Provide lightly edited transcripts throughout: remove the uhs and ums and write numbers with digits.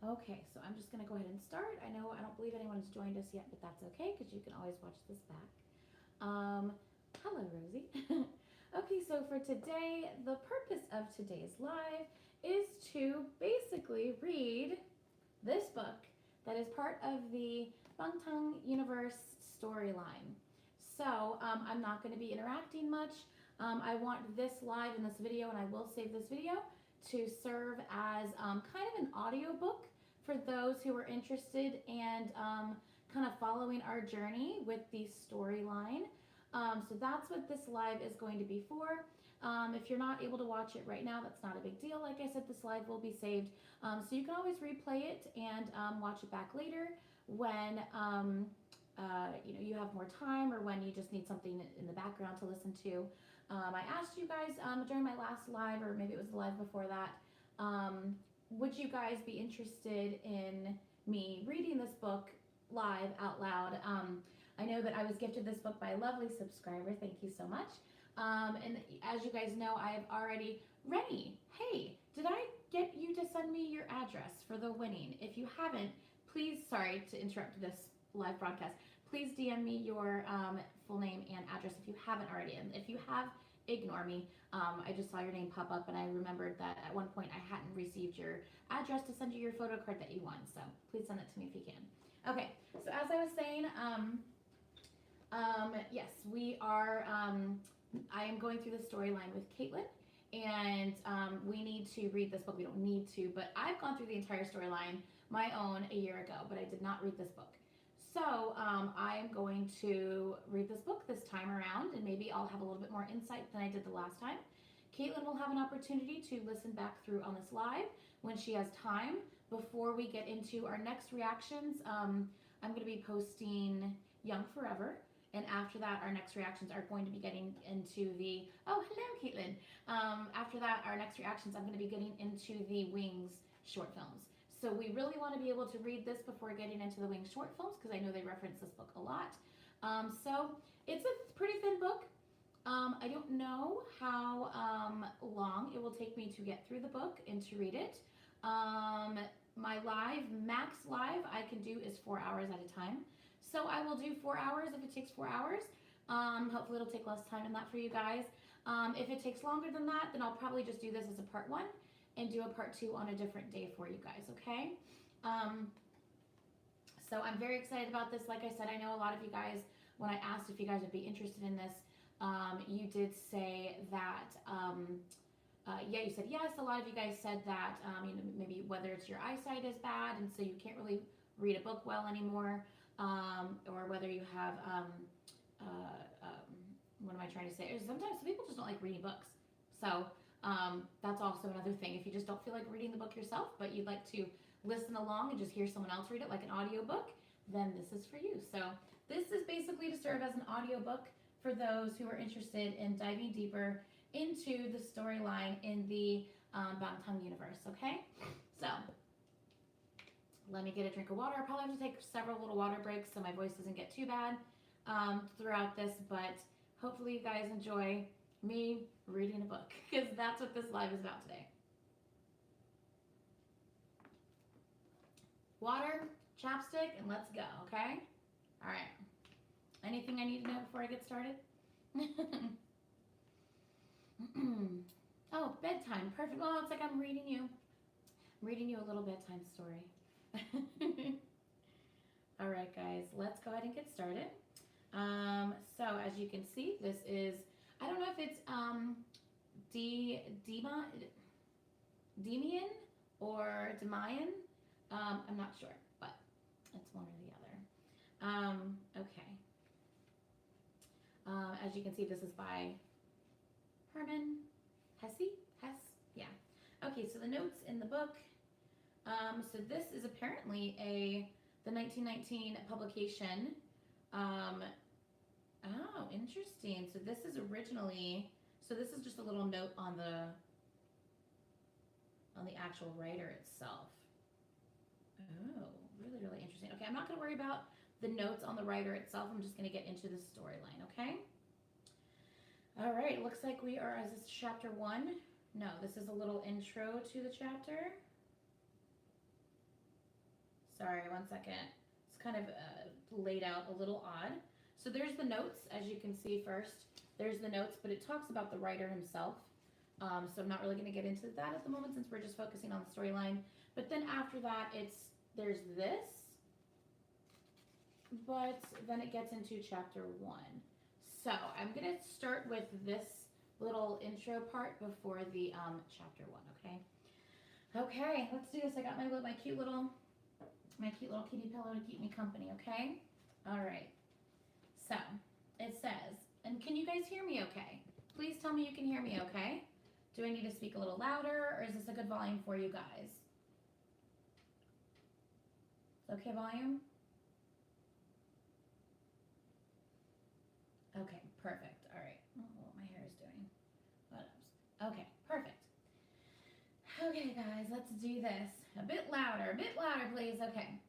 Okay, so I'm just going to go ahead and start. I know I don't believe anyone's joined us yet, but that's okay because you can always watch this back. Hello, Rosie. Okay, so for today, the purpose of today's live is to basically read this book that is part of the BTS Universe storyline. So I'm not going to be interacting much. I want this live in this video, and I will save this video to serve as kind of an audiobook for those who are interested and kind of following our journey with the storyline. So that's what this live is going to be for. If you're not able to watch it right now, that's not a big deal. Like I said, this live will be saved. So you can always replay it and watch it back later when you have more time or when you just need something in the background to listen to. I asked you guys during my last live, or maybe it was the live before that, would you guys be interested in me reading this book live out loud? I know that I was gifted this book by a lovely subscriber. Thank you so much. And as you guys know, I have already, Rennie, hey, did I get you to send me your address for the winning? If you haven't, please, sorry to interrupt this live broadcast, please DM me your full name and address if you haven't already. And if you have, ignore me. I just saw your name pop up and I remembered that at one point I hadn't received your address to send you your photo card that you won. So please send it to me if you can. Okay, so as I was saying, yes, we are, I am going through the storyline with Caitlin, and we need to read this book. We don't need to, but I've gone through the entire storyline, my own, a year ago, but I did not read this book. So I am going to read this book this time around, and maybe I'll have a little bit more insight than I did the last time. Caitlin will have an opportunity to listen back through on this live when she has time. Before we get into our next reactions, I'm going to be posting Young Forever. And after that, our next reactions are going to be getting into the, oh, hello, Caitlin. After that, our next reactions, I'm going to be getting into the Wings short films. So we really want to be able to read this before getting into the Wings short films because I know they reference this book a lot. So it's a pretty thin book. I don't know how long it will take me to get through the book and to read it. My max live I can do is 4 hours at a time. So I will do 4 hours if it takes 4 hours. Hopefully it'll take less time than that for you guys. If it takes longer than that, then I'll probably just do this as a part 1 and do a part 2 on a different day for you guys, okay? So I'm very excited about this. Like I said, I know a lot of you guys, when I asked if you guys would be interested in this, you did say that, yeah, you said yes. A lot of you guys said that, maybe whether it's your eyesight is bad and so you can't really read a book well anymore, or whether you have, what am I trying to say? Sometimes people just don't like reading books. So that's also another thing. If you just don't feel like reading the book yourself, but you'd like to listen along and just hear someone else read it like an audiobook, then this is for you. So this is basically to serve as an audiobook for those who are interested in diving deeper into the storyline in the BTS Universe, okay? So let me get a drink of water. I'll probably have to take several little water breaks so my voice doesn't get too bad throughout this, but hopefully you guys enjoy me reading a book because that's what this live is about today. Water, chapstick, and let's go, okay? All right. Anything I need to know before I get started? Oh, bedtime. Perfect. Well, it's like I'm reading you a little bedtime story. All right, guys, let's go ahead and get started. So as you can see, this is, I don't know if it's Demian or Demian. I'm not sure, but it's one or the other. Okay. As you can see, this is by Herman Hesse? Yeah. Okay, so the notes in the book. So this is apparently the 1919 publication. Oh, interesting. So this is originally, so this is just a little note on the actual writer itself. Oh, really, really interesting. Okay, I'm not going to worry about the notes on the writer itself. I'm just going to get into the storyline, okay? All right, looks like we are, is this chapter 1? No, this is a little intro to the chapter. Sorry, one second. It's kind of laid out a little odd. So there's the notes, as you can see first. There's the notes, but it talks about the writer himself. So I'm not really going to get into that at the moment since we're just focusing on the storyline. But then after that, there's this. But then it gets into chapter 1. So I'm going to start with this little intro part before the chapter 1, okay? Okay, let's do this. I got my cute little kitty pillow to keep me company, okay? All right. So it says, and can you guys hear me okay? Please tell me you can hear me okay. Do I need to speak a little louder, or is this a good volume for you guys? Okay, volume? Okay, perfect. All right. I don't know what my hair is doing. What else? Okay, perfect. Okay, guys, let's do this. A bit louder, please. Okay.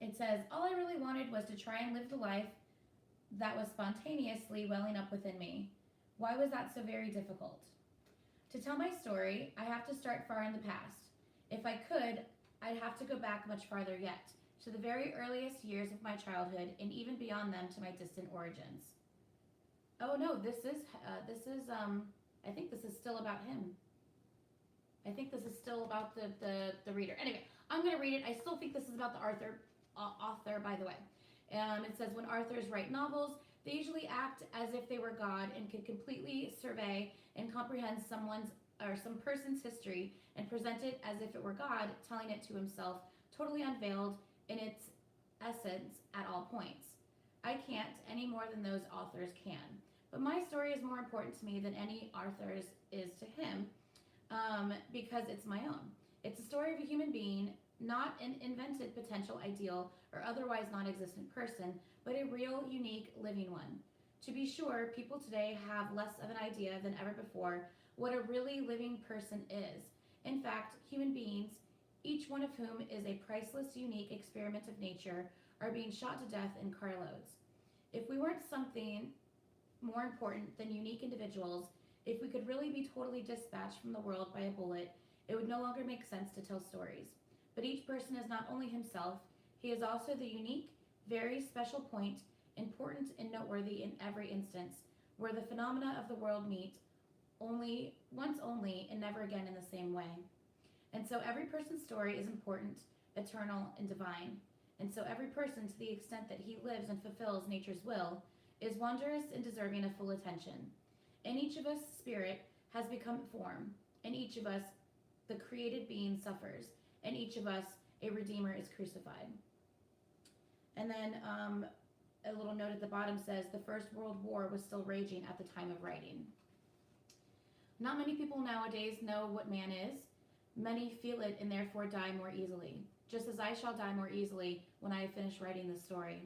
It says, all I really wanted was to try and live the life that was spontaneously welling up within me. Why was that so very difficult? To tell my story, I have to start far in the past. If I could, I'd have to go back much farther yet, to the very earliest years of my childhood, and even beyond them to my distant origins. Oh no, this is I think this is still about him. I think this is still about the reader. Anyway, I'm going to read it. I still think this is about the author, by the way. It says, when authors write novels, they usually act as if they were God and could completely survey and comprehend someone's or some person's history and present it as if it were God telling it to himself, totally unveiled in its essence at all points. I can't any more than those authors can. But my story is more important to me than any author's is to him, because it's my own. It's a story of a human being, not an invented potential ideal or otherwise non-existent person, but a real, unique, living one. To be sure, people today have less of an idea than ever before what a really living person is. In fact, human beings, each one of whom is a priceless, unique experiment of nature, are being shot to death in carloads. If we weren't something more important than unique individuals, if we could really be totally dispatched from the world by a bullet, it would no longer make sense to tell stories. But each person is not only himself, he is also the unique, very special point, important and noteworthy in every instance, where the phenomena of the world meet, once only, and never again in the same way. And so every person's story is important, eternal, and divine. And so every person, to the extent that he lives and fulfills nature's will, is wondrous and deserving of full attention. In each of us, spirit has become form. In each of us, the created being suffers. In each of us, a redeemer is crucified. And then a little note at the bottom says, the First World War was still raging at the time of writing. Not many people nowadays know what man is. Many feel it and therefore die more easily, just as I shall die more easily when I have finished writing this story.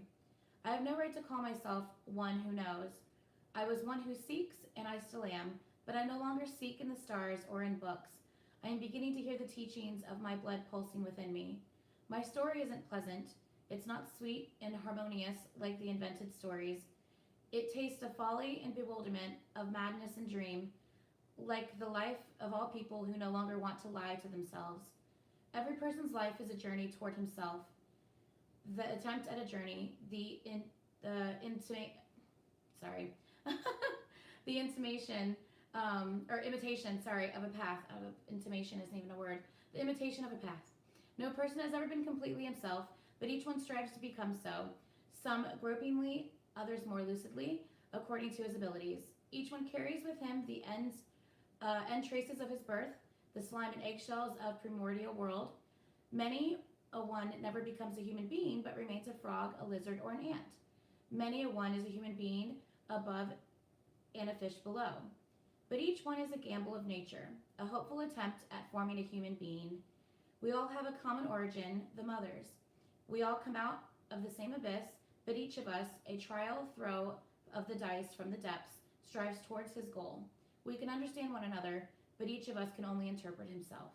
I have no right to call myself one who knows. I was one who seeks, and I still am, but I no longer seek in the stars or in books. I am beginning to hear the teachings of my blood pulsing within me. My story isn't pleasant. It's not sweet and harmonious like the invented stories. It tastes of folly and bewilderment, of madness and dream, like the life of all people who no longer want to lie to themselves. Every person's life is a journey toward himself. The attempt at a journey, the imitation, of a path. Intimation isn't even a word. The imitation of a path. No person has ever been completely himself, but each one strives to become so. Some gropingly, others more lucidly, according to his abilities. Each one carries with him the end traces of his birth, the slime and eggshells of primordial world. Many a one never becomes a human being, but remains a frog, a lizard, or an ant. Many a one is a human being above and a fish below. But each one is a gamble of nature, a hopeful attempt at forming a human being. We all have a common origin, the mothers. We all come out of the same abyss, but each of us, a trial throw of the dice from the depths, strives towards his goal. We can understand one another, but each of us can only interpret himself.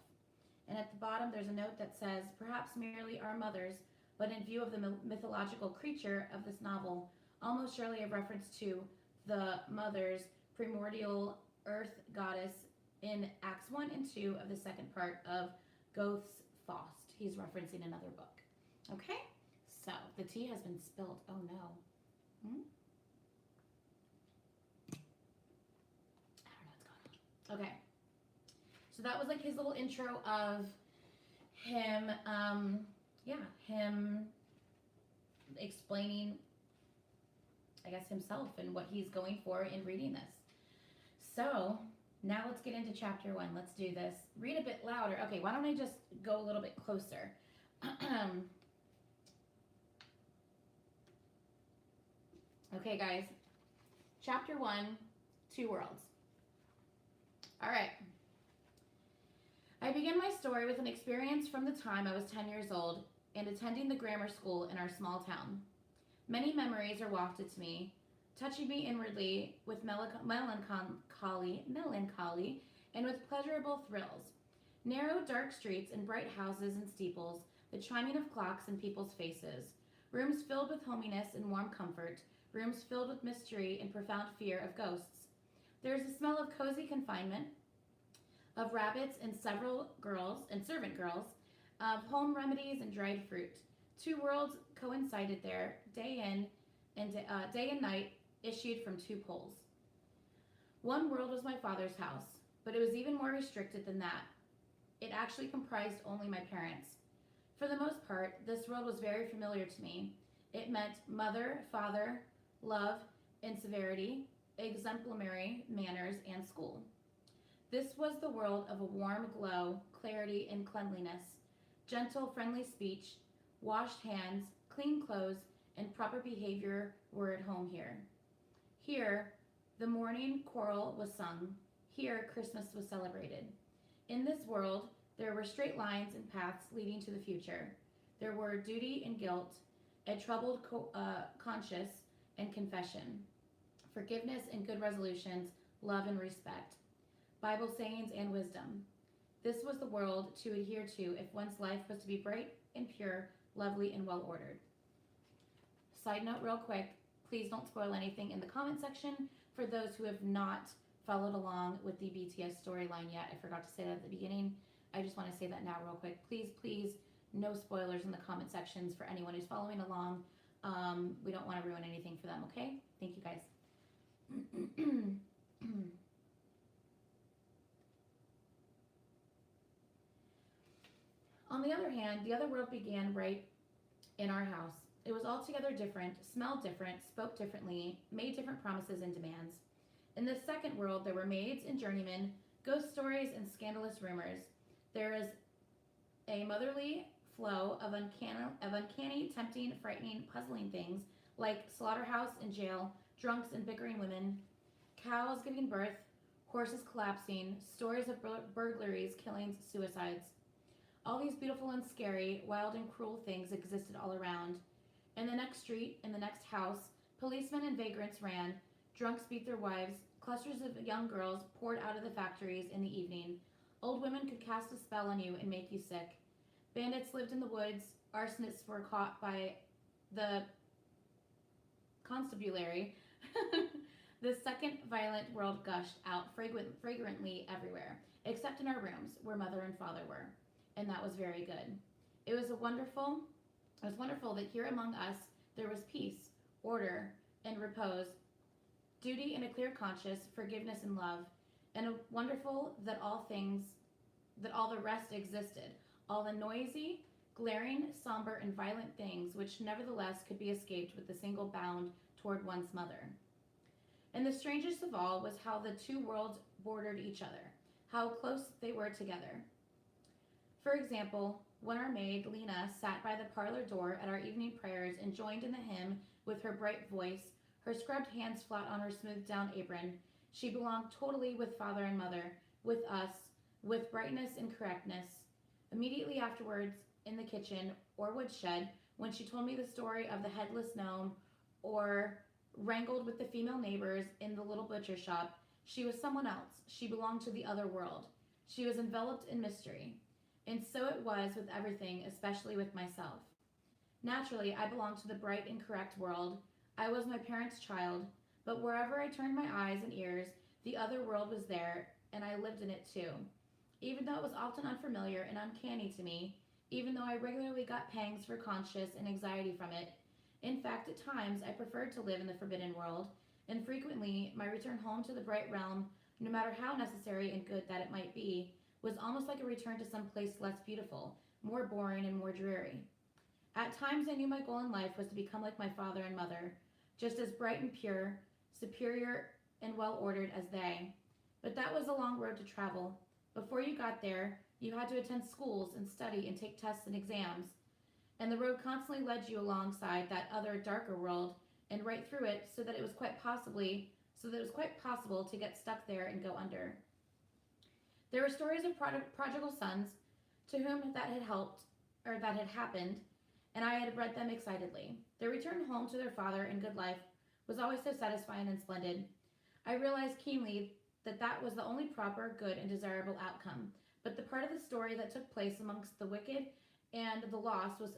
And at the bottom, there's a note that says, perhaps merely our mothers, but in view of the mythological creature of this novel, almost surely a reference to the mother's primordial earth goddess in Acts 1 and 2 of the second part of Goethe's Faust. he's referencing another book. Okay? So, the tea has been spilled. Oh no. Hmm? I don't know what's going on. Okay. So that was like his little intro of him, him explaining, I guess, himself and what he's going for in reading this. So now let's get into chapter 1. Let's do this. Read a bit louder. Okay, why don't I just go a little bit closer? Okay, guys. Chapter 1, Two Worlds. All right. I begin my story with an experience from the time I was 10 years old and attending the grammar school in our small town. Many memories are wafted to me, touching me inwardly with melancholy, and with pleasurable thrills. Narrow, dark streets and bright houses and steeples, the chiming of clocks in people's faces, rooms filled with hominess and warm comfort, rooms filled with mystery and profound fear of ghosts. There is a smell of cozy confinement, of rabbits and several girls and servant girls, of home remedies and dried fruit. Two worlds coincided there, day and night issued from two poles. One world was my father's house, but it was even more restricted than that. It actually comprised only my parents. For the most part, this world was very familiar to me. It meant mother, father, love, and severity, exemplary manners, and school. This was the world of a warm glow, clarity, and cleanliness. Gentle, friendly speech, washed hands, clean clothes, and proper behavior were at home here. Here, the morning choral was sung. Here, Christmas was celebrated. In this world, there were straight lines and paths leading to the future. There were duty and guilt, a troubled conscience and confession, forgiveness and good resolutions, love and respect, Bible sayings and wisdom. This was the world to adhere to if one's life was to be bright and pure, lovely and well ordered. Side note real quick, please don't spoil anything in the comment section for those who have not followed along with the BTS storyline yet. I forgot to say that at the beginning. I just want to say that now real quick. Please, no spoilers in the comment sections for anyone who's following along. We don't want to ruin anything for them, okay? Thank you, guys. On the other hand, the other world began right in our house. It was altogether different, smelled different, spoke differently, made different promises and demands. In this second world, there were maids and journeymen, ghost stories, and scandalous rumors. There is a motherly flow of uncanny, tempting, frightening, puzzling things like slaughterhouse and jail, drunks and bickering women, cows giving birth, horses collapsing, stories of burglaries, killings, suicides. All these beautiful and scary, wild and cruel things existed all around. In the next street, in the next house, policemen and vagrants ran, drunks beat their wives, clusters of young girls poured out of the factories in the evening. Old women could cast a spell on you and make you sick. Bandits lived in the woods, arsonists were caught by the constabulary. The second violent world gushed out fragrantly everywhere, except in our rooms where mother and father were. And that was very good. It was wonderful that here among us there was peace, order, and repose, duty and a clear conscience, forgiveness and love, and wonderful that all the rest existed, all the noisy, glaring, somber, and violent things which nevertheless could be escaped with a single bound toward one's mother. And the strangest of all was how the two worlds bordered each other, how close they were together. For example, when our maid, Lena, sat by the parlor door at our evening prayers and joined in the hymn with her bright voice, her scrubbed hands flat on her smoothed-down apron, she belonged totally with father and mother, with us, with brightness and correctness. Immediately afterwards, in the kitchen or woodshed, when she told me the story of the headless gnome or wrangled with the female neighbors in the little butcher shop, she was someone else. She belonged to the other world. She was enveloped in mystery. And so it was with everything, especially with myself. Naturally, I belonged to the bright and correct world. I was my parents' child, but wherever I turned my eyes and ears, the other world was there, and I lived in it too. Even though it was often unfamiliar and uncanny to me, even though I regularly got pangs for conscience and anxiety from it. In fact, at times I preferred to live in the forbidden world, and frequently my return home to the bright realm, no matter how necessary and good that it might be, was almost like a return to some place less beautiful, more boring, and more dreary. At times I knew my goal in life was to become like my father and mother, just as bright and pure, superior and well ordered as they. But that was a long road to travel. Before you got there, you had to attend schools and study and take tests and exams, and the road constantly led you alongside that other darker world and right through it so that it was quite possible to get stuck there and go under. There were stories of prodigal sons to whom that had helped or that had happened, and I had read them excitedly. Their return home to their father in good life was always so satisfying and splendid. I realized keenly that that was the only proper, good, and desirable outcome. But the part of the story that took place amongst the wicked and the lost was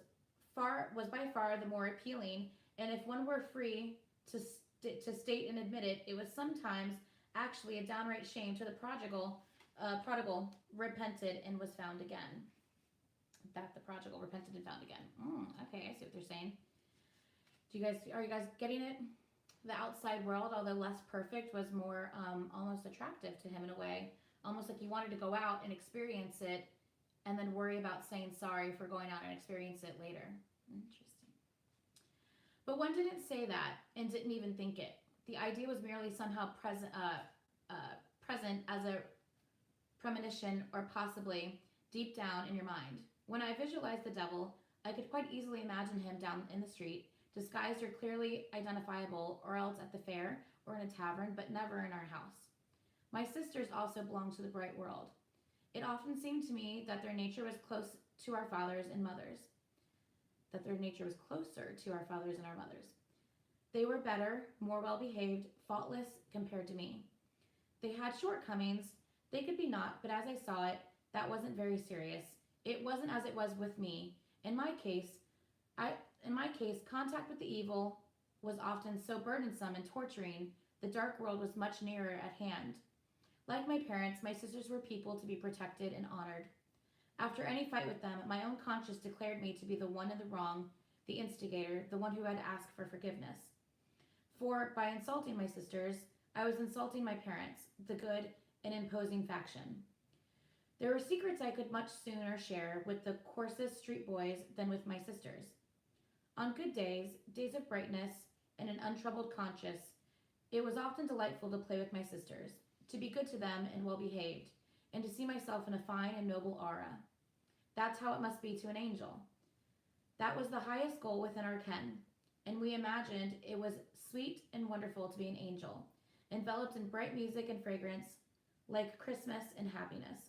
by far the more appealing, and if one were free to state and admit it, it was sometimes actually a downright shame to the prodigal repented and was found again. That the prodigal repented and found again. Okay, I see what they're saying. Are you guys getting it? The outside world, although less perfect, was more almost attractive to him in a way. Almost like he wanted to go out and experience it and then worry about saying sorry for going out and experience it later. Interesting. But one didn't say that and didn't even think it. The idea was merely somehow present as a premonition or possibly deep down in your mind. When I visualized the devil, I could quite easily imagine him down in the street, disguised or clearly identifiable, or else at the fair or in a tavern, but never in our house. My sisters also belonged to the bright world. It often seemed to me that their nature was close to our fathers and mothers. That their nature was closer to our fathers and our mothers. They were better, more well-behaved, faultless compared to me. They had shortcomings. They could be not, but as I saw it, that wasn't very serious. It wasn't as it was with me. In my case, contact with the evil was often so burdensome and torturing, the dark world was much nearer at hand. Like my parents, my sisters were people to be protected and honored. After any fight with them, my own conscience declared me to be the one in the wrong, the instigator, the one who had to ask for forgiveness. For by insulting my sisters, I was insulting my parents, the good and imposing faction. There were secrets I could much sooner share with the coarsest street boys than with my sisters. On good days, days of brightness and an untroubled conscience, it was often delightful to play with my sisters, to be good to them and well behaved, and to see myself in a fine and noble aura. That's how it must be to an angel. That was the highest goal within our ken, and we imagined it was sweet and wonderful to be an angel, enveloped in bright music and fragrance, like Christmas and happiness.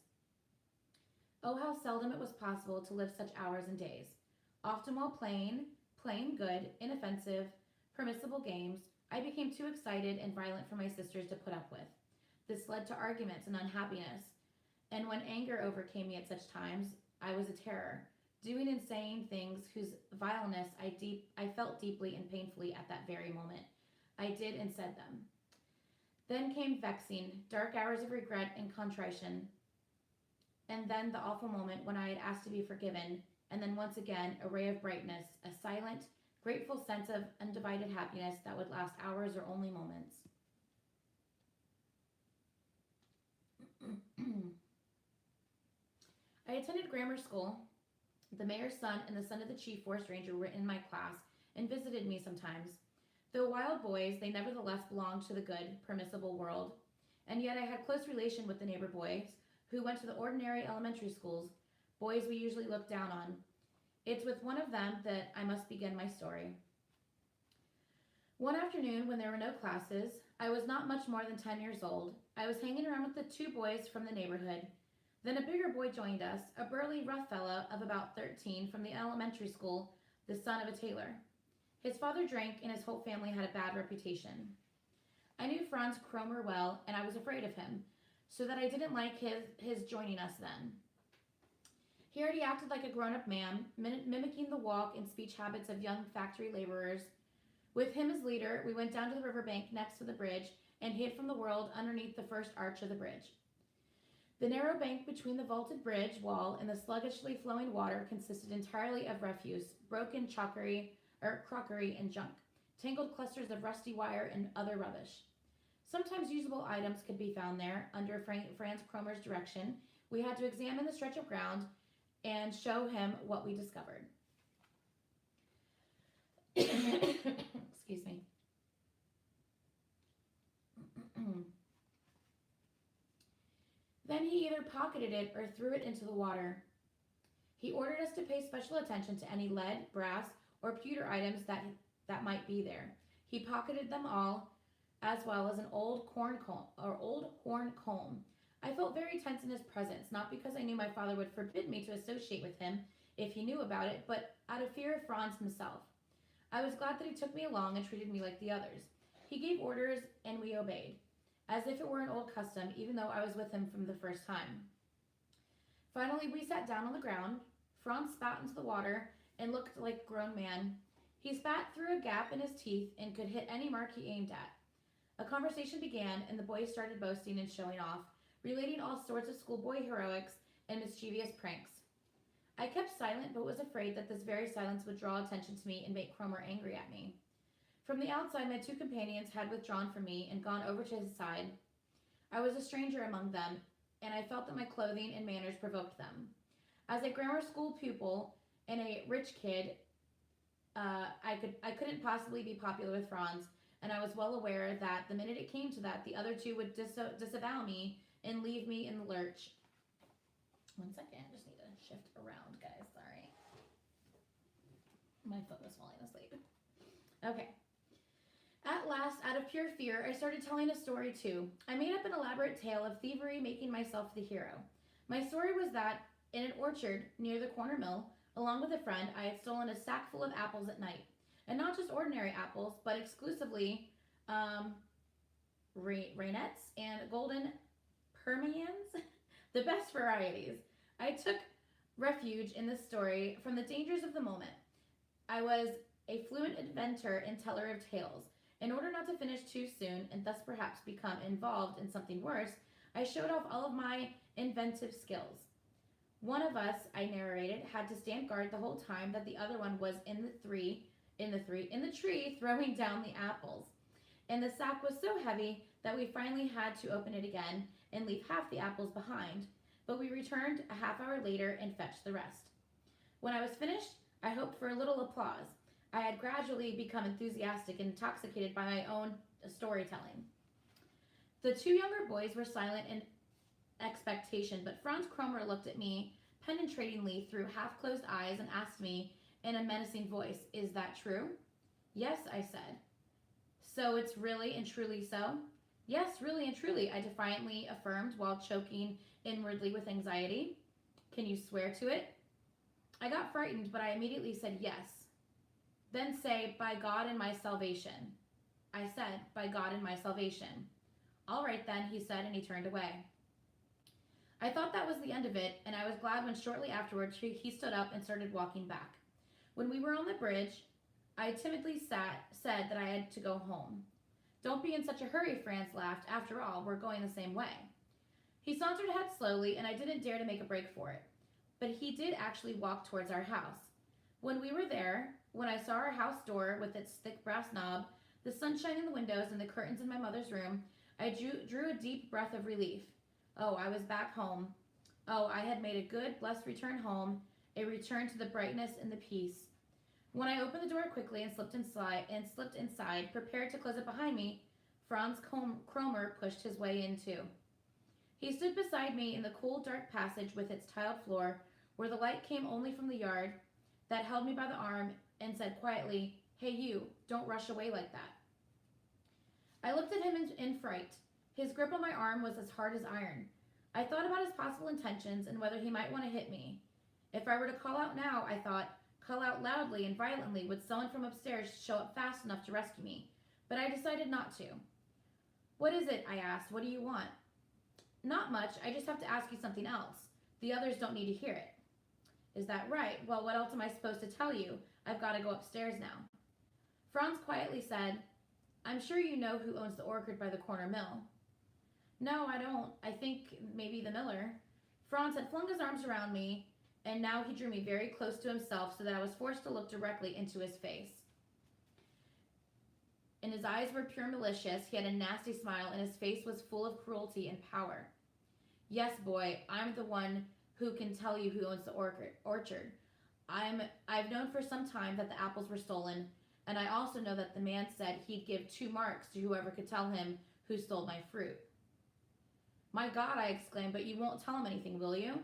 Oh, how seldom it was possible to live such hours and days. Often while playing good, inoffensive, permissible games, I became too excited and violent for my sisters to put up with. This led to arguments and unhappiness, and when anger overcame me at such times, I was a terror, doing and saying things whose vileness I felt deeply and painfully at that very moment. I did and said them. Then came vexing, dark hours of regret and contrition, and then the awful moment when I had asked to be forgiven, and then once again a ray of brightness, a silent, grateful sense of undivided happiness that would last hours or only moments. I attended grammar school. The mayor's son and the son of the chief forest ranger were in my class and visited me sometimes. Though wild boys, they nevertheless belonged to the good, permissible world, and yet I had close relation with the neighbor boys who went to the ordinary elementary schools, boys we usually looked down on. It's with one of them that I must begin my story. One afternoon, when there were no classes, I was not much more than 10 years old. I was hanging around with the two boys from the neighborhood. Then a bigger boy joined us, a burly, rough fellow of about 13 from the elementary school, the son of a tailor. His father drank, and his whole family had a bad reputation. I knew Franz Cromer well, and I was afraid of him, so that I didn't like his joining us then. He already acted like a grown-up man, mimicking the walk and speech habits of young factory laborers. With him as leader, we went down to the riverbank next to the bridge and hid from the world underneath the first arch of the bridge. The narrow bank between the vaulted bridge wall and the sluggishly flowing water consisted entirely of refuse, broken crockery and junk, tangled clusters of rusty wire and other rubbish. Sometimes usable items could be found there. Under Franz Cromer's direction, we had to examine the stretch of ground and show him what we discovered. Excuse me. Then he either pocketed it or threw it into the water. He ordered us to pay special attention to any lead, brass, or pewter items that might be there. He pocketed them all, as well as an old horn comb. I felt very tense in his presence, not because I knew my father would forbid me to associate with him if he knew about it, but out of fear of Franz himself. I was glad that he took me along and treated me like the others. He gave orders, and we obeyed, as if it were an old custom, even though I was with him from the first time. Finally, we sat down on the ground. Franz spat into the water and looked like a grown man. He spat through a gap in his teeth and could hit any mark he aimed at. A conversation began, and the boys started boasting and showing off, relating all sorts of schoolboy heroics and mischievous pranks. I kept silent, but was afraid that this very silence would draw attention to me and make Cromer angry at me. From the outside, my two companions had withdrawn from me and gone over to his side. I was a stranger among them, and I felt that my clothing and manners provoked them. As a grammar school pupil and a rich kid, I couldn't possibly be popular with Franz, and I was well aware that the minute it came to that, the other two would disavow me and leave me in the lurch. 1 second, I just need to shift around, guys. Sorry. My foot was falling asleep. Okay. At last, out of pure fear, I started telling a story too. I made up an elaborate tale of thievery, making myself the hero. My story was that, in an orchard near the corner mill, along with a friend, I had stolen a sack full of apples at night. And not just ordinary apples, but exclusively Rainettes and golden Permians, the best varieties. I took refuge in this story from the dangers of the moment. I was a fluent inventor and teller of tales. In order not to finish too soon and thus perhaps become involved in something worse, I showed off all of my inventive skills. One of us, I narrated, had to stand guard the whole time that the other one was in the tree throwing down the apples. And the sack was so heavy that we finally had to open it again and leave half the apples behind, but we returned a half hour later and fetched the rest. When I was finished, I hoped for a little applause. I had gradually become enthusiastic and intoxicated by my own storytelling. The two younger boys were silent in expectation, but Franz Cromer looked at me penetratingly through half-closed eyes and asked me in a menacing voice, "Is that true?" "Yes," I said. "So it's really and truly so?" "Yes, really and truly," I defiantly affirmed while choking inwardly with anxiety. "Can you swear to it?" I got frightened, but I immediately said yes. "Then say, 'By God and my salvation.'" I said, "By God and my salvation." "All right then," he said, and he turned away. I thought that was the end of it, and I was glad when shortly afterwards he stood up and started walking back. When we were on the bridge, I timidly said that I had to go home. "Don't be in such a hurry," Franz laughed. "After all, we're going the same way." He sauntered ahead slowly, and I didn't dare to make a break for it. But he did actually walk towards our house. When we were there, when I saw our house door with its thick brass knob, the sunshine in the windows and the curtains in my mother's room, I drew a deep breath of relief. Oh, I was back home. Oh, I had made a good, blessed return home, a return to the brightness and the peace. When I opened the door quickly and slipped inside, prepared to close it behind me, Franz Cromer pushed his way in too. He stood beside me in the cool, dark passage with its tiled floor, where the light came only from the yard, that held me by the arm and said quietly, "Hey you, don't rush away like that." I looked at him in fright. His grip on my arm was as hard as iron. I thought about his possible intentions and whether he might want to hit me. If I were to call out now, I thought, call out loudly and violently, would someone from upstairs show up fast enough to rescue me? But I decided not to. "What is it?" I asked. "What do you want?" "Not much. I just have to ask you something else. The others don't need to hear it." "Is that right? Well, what else am I supposed to tell you? I've got to go upstairs now." Franz quietly said, "I'm sure you know who owns the orchard by the corner mill." No, I don't. I think maybe the miller. Franz had flung his arms around me, and now he drew me very close to himself so that I was forced to look directly into his face. And his eyes were pure malicious. He had a nasty smile, and his face was full of cruelty and power. Yes, boy, I'm the one who can tell you who owns the orchard. I've known for some time that the apples were stolen, and I also know that the man said he'd give 2 marks to whoever could tell him who stole my fruit. My God, I exclaimed, but you won't tell him anything, will you?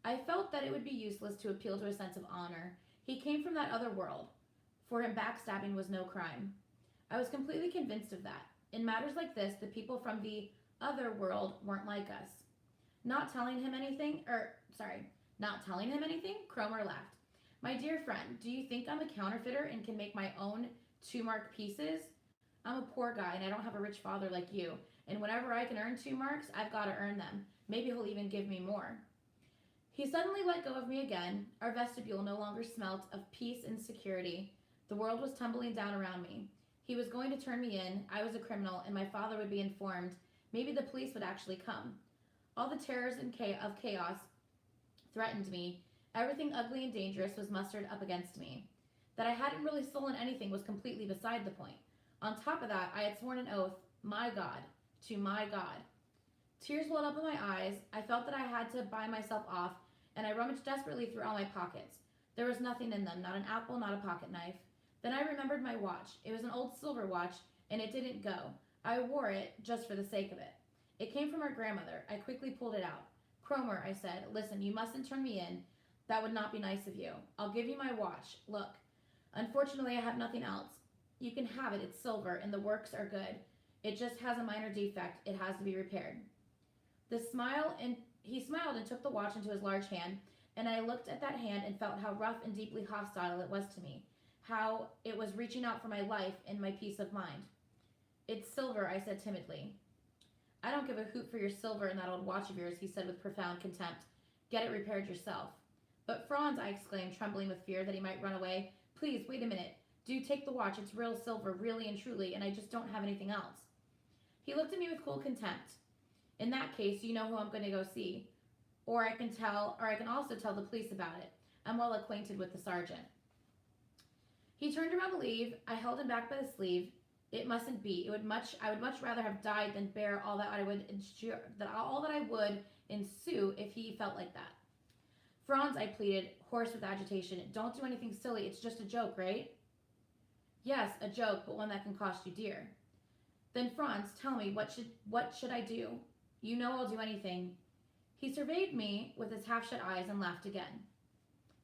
I felt that it would be useless to appeal to a sense of honor. He came from that other world. For him, backstabbing was no crime. I was completely convinced of that. In matters like this, the people from the other world weren't like us. Not telling him anything, Cromer laughed. My dear friend, do you think I'm a counterfeiter and can make my own 2-mark pieces? I'm a poor guy and I don't have a rich father like you. And whenever I can earn 2 marks, I've got to earn them. Maybe he'll even give me more. He suddenly let go of me again. Our vestibule no longer smelt of peace and security. The world was tumbling down around me. He was going to turn me in. I was a criminal, and my father would be informed. Maybe the police would actually come. All the terrors of chaos threatened me. Everything ugly and dangerous was mustered up against me. That I hadn't really stolen anything was completely beside the point. On top of that, I had sworn an oath, my God, to my God. Tears welled up in my eyes. I felt that I had to buy myself off, and I rummaged desperately through all my pockets. There was nothing in them, not an apple, not a pocket knife. Then I remembered my watch. It was an old silver watch, and it didn't go. I wore it just for the sake of it. It came from our grandmother. I quickly pulled it out. Cromer, I said, listen, you mustn't turn me in. That would not be nice of you. I'll give you my watch. Look. Unfortunately, I have nothing else. You can have it. It's silver, and the works are good. It just has a minor defect. It has to be repaired. He smiled and took the watch into his large hand, and I looked at that hand and felt how rough and deeply hostile it was to me, how it was reaching out for my life and my peace of mind. It's silver, I said timidly. I don't give a hoot for your silver and that old watch of yours, he said with profound contempt. Get it repaired yourself. But Franz, I exclaimed, trembling with fear that he might run away. Please, wait a minute. Do take the watch. It's real silver, really and truly, and I just don't have anything else. He looked at me with cool contempt. In that case, you know who I'm going to go see. Or I can also tell the police about it. I'm well acquainted with the sergeant. He turned around to leave. I held him back by the sleeve. It mustn't be. I would much rather have died than bear all that I would ensue if he felt like that. Franz, I pleaded, hoarse with agitation, don't do anything silly. It's just a joke, right? Yes, a joke, but one that can cost you dear. Then Franz, tell me, what should I do? You know I'll do anything. He surveyed me with his half-shut eyes and laughed again.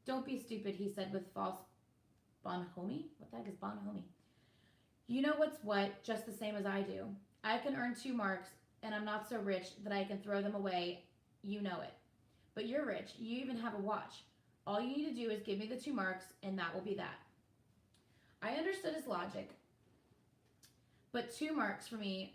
Don't be stupid, he said with false bonhomie. What the heck is bonhomie? You know what's what, just the same as I do. I can earn 2 marks, and I'm not so rich that I can throw them away. You know it. But you're rich. You even have a watch. All you need to do is give me the 2 marks, and that will be that. I understood his logic. But 2 marks for me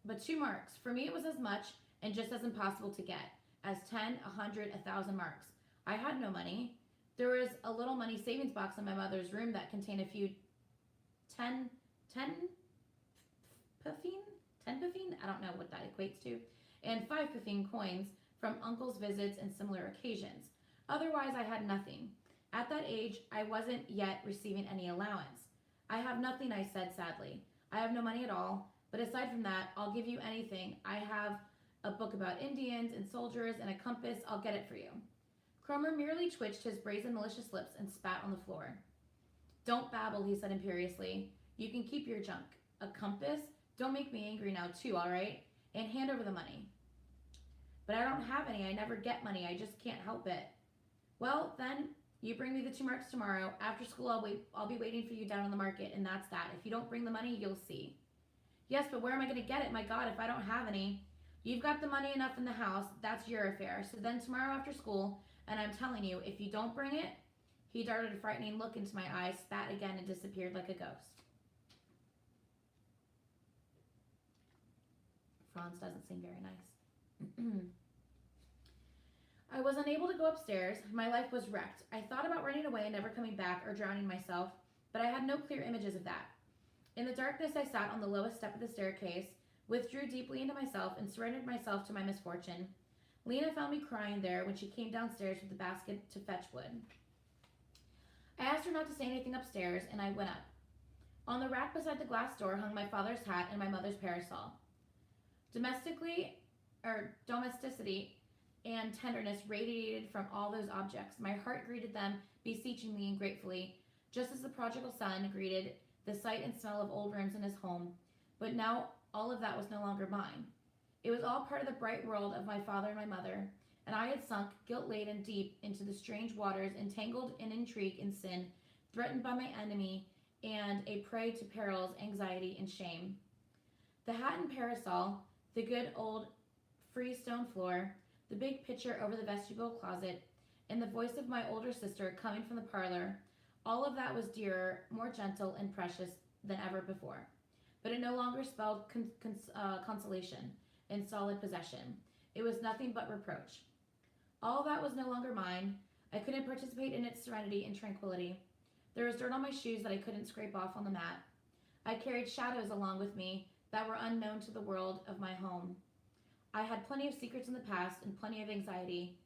it was as much and just as impossible to get as 10, 100, 1,000 marks. I had no money. There was a little money savings box in my mother's room that contained a few 10 puffin? I don't know what that equates to. And 5 puffin coins from uncle's visits and similar occasions. Otherwise, I had nothing. At that age, I wasn't yet receiving any allowance. I have nothing, I said sadly. I have no money at all, but aside from that, I'll give you anything. I have a book about Indians and soldiers and a compass. I'll get it for you. Cromer merely twitched his brazen, malicious lips and spat on the floor. Don't babble, he said imperiously. You can keep your junk. A compass? Don't make me angry now, too, all right? And hand over the money. But I don't have any. I never get money. I just can't help it. Well, then, you bring me the 2 marks tomorrow. After school, I'll be waiting for you down on the market, and that's that. If you don't bring the money, you'll see. Yes, but where am I going to get it? My God, if I don't have any. You've got the money enough in the house. That's your affair. So then tomorrow after school, and I'm telling you, if you don't bring it, he darted a frightening look into my eyes, spat again, and disappeared like a ghost. Franz doesn't seem very nice. I was unable to go upstairs. My life was wrecked. I thought about running away and never coming back or drowning myself, but I had no clear images of that. In the darkness, I sat on the lowest step of the staircase withdrew deeply into myself, and surrendered myself to my misfortune. Lena found me crying there when she came downstairs with the basket to fetch wood. I asked her not to say anything upstairs, and I went up. On the rack beside the glass door hung my father's hat and my mother's parasol. Domesticity and tenderness radiated from all those objects. My heart greeted them beseechingly and gratefully, just as the prodigal son greeted the sight and smell of old rooms in his home. But now all of that was no longer mine. It was all part of the bright world of my father and my mother, and I had sunk, guilt-laden, deep into the strange waters, entangled in intrigue and sin, threatened by my enemy, and a prey to perils, anxiety, and shame. The hat and parasol, the good old freestone floor, the big picture over the vestibule closet, and the voice of my older sister coming from the parlor, all of that was dearer, more gentle, and precious than ever before. But it no longer spelled consolation and solid possession. It was nothing but reproach. All that was no longer mine. I couldn't participate in its serenity and tranquility. There was dirt on my shoes that I couldn't scrape off on the mat. I carried shadows along with me that were unknown to the world of my home. I had plenty of secrets in the past and plenty of anxiety,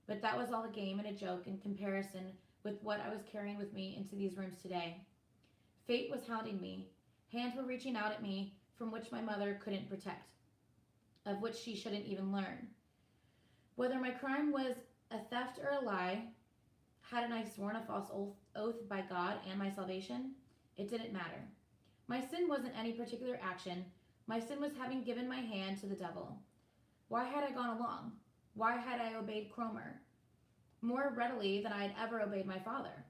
but that was all a game and a joke in comparison with what I was carrying with me into these rooms today. Fate was hounding me. Hands were reaching out at me from which my mother couldn't protect, of which she shouldn't even learn. Whether my crime was a theft or a lie, hadn't I sworn a false oath by God and my salvation? It didn't matter. My sin wasn't any particular action. My sin was having given my hand to the devil. Why had I gone along? Why had I obeyed Cromer more readily than I had ever obeyed my father?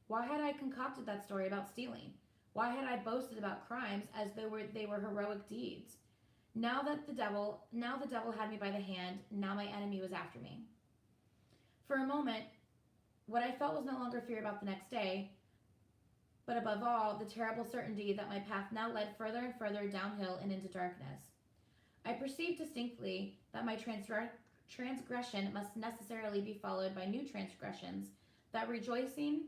Why had I concocted that story about stealing? Why had I boasted about crimes as though they were heroic deeds? Now the devil had me by the hand. Now my enemy was after me. For a moment, what I felt was no longer fear about the next day, but above all, the terrible certainty that my path now led further and further downhill and into darkness. I perceived distinctly that my transgression must necessarily be followed by new transgressions, that rejoining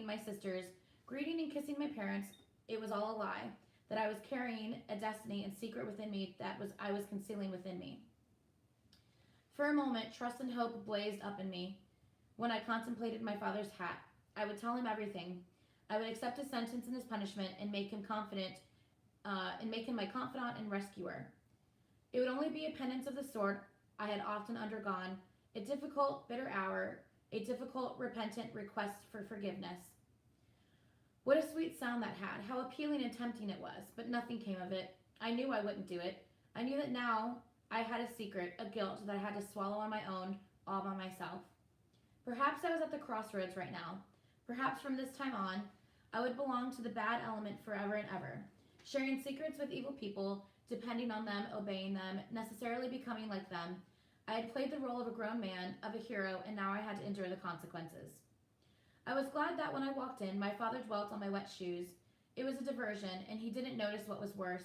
my sisters, greeting and kissing my parents, it was all a lie, that I was carrying a destiny and secret within me that I was concealing within me. For a moment, trust and hope blazed up in me. When I contemplated my father's hat, I would tell him everything. I would accept his sentence and his punishment and make him my confidant and rescuer. It would only be a penance of the sort I had often undergone, a difficult, bitter hour, a difficult, repentant request for forgiveness. What a sweet sound that had, how appealing and tempting it was, but nothing came of it. I knew I wouldn't do it. I knew that now I had a secret, a guilt that I had to swallow on my own, all by myself. Perhaps I was at the crossroads right now. Perhaps from this time on, I would belong to the bad element forever and ever, sharing secrets with evil people, depending on them, obeying them, necessarily becoming like them. I had played the role of a grown man, of a hero, and now I had to endure the consequences. I was glad that when I walked in, my father dwelt on my wet shoes. It was a diversion, and he didn't notice what was worse,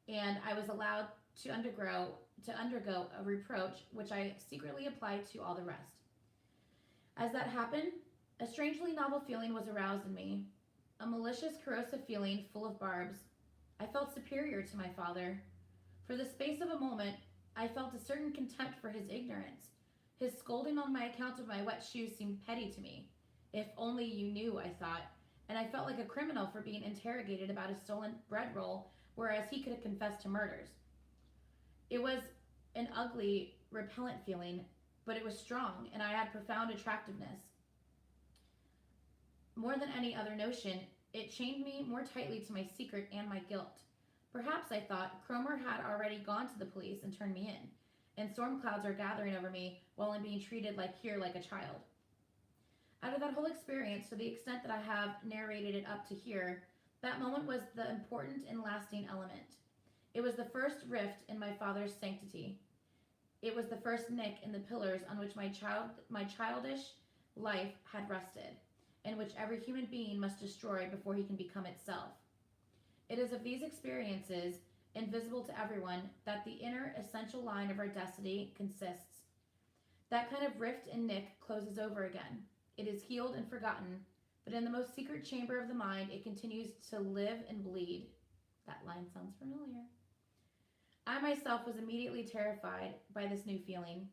and I was allowed to undergo a reproach which I secretly applied to all the rest. As that happened, a strangely novel feeling was aroused in me, a malicious, corrosive feeling full of barbs. I felt superior to my father. For the space of a moment, I felt a certain contempt for his ignorance. His scolding on my account of my wet shoes seemed petty to me. If only you knew, I thought, and I felt like a criminal for being interrogated about a stolen bread roll, whereas he could have confessed to murders. It was an ugly, repellent feeling, but it was strong, and I had profound attractiveness. More than any other notion, it chained me more tightly to my secret and my guilt. Perhaps, I thought, Cromer had already gone to the police and turned me in, and storm clouds are gathering over me while I'm being treated like a child. Out of that whole experience, to the extent that I have narrated it up to here, that moment was the important and lasting element. It was the first rift in my father's sanctity. It was the first nick in the pillars on which my childish life had rested, and which every human being must destroy before he can become itself. It is of these experiences, invisible to everyone, that the inner essential line of our destiny consists. That kind of rift and nick closes over again. It is healed and forgotten, but in the most secret chamber of the mind, it continues to live and bleed. That line sounds familiar. I myself was immediately terrified by this new feeling.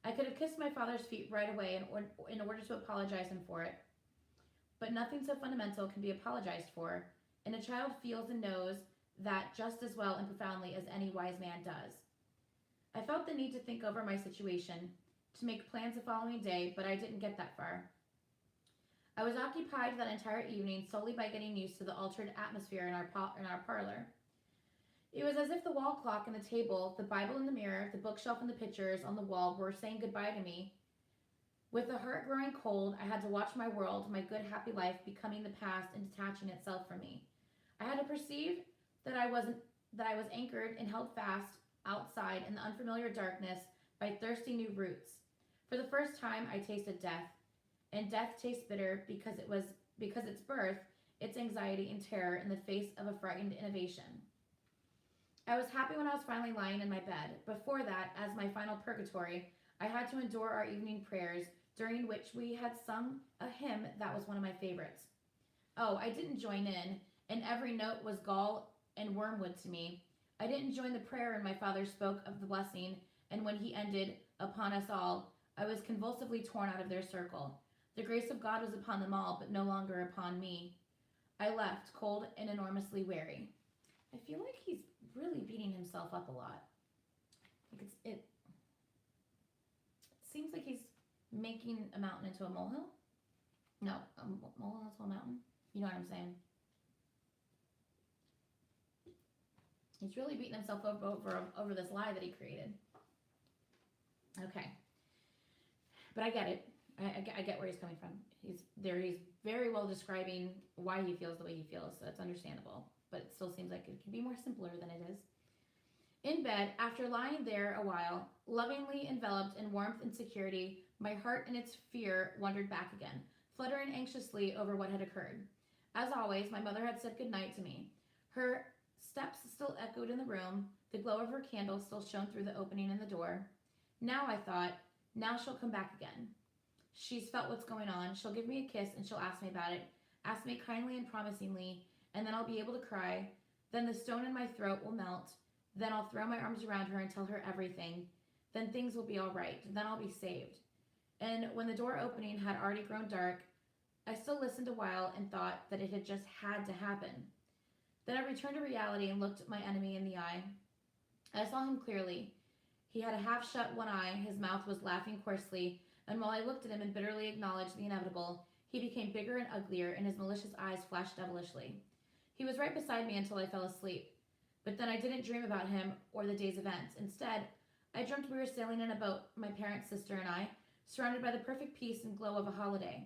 I could have kissed my father's feet right away in order to apologize him for it. But nothing so fundamental can be apologized for, and a child feels and knows that just as well and profoundly as any wise man does. I felt the need to think over my situation, to make plans the following day, but I didn't get that far. I was occupied that entire evening solely by getting used to the altered atmosphere in our parlor. It was as if the wall clock and the table, the Bible in the mirror, the bookshelf and the pictures on the wall were saying goodbye to me. With the heart growing cold, I had to watch my world, my good happy life, becoming the past and detaching itself from me. I had to perceive that I was anchored and held fast outside in the unfamiliar darkness by thirsty new roots. For the first time, I tasted death, and death tastes bitter because its birth, its anxiety and terror in the face of a frightened innovation. I was happy when I was finally lying in my bed. Before that, as my final purgatory, I had to endure our evening prayers, during which we had sung a hymn that was one of my favorites. Oh, I didn't join in, and every note was gall and wormwood to me. I didn't join the prayer, and my father spoke of the blessing, and when he ended, upon us all, I was convulsively torn out of their circle. The grace of God was upon them all, but no longer upon me. I left, cold and enormously weary. I feel like he's really beating himself up a lot. Like it seems like he's making a mountain into a molehill. No, a molehill into a mountain. You know what I'm saying? He's really beating himself over this lie that he created. Okay, but I get it. I get where he's coming from. He's very well describing why he feels the way he feels, so it's understandable. But it still seems like it could be more simpler than it is. In bed, after lying there a while, lovingly enveloped in warmth and security, my heart in its fear wandered back again, fluttering anxiously over what had occurred. As always, my mother had said good night to me. Her steps still echoed in the room. The glow of her candle still shone through the opening in the door. Now, I thought, now she'll come back again. She's felt what's going on. She'll give me a kiss and she'll ask me about it. Ask me kindly and promisingly, and then I'll be able to cry. Then the stone in my throat will melt. Then I'll throw my arms around her and tell her everything. Then things will be all right. Then I'll be saved. And when the door opening had already grown dark, I still listened a while and thought that it had just had to happen. Then I returned to reality and looked my enemy in the eye. I saw him clearly. He had a half-shut one eye, his mouth was laughing coarsely, and while I looked at him and bitterly acknowledged the inevitable, he became bigger and uglier, and his malicious eyes flashed devilishly. He was right beside me until I fell asleep. But then I didn't dream about him or the day's events. Instead, I dreamt we were sailing in a boat, my parents, sister, and I, surrounded by the perfect peace and glow of a holiday.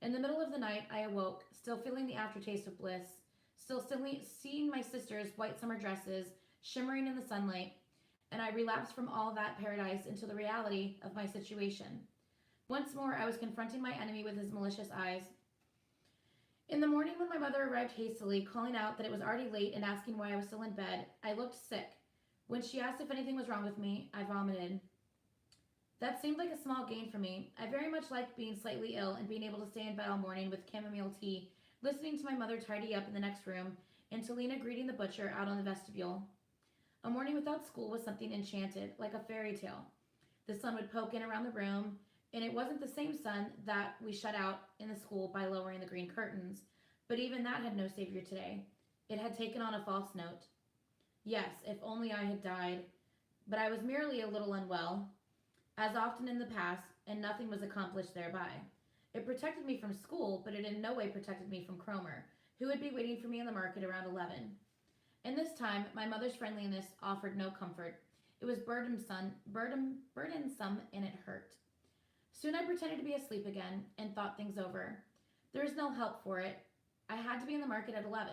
In the middle of the night, I awoke, still feeling the aftertaste of bliss, still seeing my sister's white summer dresses shimmering in the sunlight, and I relapsed from all that paradise into the reality of my situation. Once more, I was confronting my enemy with his malicious eyes. In the morning, when my mother arrived hastily, calling out that it was already late and asking why I was still in bed, I looked sick. When she asked if anything was wrong with me, I vomited. That seemed like a small gain for me. I very much liked being slightly ill and being able to stay in bed all morning with chamomile tea, listening to my mother tidy up in the next room, and to Lena greeting the butcher out on the vestibule. A morning without school was something enchanted, like a fairy tale. The sun would poke in around the room, and it wasn't the same sun that we shut out in the school by lowering the green curtains, but even that had no savior today. It had taken on a false note. Yes, if only I had died, but I was merely a little unwell, as often in the past, and nothing was accomplished thereby. It protected me from school, but it in no way protected me from Cromer, who would be waiting for me in the market around 11. And this time, my mother's friendliness offered no comfort. It was burdensome, and it hurt. Soon I pretended to be asleep again and thought things over. There was no help for it. I had to be in the market at 11,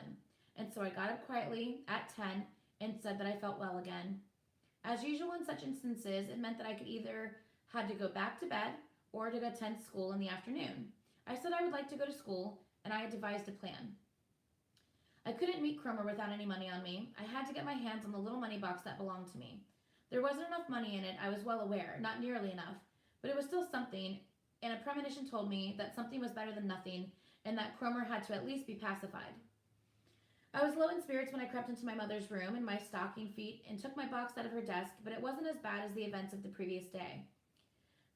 and so I got up quietly at 10 and said that I felt well again. As usual in such instances, it meant that I could either had to go back to bed or to attend school in the afternoon. I said I would like to go to school, and I had devised a plan. I couldn't meet Cromer without any money on me. I had to get my hands on the little money box that belonged to me. There wasn't enough money in it, I was well aware, not nearly enough, but it was still something, and a premonition told me that something was better than nothing, and that Cromer had to at least be pacified. I was low in spirits when I crept into my mother's room in my stocking feet and took my box out of her desk, but it wasn't as bad as the events of the previous day.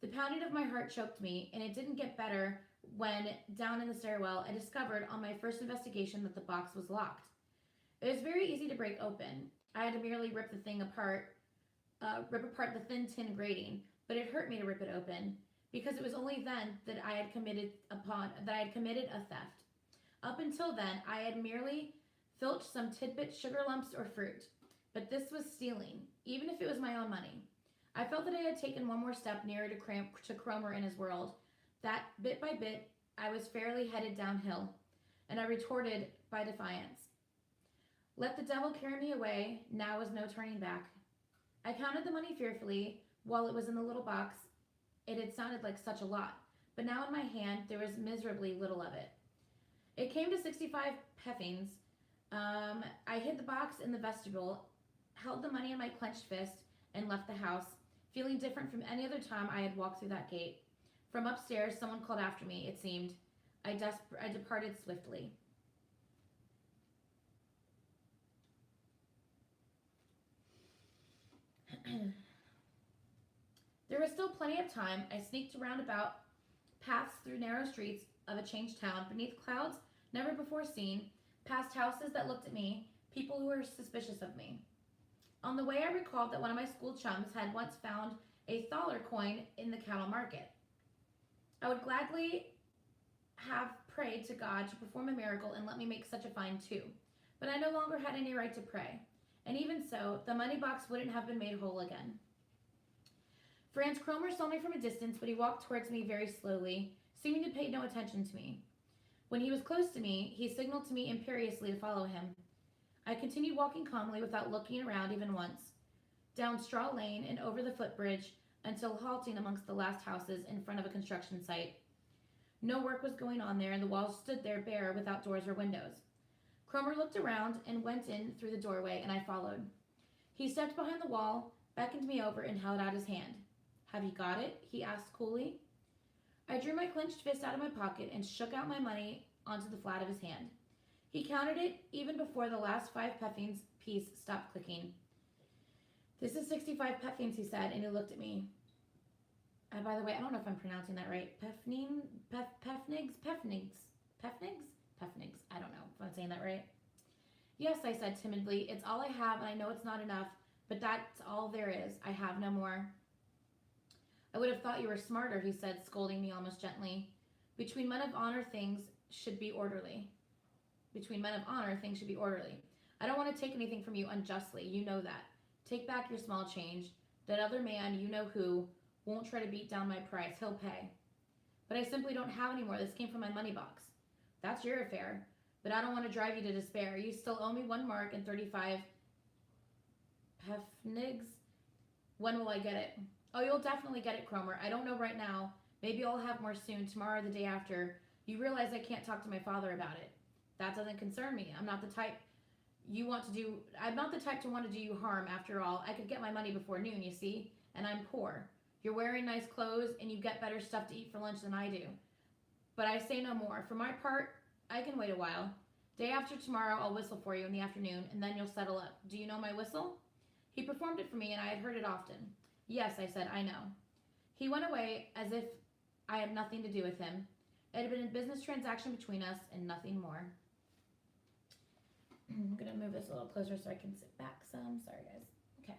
The pounding of my heart choked me, and it didn't get better when, down in the stairwell, I discovered on my first investigation that the box was locked. It was very easy to break open. I had to merely rip apart the thin tin grating, but it hurt me to rip it open because it was only then that I had committed a theft. Up until then, I had merely filched some tidbit sugar lumps or fruit, but this was stealing, even if it was my own money. I felt that I had taken one more step nearer to Cromer and his world, that bit by bit I was fairly headed downhill, and I retorted by defiance. Let the devil carry me away, now was no turning back. I counted the money fearfully while it was in the little box. It had sounded like such a lot, but now in my hand there was miserably little of it. It came to 65 peffings. I hid the box in the vestibule, held the money in my clenched fist, and left the house, feeling different from any other time I had walked through that gate. From upstairs, someone called after me, it seemed. I departed swiftly. There was still plenty of time. I sneaked around about paths through narrow streets of a changed town, beneath clouds never before seen, past houses that looked at me, people who were suspicious of me. On the way, I recalled that one of my school chums had once found a thaler coin in the cattle market. I would gladly have prayed to God to perform a miracle and let me make such a find too, but I no longer had any right to pray, and even so, the money box wouldn't have been made whole again. Franz Cromer saw me from a distance, but he walked towards me very slowly, seeming to pay no attention to me. When he was close to me, he signaled to me imperiously to follow him. I continued walking calmly without looking around even once, down Straw Lane and over the footbridge until halting amongst the last houses in front of a construction site. No work was going on there, and the walls stood there bare without doors or windows. Cromer looked around and went in through the doorway, and I followed. He stepped behind the wall, beckoned me over, and held out his hand. Have you got it? He asked coolly. I drew my clenched fist out of my pocket and shook out my money onto the flat of his hand. He counted it even before the last 5 peffings piece stopped clicking. This is 65 peffings, he said, and he looked at me. By the way, I don't know if I'm pronouncing that right. Peffnigs? I don't know if I'm saying that right. Yes, I said timidly. It's all I have, and I know it's not enough, but that's all there is. I have no more. I would have thought you were smarter, he said, scolding me almost gently. Between men of honor, things should be orderly. I don't want to take anything from you unjustly. You know that. Take back your small change. That other man, you know who, won't try to beat down my price. He'll pay. But I simply don't have any more. This came from my money box. That's your affair. But I don't want to drive you to despair. You still owe me 1 mark and 35 peffnigs. When will I get it? Oh, you'll definitely get it, Cromer. I don't know right now. Maybe I'll have more soon, tomorrow or the day after. You realize I can't talk to my father about it. That doesn't concern me. I'm not the type to want to do you harm, after all. I could get my money before noon, you see, and I'm poor. You're wearing nice clothes, and you get better stuff to eat for lunch than I do. But I say no more. For my part, I can wait a while. Day after tomorrow, I'll whistle for you in the afternoon, and then you'll settle up. Do you know my whistle? He performed it for me, and I had heard it often. Yes, I said, I know. He went away as if I had nothing to do with him. It had been a business transaction between us and nothing more. I'm going to move this a little closer so I can sit back some. Sorry, guys. Okay.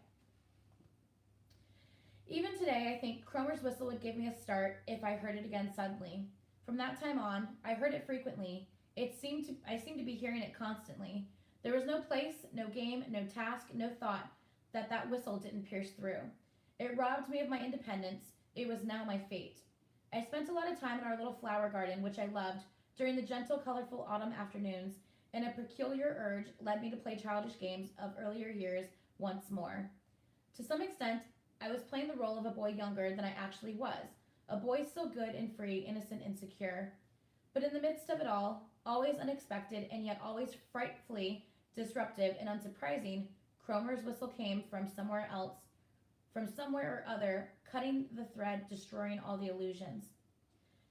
Even today, I think Cromer's whistle would give me a start if I heard it again suddenly. From that time on, I heard it frequently. I seemed to be hearing it constantly. There was no place, no game, no task, no thought that whistle didn't pierce through. It robbed me of my independence. It was now my fate. I spent a lot of time in our little flower garden, which I loved, during the gentle, colorful autumn afternoons, and a peculiar urge led me to play childish games of earlier years once more. To some extent, I was playing the role of a boy younger than I actually was, a boy still good and free, innocent and secure. But in the midst of it all, always unexpected and yet always frightfully disruptive and unsurprising, Cromer's whistle came from somewhere else, from somewhere or other, cutting the thread, destroying all the illusions.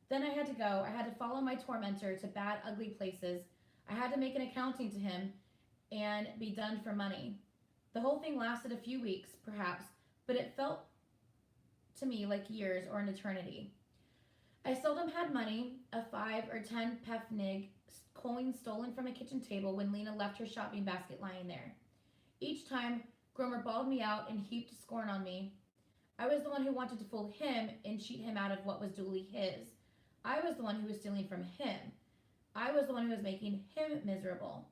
Then I had to go. I had to follow my tormentor to bad, ugly places. I had to make an accounting to him, and be done for money. The whole thing lasted a few weeks, perhaps, but it felt to me like years or an eternity. I seldom had money, a 5 or 10 pfennig coin stolen from a kitchen table when Lena left her shopping basket lying there. Each time, Gromer bawled me out and heaped scorn on me. I was the one who wanted to fool him and cheat him out of what was duly his. I was the one who was stealing from him. I was the one who was making him miserable.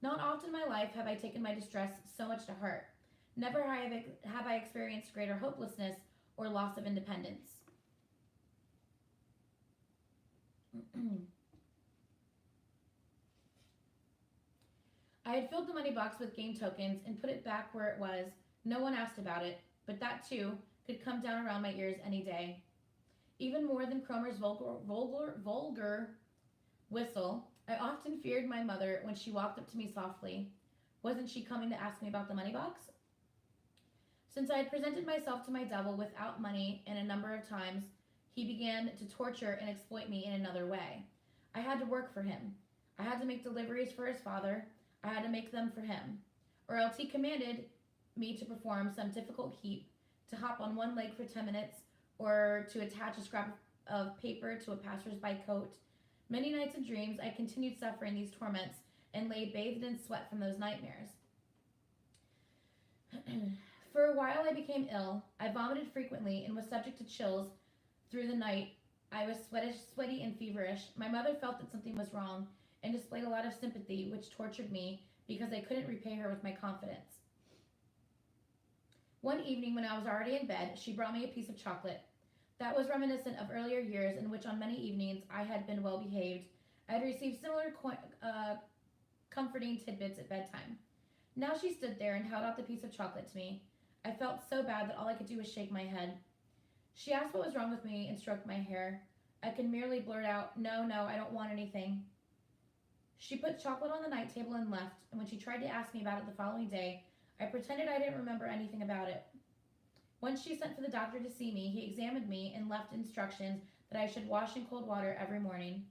Not often in my life have I taken my distress so much to heart. Never have I experienced greater hopelessness or loss of independence. I had filled the money box with game tokens and put it back where it was. No one asked about it, but that too could come down around my ears any day. Even more than Cromer's vulgar whistle, I often feared my mother when she walked up to me softly. Wasn't she coming to ask me about the money box? Since I had presented myself to my devil without money and a number of times, he began to torture and exploit me in another way. I had to work for him. I had to make deliveries for his father. I had to make them for him. Or else he commanded me to perform some difficult heap, to hop on one leg for 10 minutes, or to attach a scrap of paper to a passer's-by coat. Many nights and dreams I continued suffering these torments and lay bathed in sweat from those nightmares. For a while I became ill. I vomited frequently and was subject to chills through the night. I was sweaty and feverish. My mother felt that something was wrong and displayed a lot of sympathy, which tortured me because I couldn't repay her with my confidence. One evening when I was already in bed, she brought me a piece of chocolate. That was reminiscent of earlier years in which on many evenings I had been well behaved. I had received similar comforting tidbits at bedtime. Now she stood there and held out the piece of chocolate to me. I felt so bad that all I could do was shake my head. She asked what was wrong with me and stroked my hair. I could merely blurt out, "No, I don't want anything." She put chocolate on the night table and left, and when she tried to ask me about it the following day, I pretended I didn't remember anything about it. Once she sent for the doctor to see me, he examined me and left instructions that I should wash in cold water every morning.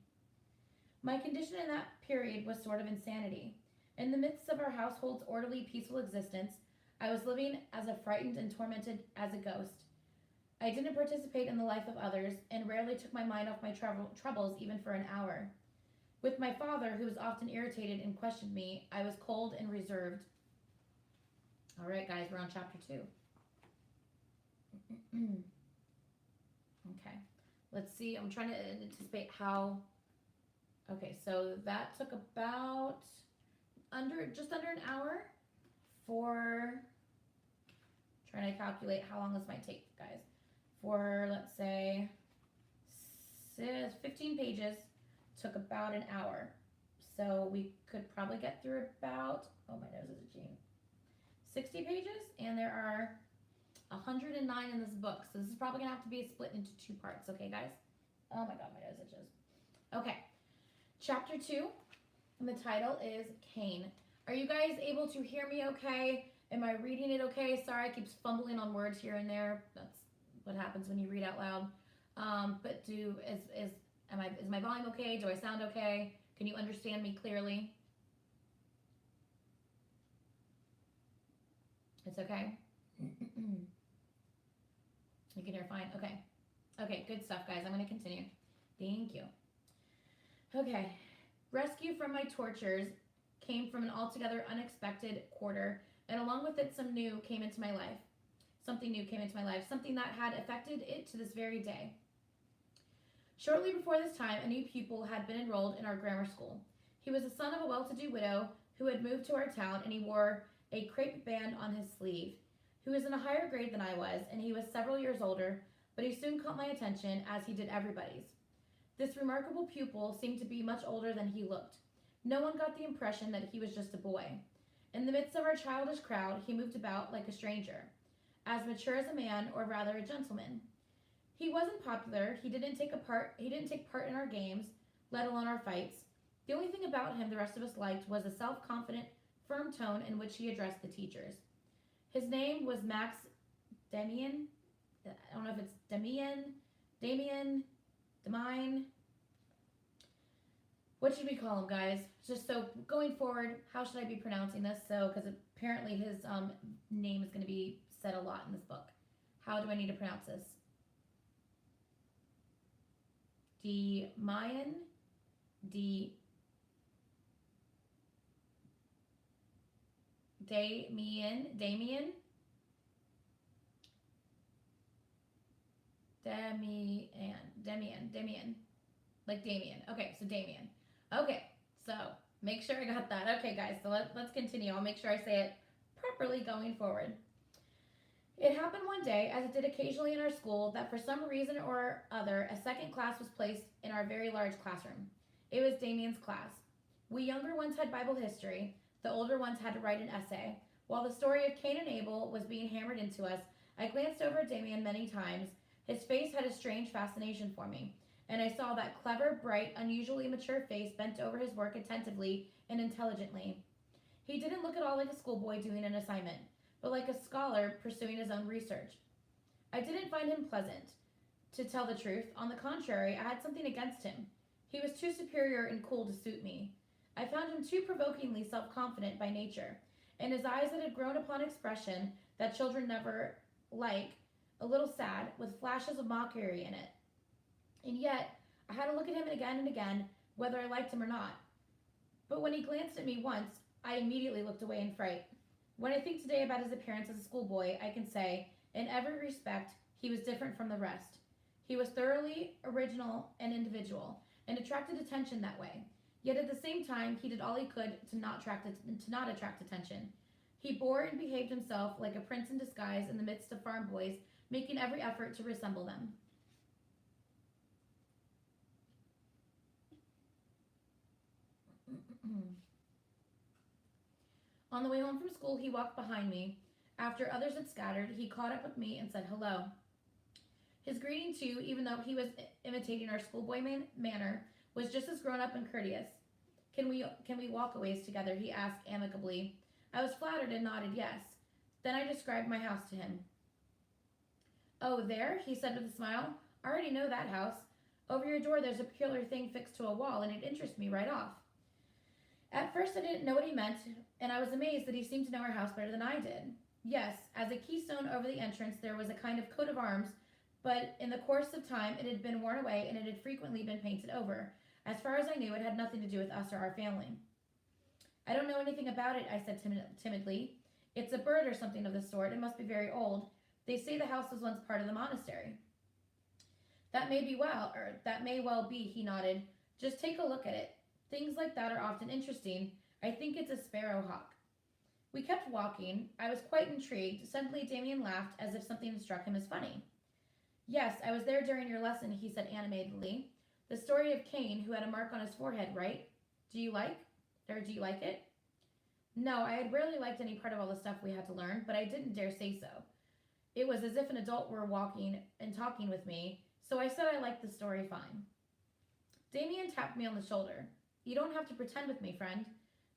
My condition in that period was sort of insanity. In the midst of our household's orderly, peaceful existence, I was living as frightened and tormented as a ghost. I didn't participate in the life of others and rarely took my mind off my troubles even for an hour. With my father, who was often irritated and questioned me, I was cold and reserved. All right, guys, we're on chapter 2. Okay, let's see. I'm trying to anticipate how. Okay, so that took about just under an hour for trying to calculate how long this might take, guys. For, let's say, 15 pages took about an hour. So we could probably get through about, oh, my nose is itching, 60 pages, and there are 109 in this book. So this is probably going to have to be split into 2 parts, okay, guys? Oh, my God, my nose itches. Okay, chapter 2, and the title is Cain. Are you guys able to hear me okay? Am I reading it okay? Sorry, I keep fumbling on words here and there. That's what happens when you read out loud. But is my volume okay? Do I sound okay? Can you understand me clearly? It's okay? You can hear fine? Okay. Okay, good stuff, guys. I'm going to continue. Thank you. Okay. Rescue from my tortures came from an altogether unexpected quarter, and along with it, something new came into my life. Something that had affected it to this very day. Shortly before this time, a new pupil had been enrolled in our grammar school. He was the son of a well-to-do widow who had moved to our town, and he wore a crepe band on his sleeve. He was in a higher grade than I was, and he was several years older, but he soon caught my attention, as he did everybody's. This remarkable pupil seemed to be much older than he looked. No one got the impression that he was just a boy. In the midst of our childish crowd, he moved about like a stranger, as mature as a man, or rather a gentleman. He wasn't popular. He didn't take part in our games, let alone our fights. The only thing about him the rest of us liked was the self-confident, firm tone in which he addressed the teachers. His name was Max Demian. I don't know if it's Demian, Demine. What should we call him, guys? Just so going forward, how should I be pronouncing this? So, because apparently his name is going to be said a lot in this book. How do I need to pronounce this? Demian, Demian, like Demian. Okay, so Demian. Okay, so make sure I got that. Okay, guys, so let's continue. I'll make sure I say it properly going forward. It happened one day, as it did occasionally in our school, that for some reason or other, a second class was placed in our very large classroom. It was Damian's class. We younger ones had Bible history, the older ones had to write an essay. While the story of Cain and Abel was being hammered into us, I glanced over at Demian many times. His face had a strange fascination for me, and I saw that clever, bright, unusually mature face bent over his work attentively and intelligently. He didn't look at all like a schoolboy doing an assignment, but like a scholar pursuing his own research. I didn't find him pleasant. To tell the truth, on the contrary, I had something against him. He was too superior and cool to suit me. I found him too provokingly self-confident by nature, and his eyes that had grown upon expression that children never like, a little sad, with flashes of mockery in it. And yet, I had to look at him again and again, whether I liked him or not. But when he glanced at me once, I immediately looked away in fright. When I think today about his appearance as a schoolboy, I can say, in every respect, he was different from the rest. He was thoroughly original and individual, and attracted attention that way. Yet at the same time, he did all he could to not attract attention. He bore and behaved himself like a prince in disguise in the midst of farm boys, making every effort to resemble them. On the way home from school, he walked behind me. After others had scattered, he caught up with me and said hello. His greeting, too, even though he was imitating our schoolboy manner, was just as grown up and courteous. Can we walk a ways together? He asked amicably. I was flattered and nodded yes. Then I described my house to him. Oh, there? He said with a smile. I already know that house. Over your door there's a peculiar thing fixed to a wall, and it interests me right off. At first I didn't know what he meant, and I was amazed that he seemed to know our house better than I did. Yes, as a keystone over the entrance there was a kind of coat of arms, but in the course of time it had been worn away and it had frequently been painted over. As far as I knew, it had nothing to do with us or our family. I don't know anything about it, I said timidly. It's a bird or something of the sort. It must be very old. They say the house was once part of the monastery. That may well be, he nodded. Just take a look at it. Things like that are often interesting. I think it's a sparrowhawk. We kept walking. I was quite intrigued. Suddenly Demian laughed as if something had struck him as funny. Yes, I was there during your lesson, he said animatedly. The story of Cain, who had a mark on his forehead, right? Do you like it? No, I had rarely liked any part of all the stuff we had to learn, but I didn't dare say so. It was as if an adult were walking and talking with me, so I said I liked the story fine. Demian tapped me on the shoulder. You don't have to pretend with me, friend,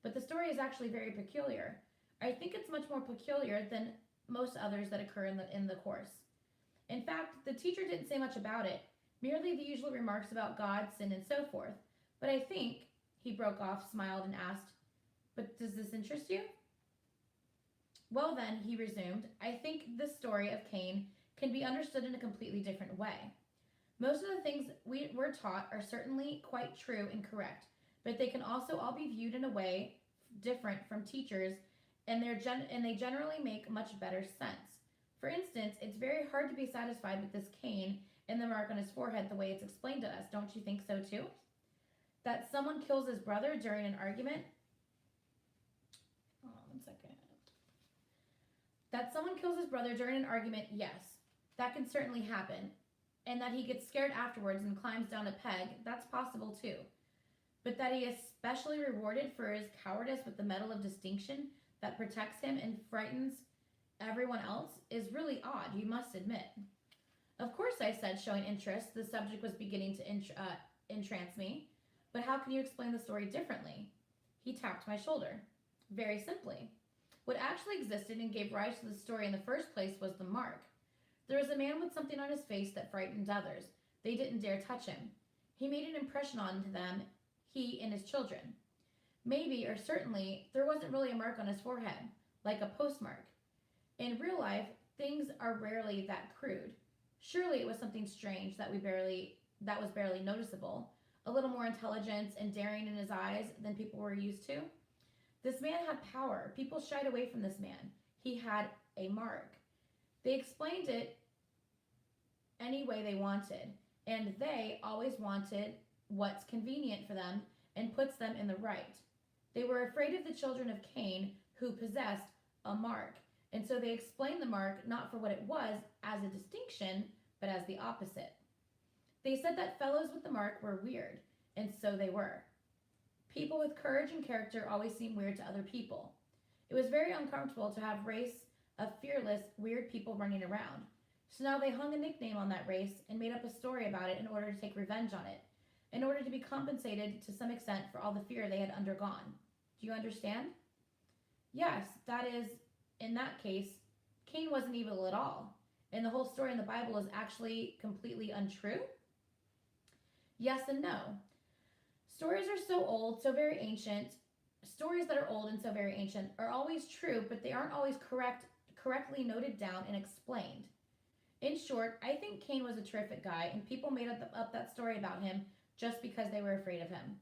but the story is actually very peculiar. I think it's much more peculiar than most others that occur in the course. In fact, the teacher didn't say much about it, merely the usual remarks about God, sin, and so forth. But I think, he broke off, smiled, and asked, but does this interest you? Well then, he resumed, I think this story of Cain can be understood in a completely different way. Most of the things we're taught are certainly quite true and correct, but they can also all be viewed in a way different from teachers, and they generally make much better sense. For instance, it's very hard to be satisfied with this Cain and the mark on his forehead the way it's explained to us. Don't you think so too? That someone kills his brother during an argument? Hold on 1 second. That someone kills his brother during an argument, yes. That can certainly happen. And that he gets scared afterwards and climbs down a peg, that's possible too. But that he is specially rewarded for his cowardice with the medal of distinction that protects him and frightens everyone else is really odd, you must admit. Of course, I said, showing interest. The subject was beginning to entrance me. But how can you explain the story differently? He tapped my shoulder. Very simply. What actually existed and gave rise to the story in the first place was the mark. There was a man with something on his face that frightened others. They didn't dare touch him. He made an impression on them. he and his children. Maybe, or certainly, there wasn't really a mark on his forehead, like a postmark. In real life, things are rarely that crude. Surely it was something strange that was barely noticeable, a little more intelligence and daring in his eyes than people were used to. This man had power. People shied away from this man. He had a mark. They explained it any way they wanted, and they always wanted what's convenient for them and puts them in the right. They were afraid of the children of Cain who possessed a mark, and so they explained the mark not for what it was as a distinction, but as the opposite. They said that fellows with the mark were weird, and so they were. People with courage and character always seem weird to other people. It was very uncomfortable to have a race of fearless, weird people running around. So now they hung a nickname on that race and made up a story about it in order to take revenge on it, in order to be compensated to some extent for all the fear they had undergone. Do you understand? Yes, that is, in that case, Cain wasn't evil at all, and the whole story in the Bible is actually completely untrue? Yes and no. Stories are so old, so very ancient. Stories that are old and so very ancient are always true, but they aren't always correctly noted down and explained. In short, I think Cain was a terrific guy, and people made up that story about him just because they were afraid of him.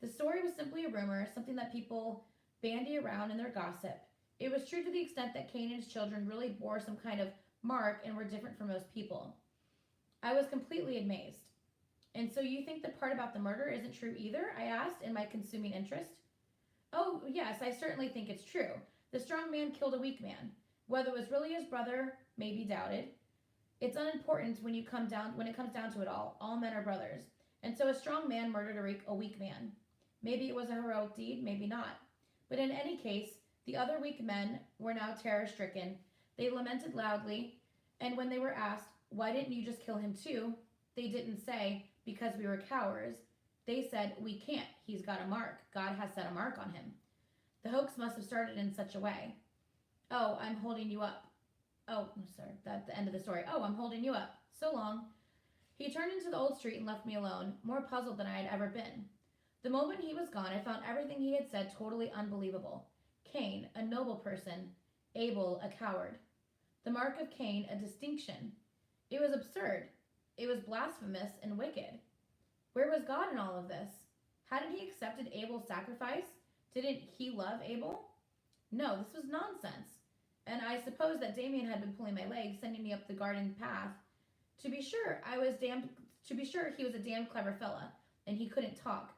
The story was simply a rumor, something that people bandy around in their gossip. It was true to the extent that Cain and his children really bore some kind of mark and were different from most people. I was completely amazed. And so you think the part about the murder isn't true either? I asked in my consuming interest. Oh, yes, I certainly think it's true. The strong man killed a weak man. Whether it was really his brother may be doubted. It's unimportant when it comes down to it all. All men are brothers. And so a strong man murdered a weak man. Maybe it was a heroic deed, maybe not. But in any case, the other weak men were now terror-stricken. They lamented loudly, and when they were asked, why didn't you just kill him too? They didn't say, because we were cowards. They said, we can't. He's got a mark. God has set a mark on him. The hoax must have started in such a way. Oh, I'm holding you up. Oh, sorry, that's the end of the story. Oh, I'm holding you up. So long. He turned into the old street and left me alone, more puzzled than I had ever been. The moment he was gone, I found everything he had said totally unbelievable. Cain, a noble person. Abel, a coward. The mark of Cain, a distinction. It was absurd. It was blasphemous and wicked. Where was God in all of this? Hadn't he accepted Abel's sacrifice? Didn't he love Abel? No, this was nonsense. And I suppose that Demian had been pulling my leg, sending me up the garden path. To be sure, he was a damned clever fella, and he couldn't talk.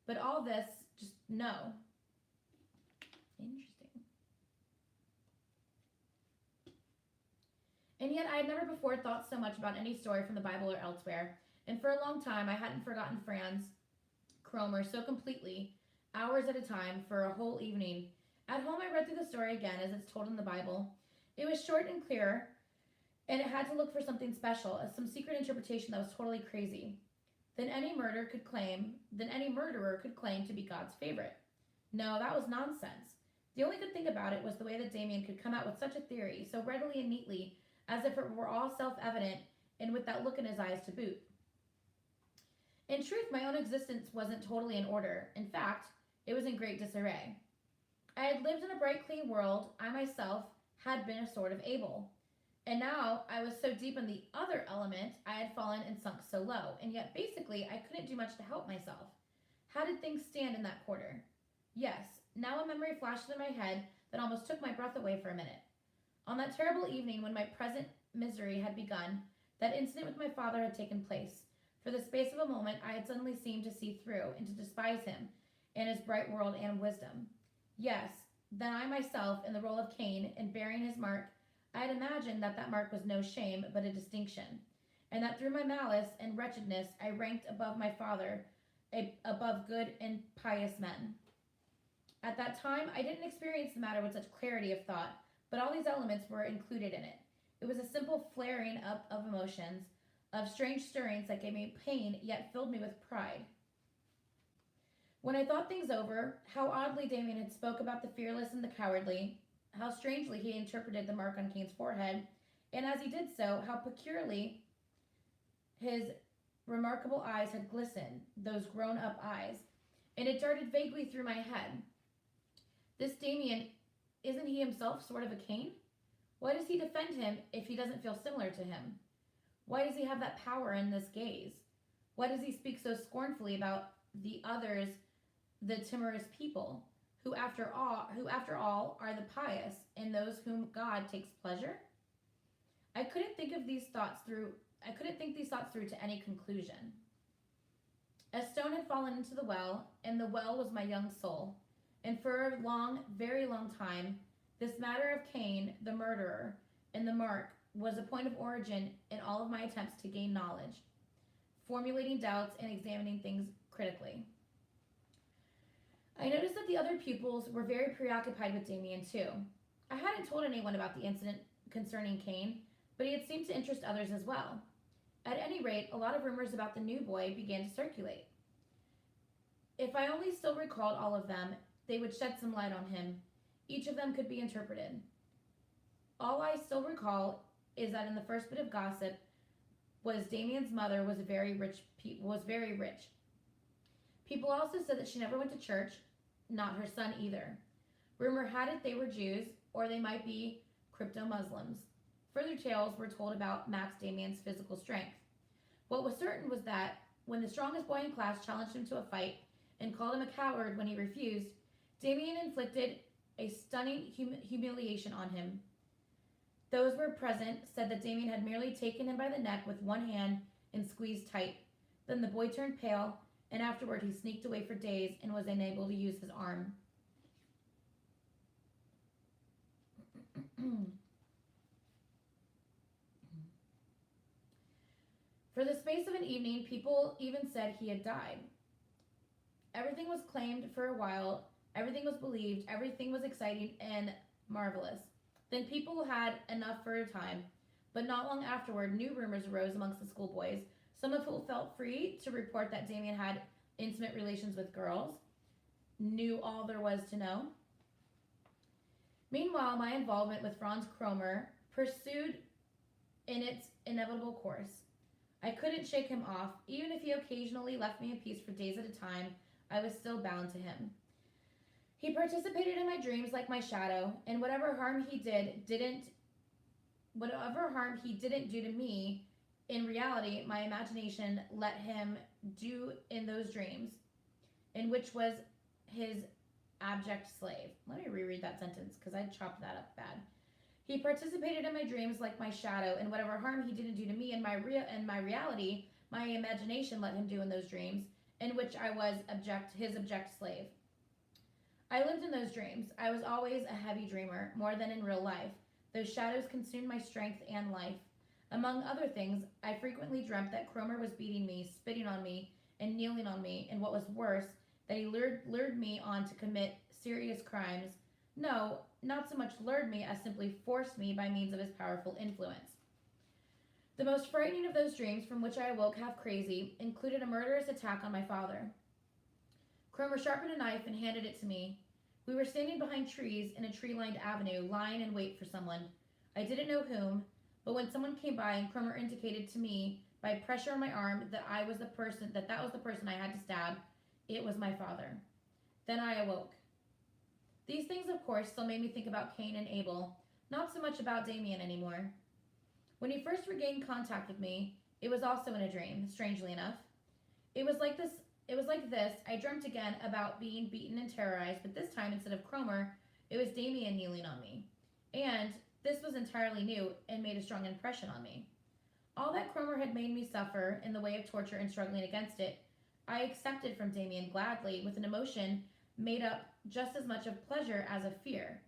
But all this, just no. Interesting. And yet I had never before thought so much about any story from the Bible or elsewhere, and for a long time I hadn't forgotten Franz Cromer so completely, hours at a time, for a whole evening. At home I read through the story again as it's told in the Bible. It was short and clear, and it had to look for something special, some secret interpretation that was totally crazy. Then any murderer could claim to be God's favorite. No, that was nonsense. The only good thing about it was the way that Demian could come out with such a theory, so readily and neatly, as if it were all self-evident, and with that look in his eyes to boot. In truth, my own existence wasn't totally in order. In fact, it was in great disarray. I had lived in a bright, clean world. I myself had been a sort of Abel. And now I was so deep in the other element, I had fallen and sunk so low. And yet, basically, I couldn't do much to help myself. How did things stand in that quarter? Yes, now a memory flashed in my head that almost took my breath away for a minute. On that terrible evening when my present misery had begun, that incident with my father had taken place. For the space of a moment, I had suddenly seemed to see through and to despise him and his bright world and wisdom. Yes, then I myself, in the role of Cain and bearing his mark, I had imagined that that mark was no shame but a distinction, and that through my malice and wretchedness I ranked above my father, above good and pious men. At that time, I didn't experience the matter with such clarity of thought, but all these elements were included in it. It was a simple flaring up of emotions, of strange stirrings that gave me pain yet filled me with pride. When I thought things over, how oddly Demian had spoke about the fearless and the cowardly, how strangely he interpreted the mark on Cain's forehead, and as he did so, how peculiarly his remarkable eyes had glistened, those grown-up eyes. and it darted vaguely through my head. This Demian, isn't he himself sort of a Cain? Why does he defend him if he doesn't feel similar to him? Why does he have that power in this gaze? Why does he speak so scornfully about the others, the timorous people, who after all are the pious and those whom God takes pleasure? I couldn't think these thoughts through to any conclusion. A stone had fallen into the well, and the well was my young soul. And for a long, very long time, this matter of Cain, the murderer, and the mark was a point of origin in all of my attempts to gain knowledge, formulating doubts and examining things critically. I noticed that the other pupils were very preoccupied with Demian too. I hadn't told anyone about the incident concerning Cain, but he had seemed to interest others as well. At any rate, a lot of rumors about the new boy began to circulate. If I only still recalled all of them, they would shed some light on him. Each of them could be interpreted. All I still recall is that in the first bit of gossip was Damian's mother was very rich. People also said that she never went to church, not her son either. Rumor had it they were Jews, or they might be crypto-Muslims. Further tales were told about Max Damian's physical strength. What was certain was that when the strongest boy in class challenged him to a fight and called him a coward when he refused, Demian inflicted a stunning humiliation on him. Those were present said that Demian had merely taken him by the neck with one hand and squeezed tight. Then the boy turned pale, and afterward he sneaked away for days and was unable to use his arm. For the space of an evening, people even said he had died. Everything was claimed for a while, everything was believed, everything was exciting and marvelous. Then people had enough for a time, but not long afterward, new rumors arose amongst the schoolboys, some of whom felt free to report that Demian had intimate relations with girls, knew all there was to know. Meanwhile, my involvement with Franz Cromer pursued in its inevitable course. I couldn't shake him off. Even if he occasionally left me in peace for days at a time, I was still bound to him. He participated in my dreams like my shadow, and whatever harm he didn't do to me, in reality, my imagination let him do in those dreams, in which was his abject slave. Let me reread that sentence, because I chopped that up bad. He participated in my dreams like my shadow, and whatever harm he didn't do to me in my reality, my imagination let him do in those dreams, in which I was his abject slave. I lived in those dreams. I was always a heavy dreamer, more than in real life. Those shadows consumed my strength and life. Among other things, I frequently dreamt that Cromer was beating me, spitting on me, and kneeling on me, and what was worse, that he lured me on to commit serious crimes. No, not so much lured me as simply forced me by means of his powerful influence. The most frightening of those dreams, from which I awoke half crazy, included a murderous attack on my father. Cromer sharpened a knife and handed it to me. We were standing behind trees in a tree-lined avenue, lying in wait for someone. I didn't know whom, but when someone came by and Cromer indicated to me by pressure on my arm that that was the person I had to stab, it was my father. Then I awoke. These things, of course, still made me think about Cain and Abel, not so much about Demian anymore. When he first regained contact with me, it was also in a dream, strangely enough. It was like this, I dreamt again about being beaten and terrorized, but this time, instead of Cromer, it was Demian kneeling on me. And this was entirely new and made a strong impression on me. All that Cromer had made me suffer in the way of torture and struggling against it, I accepted from Demian gladly, with an emotion made up just as much of pleasure as of fear.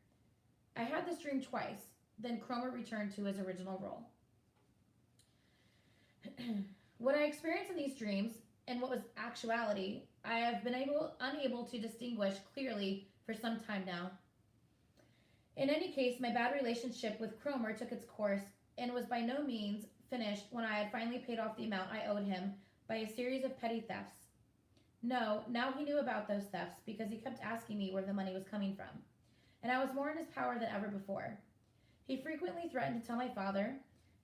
I had this dream twice, then Cromer returned to his original role. What I experienced in these dreams and what was actuality, I have been unable to distinguish clearly for some time now. In any case, my bad relationship with Cromer took its course and was by no means finished when I had finally paid off the amount I owed him by a series of petty thefts. No, now he knew about those thefts because he kept asking me where the money was coming from, and I was more in his power than ever before. He frequently threatened to tell my father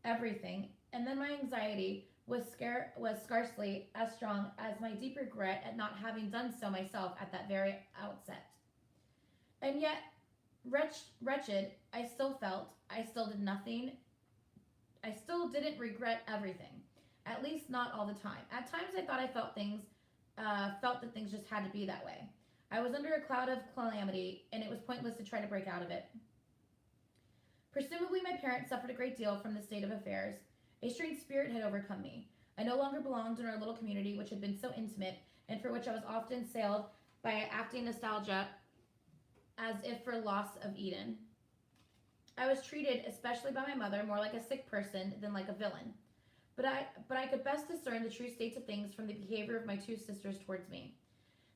everything, and then my anxiety was scarcely as strong as my deep regret at not having done so myself at that very outset. And yet, wretched, I still felt. I still did nothing. I still didn't regret everything. At least not all the time. At times I thought I felt that things just had to be that way. I was under a cloud of calamity, and it was pointless to try to break out of it. Presumably my parents suffered a great deal from this state of affairs. A strange spirit had overcome me. I no longer belonged in our little community, which had been so intimate, and for which I was often assailed by acting nostalgia as if for loss of Eden. I was treated, especially by my mother, more like a sick person than like a villain. But I could best discern the true states of things from the behavior of my two sisters towards me.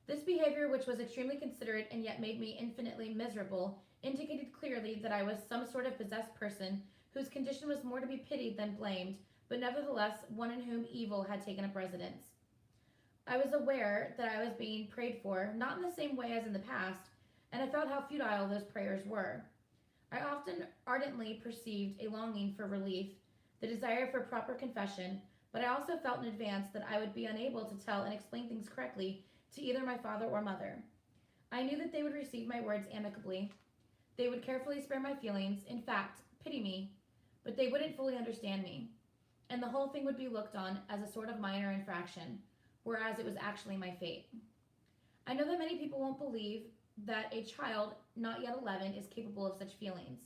This behavior, which was extremely considerate and yet made me infinitely miserable, indicated clearly that I was some sort of possessed person whose condition was more to be pitied than blamed, but nevertheless one in whom evil had taken up residence. I was aware that I was being prayed for, not in the same way as in the past, and I felt how futile those prayers were. I often ardently perceived a longing for relief, the desire for proper confession, but I also felt in advance that I would be unable to tell and explain things correctly to either my father or mother. I knew that they would receive my words amicably. They would carefully spare my feelings, in fact, pity me, but they wouldn't fully understand me, and the whole thing would be looked on as a sort of minor infraction, whereas it was actually my fate. I know that many people won't believe that a child not yet 11 is capable of such feelings.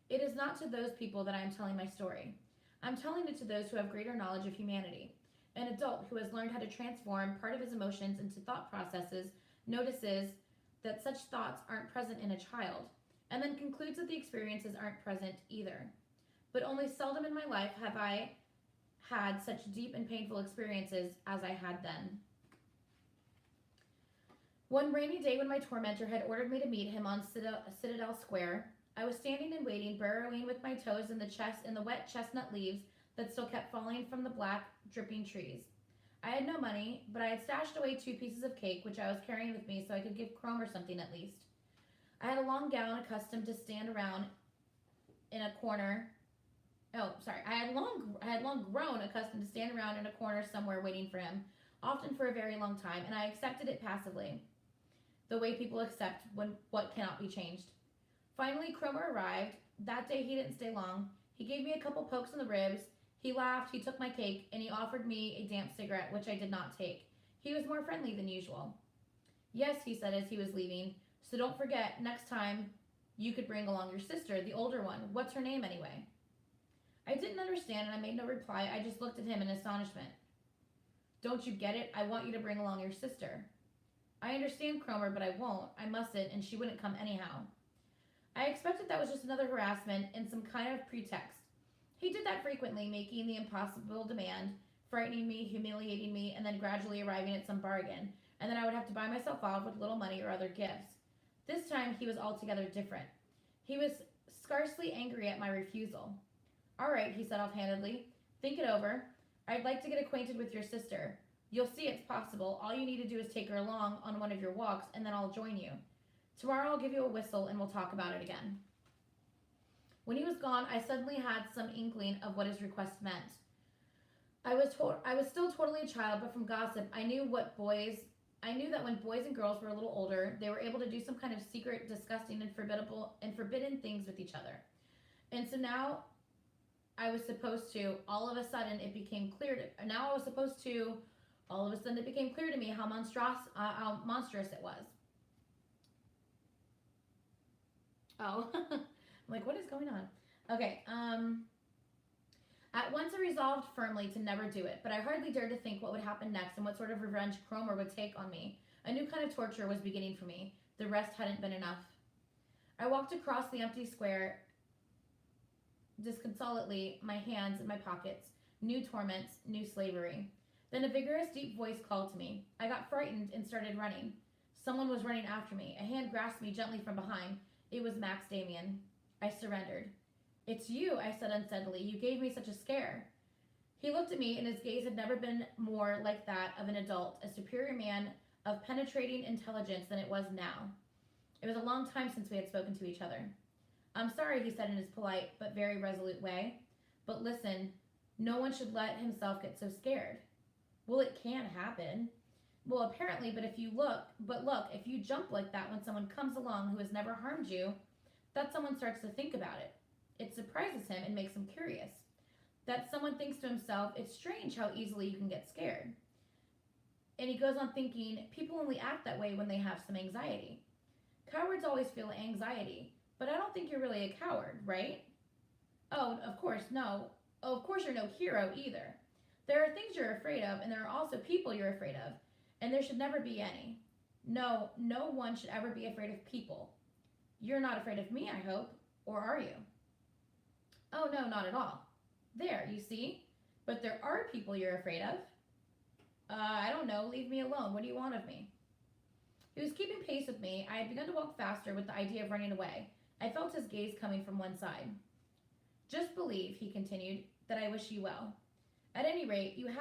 It is not to those people that I am telling my story. I'm telling it to those who have greater knowledge of humanity. An adult who has learned how to transform part of his emotions into thought processes notices that such thoughts aren't present in a child, and then concludes that the experiences aren't present either. But only seldom in my life have I had such deep and painful experiences as I had then. One rainy day when my tormentor had ordered me to meet him on Citadel Square, I was standing and waiting, burrowing with my toes in the wet chestnut leaves that still kept falling from the black, dripping trees. I had no money, but I had stashed away 2 pieces of cake, which I was carrying with me so I could give Chrome or something at least. I had a long gown accustomed to stand around in a corner. I had long grown accustomed to stand around in a corner somewhere waiting for him, often for a very long time, and I accepted it passively, the way people accept what cannot be changed. Finally, Cromer arrived. That day he didn't stay long. He gave me a couple pokes in the ribs. He laughed, he took my cake, and he offered me a damp cigarette, which I did not take. He was more friendly than usual. Yes, he said as he was leaving, so don't forget, next time you could bring along your sister, the older one. What's her name anyway? I didn't understand and I made no reply. I just looked at him in astonishment. Don't you get it? I want you to bring along your sister. I understand, Cromer, but I won't. I mustn't, and she wouldn't come anyhow. I expected that was just another harassment and some kind of pretext. He did that frequently, making the impossible demand, frightening me, humiliating me, and then gradually arriving at some bargain, and then I would have to buy myself off with little money or other gifts. This time he was altogether different. He was scarcely angry at my refusal. All right, he said offhandedly. Think it over. I'd like to get acquainted with your sister. You'll see it's possible. All you need to do is take her along on one of your walks, and then I'll join you. Tomorrow I'll give you a whistle, and we'll talk about it again. When he was gone, I suddenly had some inkling of what his request meant. I was still totally a child, but from gossip, I knew that when boys and girls were a little older, they were able to do some kind of secret, disgusting, and forbidden things with each other. And so now I was supposed to, all of a sudden it became clear to me how monstrous it was. Oh, I'm like, what is going on? Okay, at once I resolved firmly to never do it, but I hardly dared to think what would happen next and what sort of revenge Cromer would take on me. A new kind of torture was beginning for me. The rest hadn't been enough. I walked across the empty square disconsolately, my hands in my pockets. New torments, new slavery. Then a vigorous, deep voice called to me. I got frightened and started running. Someone was running after me. A hand grasped me gently from behind. It was Max Demian. I surrendered. It's you, I said unsteadily. You gave me such a scare. He looked at me, and his gaze had never been more like that of an adult, a superior man of penetrating intelligence than it was now. It was a long time since we had spoken to each other. I'm sorry, he said in his polite but very resolute way. But listen, No one should let himself get so scared. Well, it can happen. Well, apparently, but if you jump like that when someone comes along who has never harmed you, that someone starts to think about it. It surprises him and makes him curious. That someone thinks to himself, it's strange how easily you can get scared. And he goes on thinking, people only act that way when they have some anxiety. Cowards always feel anxiety, but I don't think you're really a coward, right? Oh, of course, no. Oh, of course you're no hero either. There are things you're afraid of, and there are also people you're afraid of, and there should never be any. No one should ever be afraid of people. You're not afraid of me, I hope, or are you? Oh, no, not at all. There, you see? But there are people you're afraid of. I don't know, leave me alone. What do you want of me? He was keeping pace with me. I had begun to walk faster with the idea of running away. I felt his gaze coming from one side. Just believe, he continued, that I wish you well. At any rate, you need to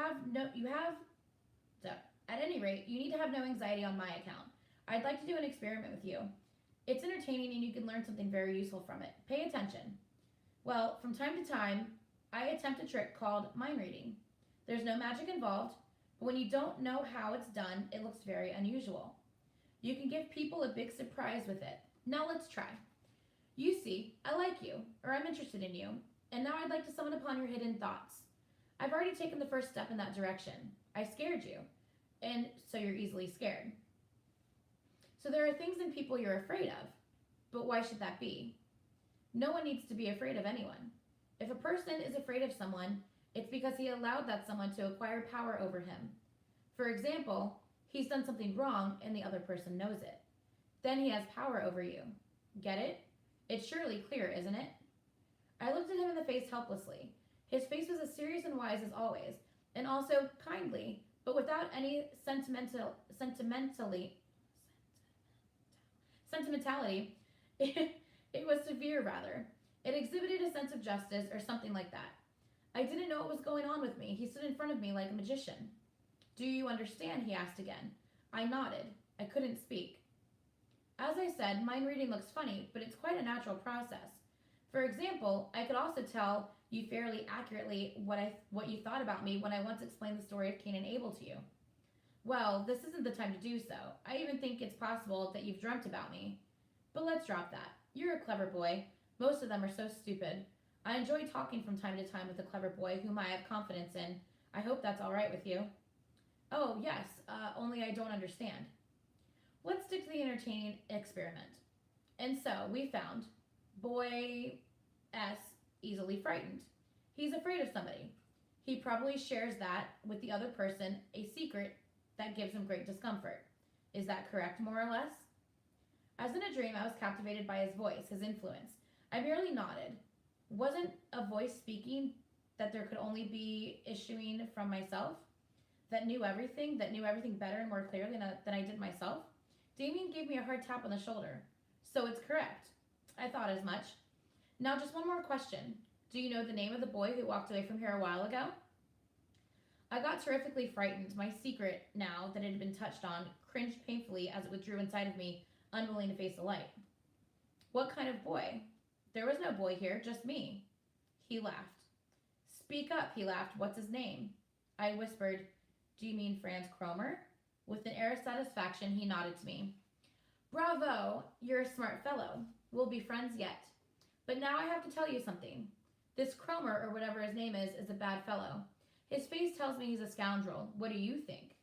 have no anxiety on my account. I'd like to do an experiment with you. It's entertaining and you can learn something very useful from it. Pay attention. Well, from time to time, I attempt a trick called mind reading. There's no magic involved, but when you don't know how it's done, it looks very unusual. You can give people a big surprise with it. Now let's try. You see, I like you, or I'm interested in you, and now I'd like to summon upon your hidden thoughts. I've already taken the first step in that direction. I scared you, and so you're easily scared. So there are things and people you're afraid of, but why should that be? No one needs to be afraid of anyone. If a person is afraid of someone, it's because he allowed that someone to acquire power over him. For example, he's done something wrong and the other person knows it. Then he has power over you. Get it? It's surely clear, isn't it? I looked at him in the face helplessly. His face was as serious and wise as always, and also kindly, but without any sentimentality. It was severe, rather. It exhibited a sense of justice or something like that. I didn't know what was going on with me. He stood in front of me like a magician. Do you understand? He asked again. I nodded. I couldn't speak. As I said, mind reading looks funny, but it's quite a natural process. For example, I could also tell you fairly accurately what you thought about me when I once explained the story of Cain and Abel to you. Well, this isn't the time to do so. I even think it's possible that you've dreamt about me. But let's drop that. You're a clever boy. Most of them are so stupid. I enjoy talking from time to time with a clever boy whom I have confidence in. I hope that's all right with you. Oh, yes, only I don't understand. Let's stick to the entertaining experiment. And so we found boy S easily frightened. He's afraid of somebody. He probably shares that with the other person, a secret that gives him great discomfort. Is that correct, more or less? As in a dream, I was captivated by his voice, his influence. I merely nodded. Wasn't a voice speaking that there could only be issuing from myself? That knew everything better and more clearly than I did myself? Demian gave me a hard tap on the shoulder. So it's correct. I thought as much. Now just one more question. Do you know the name of the boy who walked away from here a while ago? I got terrifically frightened. My secret, now that it had been touched on, cringed painfully as it withdrew inside of me, unwilling to face the light. What kind of boy? There was no boy here, just me. He laughed. Speak up, he laughed. What's his name? I whispered, do you mean Franz Cromer? With an air of satisfaction, he nodded to me. Bravo! You're a smart fellow. We'll be friends yet. But now I have to tell you something. This Cromer, or whatever his name is a bad fellow. His face tells me he's a scoundrel. What do you think?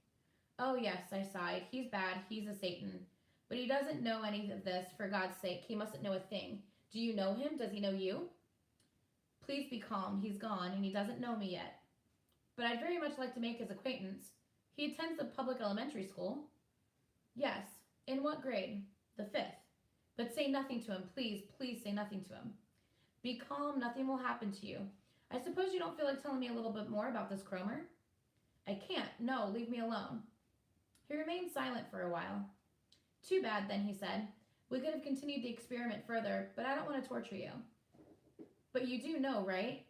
Oh, yes, I sighed. He's bad. He's a Satan. But he doesn't know any of this. For God's sake, he mustn't know a thing. Do you know him? Does he know you? Please be calm. He's gone, and he doesn't know me yet. But I'd very much like to make his acquaintance. He attends the public elementary school. Yes. In what grade? The 5th. But say nothing to him. Please, please say nothing to him. Be calm. Nothing will happen to you. I suppose you don't feel like telling me a little bit more about this Cromer? I can't. No, leave me alone. He remained silent for a while. Too bad, then, he said. We could have continued the experiment further, but I don't want to torture you. But you do know, right,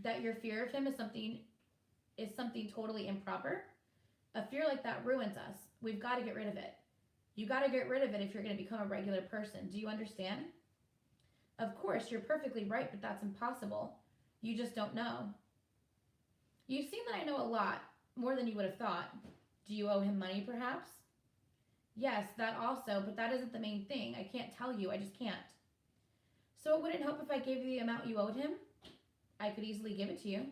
that your fear of him is something totally improper? A fear like that ruins us. We've got to get rid of it. You got to get rid of it if you're going to become a regular person. Do you understand? Of course, you're perfectly right, but that's impossible. You just don't know. You've seen that I know a lot, more than you would have thought. Do you owe him money, perhaps? Yes, that also, but that isn't the main thing. I can't tell you, I just can't. So it wouldn't help if I gave you the amount you owed him? I could easily give it to you.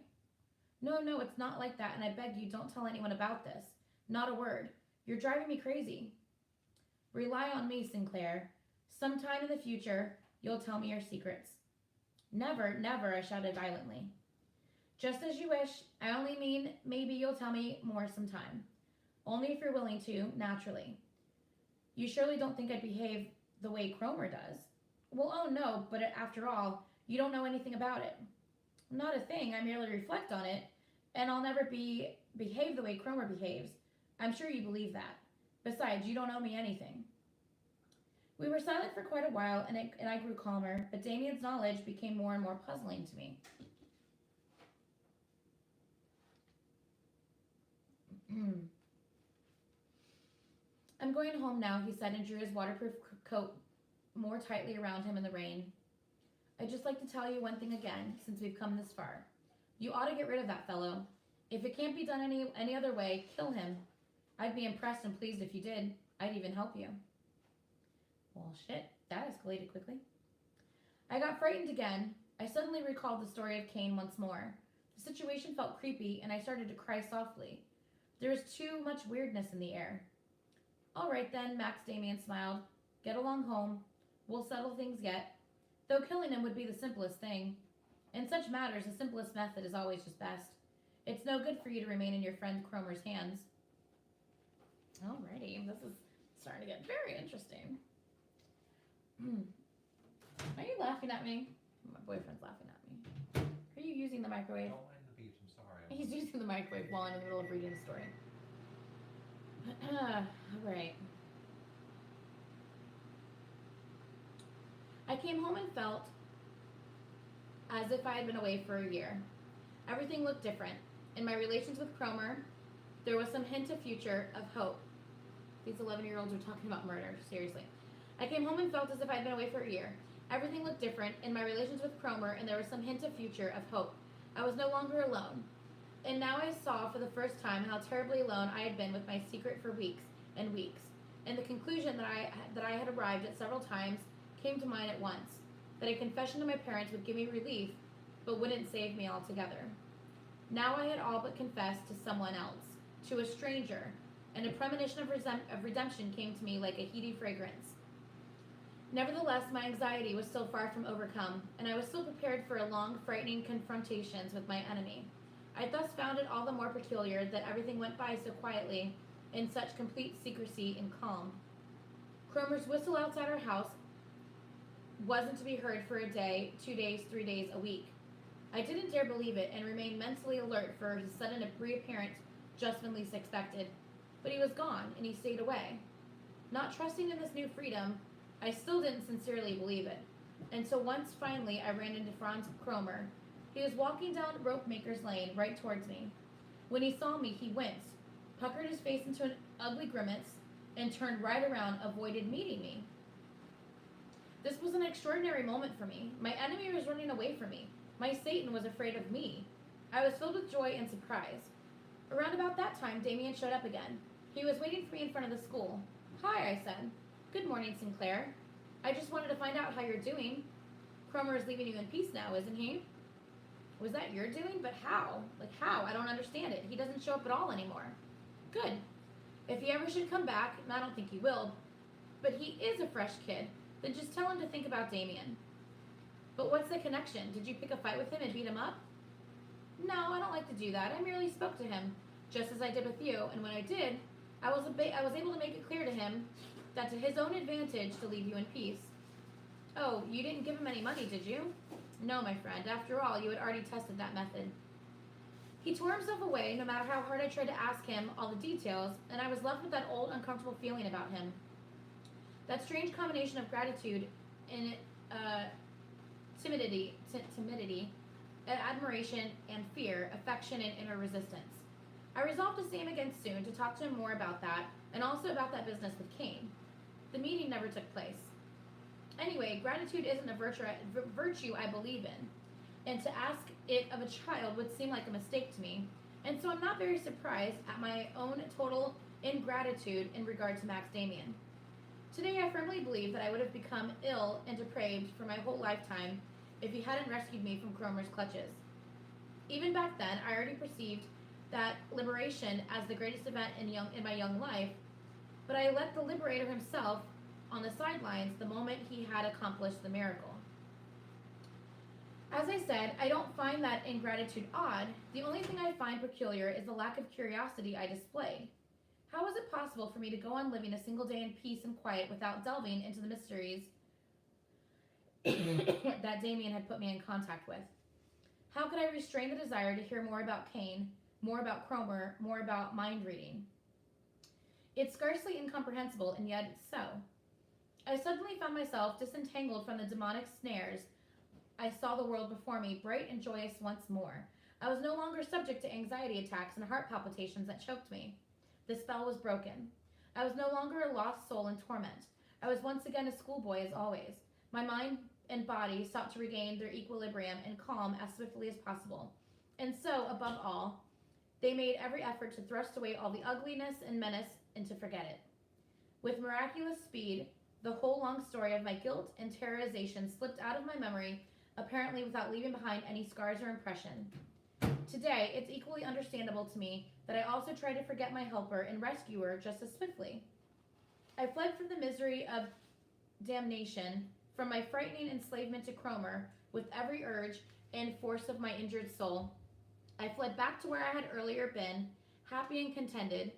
No, no, it's not like that, and I beg you, don't tell anyone about this. Not a word. You're driving me crazy. Rely on me, Sinclair. Sometime in the future, you'll tell me your secrets. Never, never, I shouted violently. Just as you wish. I only mean maybe you'll tell me more sometime. Only if you're willing to, naturally. You surely don't think I'd behave the way Cromer does. Well, oh no, but after all, you don't know anything about it. Not a thing, I merely reflect on it, and I'll never behave the way Cromer behaves. I'm sure you believe that. Besides, you don't owe me anything. We were silent for quite a while, and I grew calmer, but Damian's knowledge became more and more puzzling to me. I'm going home now, he said, and drew his waterproof coat more tightly around him in the rain. I'd just like to tell you one thing again, since we've come this far. You ought to get rid of that fellow. If it can't be done any other way, kill him. I'd be impressed and pleased if you did. I'd even help you. Well, shit, that escalated quickly. I got frightened again. I suddenly recalled the story of Cain once more. The situation felt creepy, and I started to cry softly. There was too much weirdness in the air. All right then, Max Damian smiled. Get along home. We'll settle things yet. Though killing him would be the simplest thing. In such matters, the simplest method is always just best. It's no good for you to remain in your friend Cromer's hands. Alrighty, this is starting to get very interesting. Are you laughing at me? My boyfriend's laughing at me. Are you using the microwave? Don't mind the beach, I'm sorry. He's using the microwave while I'm in the middle of reading a story. Alright. I came home and felt as if I had been away for a year. Everything looked different. In my relations with Cromer, there was some hint of future, of hope. These 11-year-olds are talking about murder, seriously. I came home and felt as if I had been away for a year. Everything looked different in my relations with Cromer, and there was some hint of future, of hope. I was no longer alone. And now I saw for the first time how terribly alone I had been with my secret for weeks and weeks. And the conclusion that I had arrived at several times came to mind at once, that a confession to my parents would give me relief, but wouldn't save me altogether. Now I had all but confessed to someone else, to a stranger, and a premonition of redemption came to me like a heady fragrance. Nevertheless, my anxiety was still far from overcome, and I was still prepared for a long, frightening confrontations with my enemy. I thus found it all the more peculiar that everything went by so quietly, in such complete secrecy and calm. Cromer's whistle outside our house wasn't to be heard for a day, 2 days, 3 days, a week. I didn't dare believe it and remained mentally alert for his sudden reappearance just when least expected. But he was gone, and he stayed away. Not trusting in this new freedom, I still didn't sincerely believe it. And so once, finally, I ran into Franz Cromer. He was walking down Ropemaker's Lane right towards me. When he saw me, he winced, puckered his face into an ugly grimace, and turned right around, avoided meeting me. This was an extraordinary moment for me. My enemy was running away from me. My Satan was afraid of me. I was filled with joy and surprise. Around about that time, Demian showed up again. He was waiting for me in front of the school. Hi, I said. Good morning, Sinclair. I just wanted to find out how you're doing. Cromer is leaving you in peace now, isn't he? Was that your doing? But how? Like how? I don't understand it. He doesn't show up at all anymore. Good. If he ever should come back, and I don't think he will, but he is a fresh kid, then just tell him to think about Demian. But what's the connection? Did you pick a fight with him and beat him up? No, I don't like to do that. I merely spoke to him, just as I did with you, and when I did, I was able to make it clear to him that to his own advantage to leave you in peace. Oh, you didn't give him any money, did you? No, my friend. After all, you had already tested that method. He tore himself away, no matter how hard I tried to ask him all the details, and I was left with that old, uncomfortable feeling about him. That strange combination of gratitude and timidity, admiration and fear, affection and inner resistance. I resolved to see him again soon, to talk to him more about that, and also about that business with Cain. The meeting never took place. Anyway, gratitude isn't a virtue I believe in, and to ask it of a child would seem like a mistake to me. And so I'm not very surprised at my own total ingratitude in regard to Max Demian. Today I firmly believe that I would have become ill and depraved for my whole lifetime if he hadn't rescued me from Cromer's clutches. Even back then, I already perceived that liberation as the greatest event in my young life, but I let the liberator himself on the sidelines the moment he had accomplished the miracle. As I said, I don't find that ingratitude odd. The only thing I find peculiar is the lack of curiosity I display. How was it possible for me to go on living a single day in peace and quiet without delving into the mysteries that Demian had put me in contact with? How could I restrain the desire to hear more about Cain, more about Cromer, more about mind reading? It's scarcely incomprehensible, and yet it's so. I suddenly found myself disentangled from the demonic snares. I saw the world before me, bright and joyous once more. I was no longer subject to anxiety attacks and heart palpitations that choked me. The spell was broken. I was no longer a lost soul in torment. I was once again a schoolboy as always. My mind and body sought to regain their equilibrium and calm as swiftly as possible. And so, above all, they made every effort to thrust away all the ugliness and menace and to forget it. With miraculous speed, the whole long story of my guilt and terrorization slipped out of my memory, apparently without leaving behind any scars or impression. Today, it's equally understandable to me that I also try to forget my helper and rescuer just as swiftly. I fled from the misery of damnation, from my frightening enslavement to Cromer, with every urge and force of my injured soul. I fled back to where I had earlier been, happy and contented,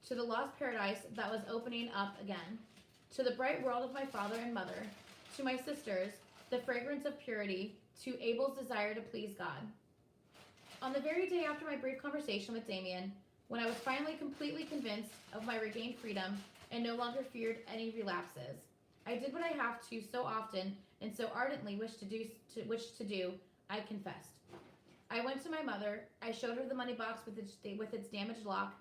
to the lost paradise that was opening up again, to the bright world of my father and mother, to my sisters, the fragrance of purity, to Abel's desire to please God. On the very day after my brief conversation with Demian, when I was finally completely convinced of my regained freedom and no longer feared any relapses, I did what I have to so often and so ardently wish to do, I confessed. I went to my mother. I showed her the money box with its damaged lock.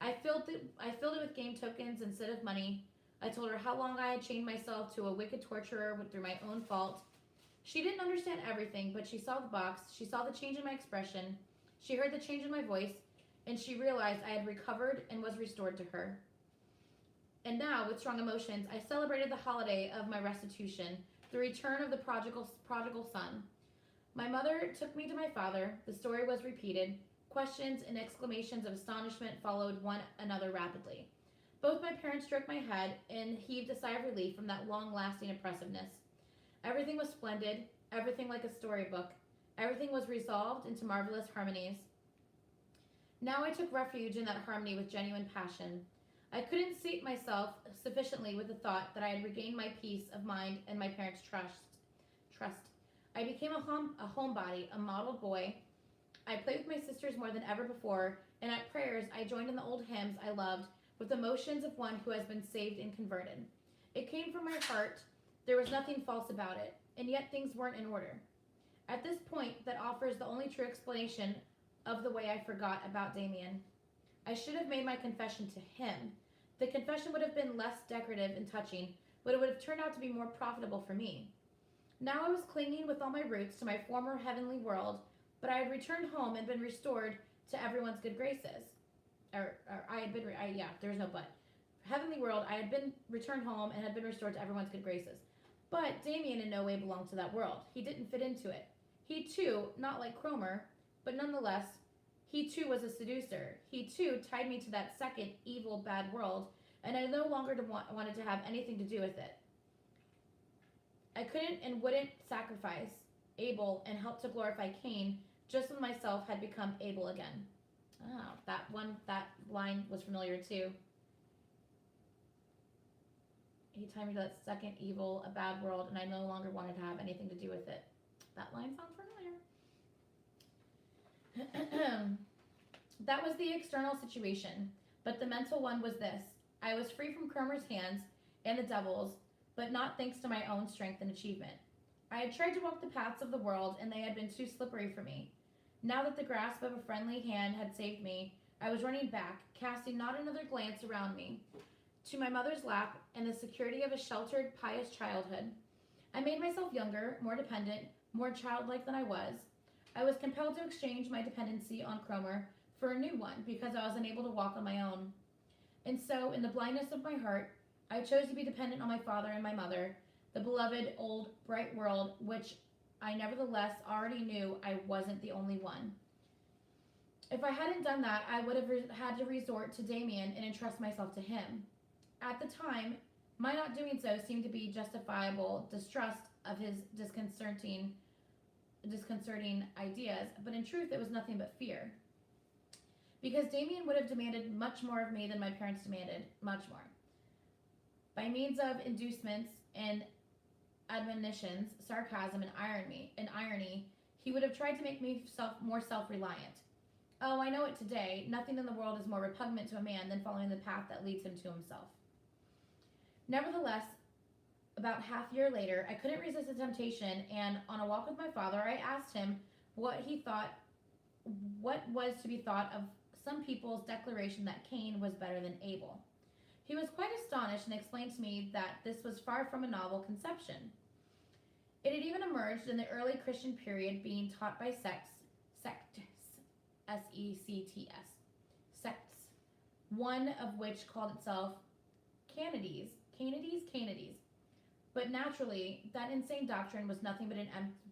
I filled it with game tokens instead of money. I told her how long I had chained myself to a wicked torturer through my own fault. She didn't understand everything, but she saw the box, she saw the change in my expression, she heard the change in my voice, and she realized I had recovered and was restored to her. And now, with strong emotions, I celebrated the holiday of my restitution, the return of the prodigal son. My mother took me to my father, the story was repeated, questions and exclamations of astonishment followed one another rapidly. Both my parents stroked my head and heaved a sigh of relief from that long-lasting oppressiveness. Everything was splendid, everything like a storybook. Everything was resolved into marvelous harmonies. Now I took refuge in that harmony with genuine passion. I couldn't sate myself sufficiently with the thought that I had regained my peace of mind and my parents' trust. I became a homebody, a model boy. I played with my sisters more than ever before, and at prayers I joined in the old hymns I loved with the emotions of one who has been saved and converted. It came from my heart. There was nothing false about it, and yet things weren't in order. At this point, that offers the only true explanation of the way I forgot about Demian. I should have made my confession to him. The confession would have been less decorative and touching, but it would have turned out to be more profitable for me. Now I was clinging with all my roots to my former heavenly world, but I had returned home and been restored to everyone's good graces. There's no but. Heavenly world, I had been returned home and had been restored to everyone's good graces. But Demian in no way belonged to that world. He didn't fit into it. He too, not like Cromer, but nonetheless, he too was a seducer. He too tied me to that second evil, bad world, and I no longer wanted to have anything to do with it. I couldn't and wouldn't sacrifice Abel and help to glorify Cain just when myself had become able again. Oh, that line was familiar too. He tied me to that second evil, a bad world, and I no longer wanted to have anything to do with it. That line sounds familiar. That was the external situation, but the mental one was this. I was free from Cromer's hands and the devil's, but not thanks to my own strength and achievement. I had tried to walk the paths of the world, and they had been too slippery for me. Now that the grasp of a friendly hand had saved me, I was running back, casting not another glance around me, to my mother's lap and the security of a sheltered, pious childhood. I made myself younger, more dependent, more childlike than I was. I was compelled to exchange my dependency on Cromer for a new one because I was unable to walk on my own. And so, in the blindness of my heart, I chose to be dependent on my father and my mother, the beloved old bright world, which I nevertheless already knew I wasn't the only one. If I hadn't done that, I would have had to resort to Demian and entrust myself to him. At the time, my not doing so seemed to be justifiable distrust of his disconcerting ideas, but in truth it was nothing but fear. Because Demian would have demanded much more of me than my parents demanded, much more. By means of inducements and admonitions, sarcasm, and irony, he would have tried to make me more self-reliant. Oh, I know it today. Nothing in the world is more repugnant to a man than following the path that leads him to himself. Nevertheless, about half a year later, I couldn't resist the temptation, and on a walk with my father, I asked him what was to be thought of some people's declaration that Cain was better than Abel. He was quite astonished and explained to me that this was far from a novel conception. It had even emerged in the early Christian period, being taught by sects, S-E-C-T-S, sects, one of which called itself Cainides. But naturally, that insane doctrine was nothing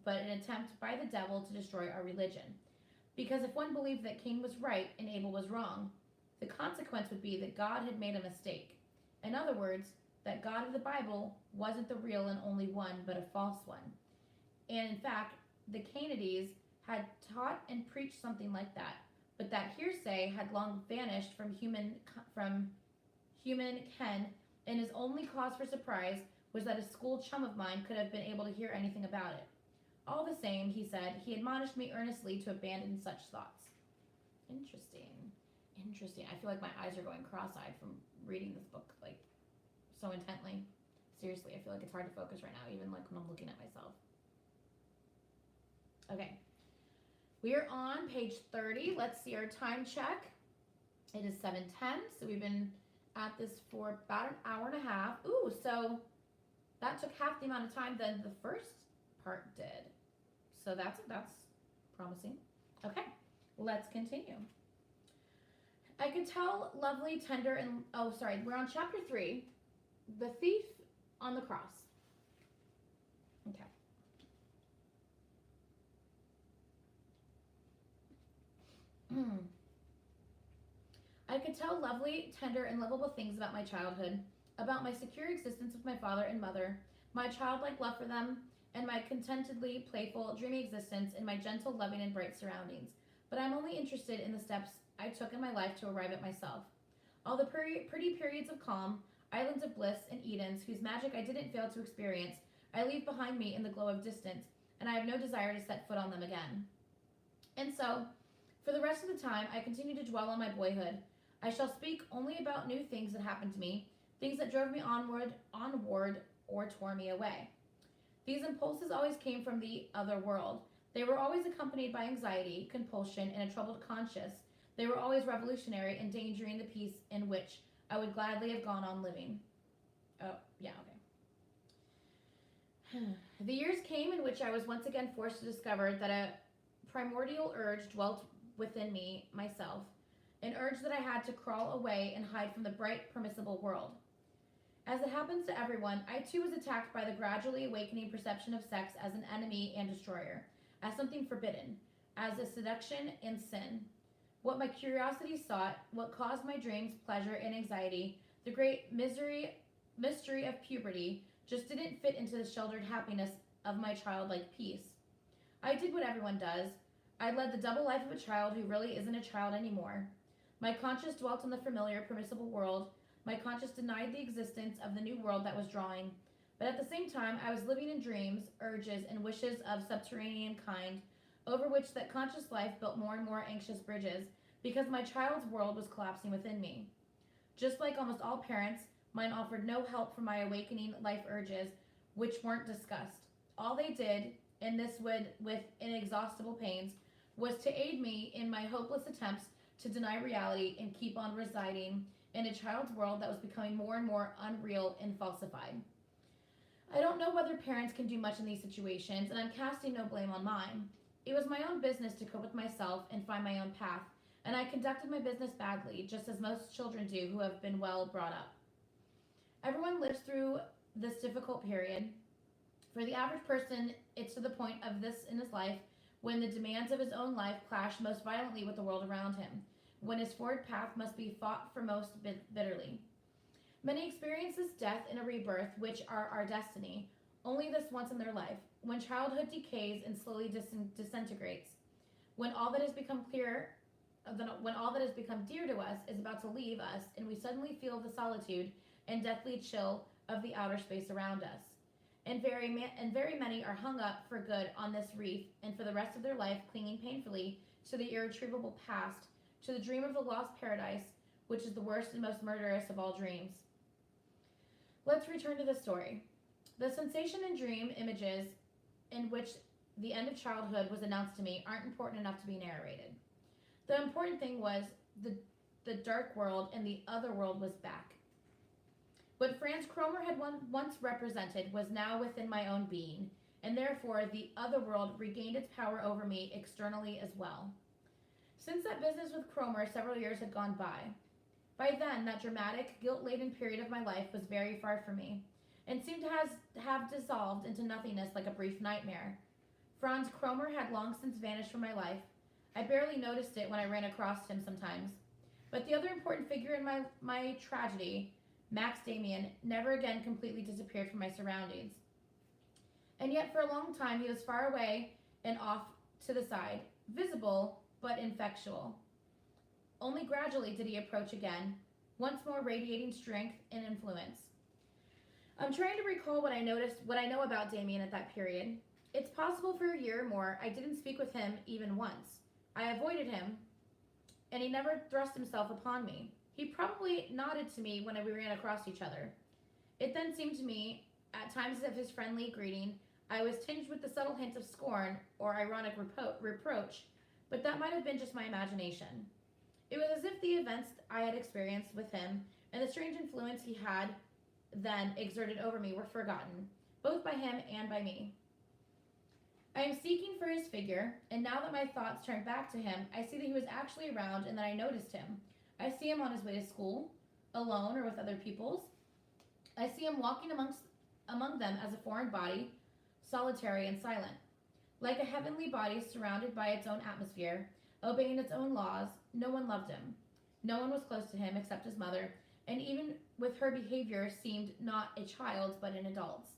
but an attempt by the devil to destroy our religion. Because if one believed that Cain was right and Abel was wrong, the consequence would be that God had made a mistake. In other words, that God of the Bible wasn't the real and only one, but a false one. And in fact, the Cainides had taught and preached something like that, but that hearsay had long vanished from human ken, and his only cause for surprise was that a school chum of mine could have been able to hear anything about it. All the same, he said, he admonished me earnestly to abandon such thoughts. Interesting. I feel like my eyes are going cross-eyed from reading this book, like, so intently. Seriously, I feel like it's hard to focus right now, even like when I'm looking at myself. Okay. We are on page 30. Let's see our time check. It is 7:10, so we've been at this for about an hour and a half. Ooh, so that took half the amount of time than the first part did. So that's promising. Okay, let's continue. I could tell lovely, tender, and we're on chapter 3, the thief on the cross. Okay. I could tell lovely, tender, and lovable things about my childhood, about my secure existence with my father and mother, my childlike love for them, and my contentedly playful, dreamy existence in my gentle, loving, and bright surroundings. But I'm only interested in the steps I took in my life to arrive at myself. All the pretty periods of calm, islands of bliss, and Edens, whose magic I didn't fail to experience, I leave behind me in the glow of distance, and I have no desire to set foot on them again. And so, for the rest of the time, I continue to dwell on my boyhood. I shall speak only about new things that happened to me, things that drove me onward, or tore me away. These impulses always came from the other world. They were always accompanied by anxiety, compulsion, and a troubled conscience. They were always revolutionary, endangering the peace in which I would gladly have gone on living. Oh, yeah, okay. The years came in which I was once again forced to discover that a primordial urge dwelt within me, myself, an urge that I had to crawl away and hide from the bright, permissible world. As it happens to everyone, I too was attacked by the gradually awakening perception of sex as an enemy and destroyer, as something forbidden, as a seduction and sin. What my curiosity sought, what caused my dreams, pleasure, and anxiety, the great mystery of puberty, just didn't fit into the sheltered happiness of my childlike peace. I did what everyone does. I led the double life of a child who really isn't a child anymore. My conscience dwelt in the familiar, permissible world. My conscience denied the existence of the new world that was drawing. But at the same time, I was living in dreams, urges, and wishes of subterranean kind, over which that conscious life built more and more anxious bridges, because my child's world was collapsing within me. Just like almost all parents, mine offered no help for my awakening life urges, which weren't discussed. All they did, and this with inexhaustible pains, was to aid me in my hopeless attempts to deny reality and keep on residing in a child's world that was becoming more and more unreal and falsified. I don't know whether parents can do much in these situations, and I'm casting no blame on mine. It was my own business to cope with myself and find my own path, and I conducted my business badly, just as most children do who have been well brought up. Everyone lives through this difficult period. For the average person, it's to the point of this in his life when the demands of his own life clash most violently with the world around him, when his forward path must be fought for most bitterly. Many experience this death and a rebirth, which are our destiny, only this once in their life, when childhood decays and slowly disintegrates, when all that has become dear to us is about to leave us, and we suddenly feel the solitude and deathly chill of the outer space around us. And very many are hung up for good on this reef, and for the rest of their life clinging painfully to the irretrievable past, to the dream of the lost paradise, which is the worst and most murderous of all dreams. Let's return to the story. The sensation and dream images in which the end of childhood was announced to me aren't important enough to be narrated. The important thing was the dark world and the other world was back. What Franz Cromer had once represented was now within my own being, and therefore the other world regained its power over me externally as well. Since that business with Cromer, several years had gone by. By then, that dramatic, guilt-laden period of my life was very far from me, and seemed to have dissolved into nothingness like a brief nightmare. Franz Cromer had long since vanished from my life. I barely noticed it when I ran across him sometimes. But the other important figure in my tragedy, Max Demian, never again completely disappeared from my surroundings. And yet for a long time he was far away and off to the side, visible but ineffectual. Only gradually did he approach again, once more radiating strength and influence. I'm trying to recall what I know about Demian at that period. It's possible for a year or more I didn't speak with him even once. I avoided him, and he never thrust himself upon me. He probably nodded to me when we ran across each other. It then seemed to me, at times of his friendly greeting, I was tinged with the subtle hint of scorn or ironic reproach, but that might have been just my imagination. It was as if the events I had experienced with him and the strange influence he had then exerted over me were forgotten, both by him and by me. I am seeking for his figure, and now that my thoughts turn back to him, I see that he was actually around and that I noticed him. I see him on his way to school, alone or with other pupils. I see him walking among them as a foreign body, solitary and silent. Like a heavenly body surrounded by its own atmosphere, obeying its own laws, no one loved him. No one was close to him except his mother, and even with her behavior seemed not a child's but an adult's.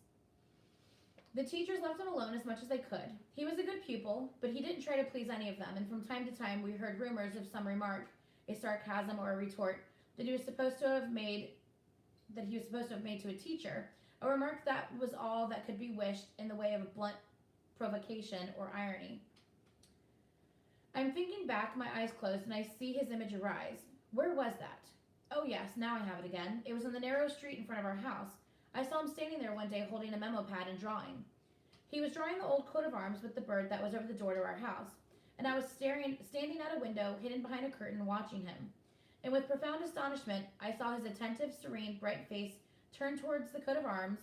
The teachers left him alone as much as they could. He was a good pupil, but he didn't try to please any of them, and from time to time we heard rumors of some remark, a sarcasm or a retort that he was supposed to have made to a teacher, a remark that was all that could be wished in the way of a blunt provocation or irony. I'm thinking back, my eyes closed, and I see his image arise. Where was that? Oh yes, now I have it again. It was on the narrow street in front of our house. I saw him standing there one day holding a memo pad and drawing. He was drawing the old coat of arms with the bird that was over the door to our house, and I was standing at a window hidden behind a curtain watching him. And with profound astonishment, I saw his attentive, serene, bright face turn towards the coat of arms,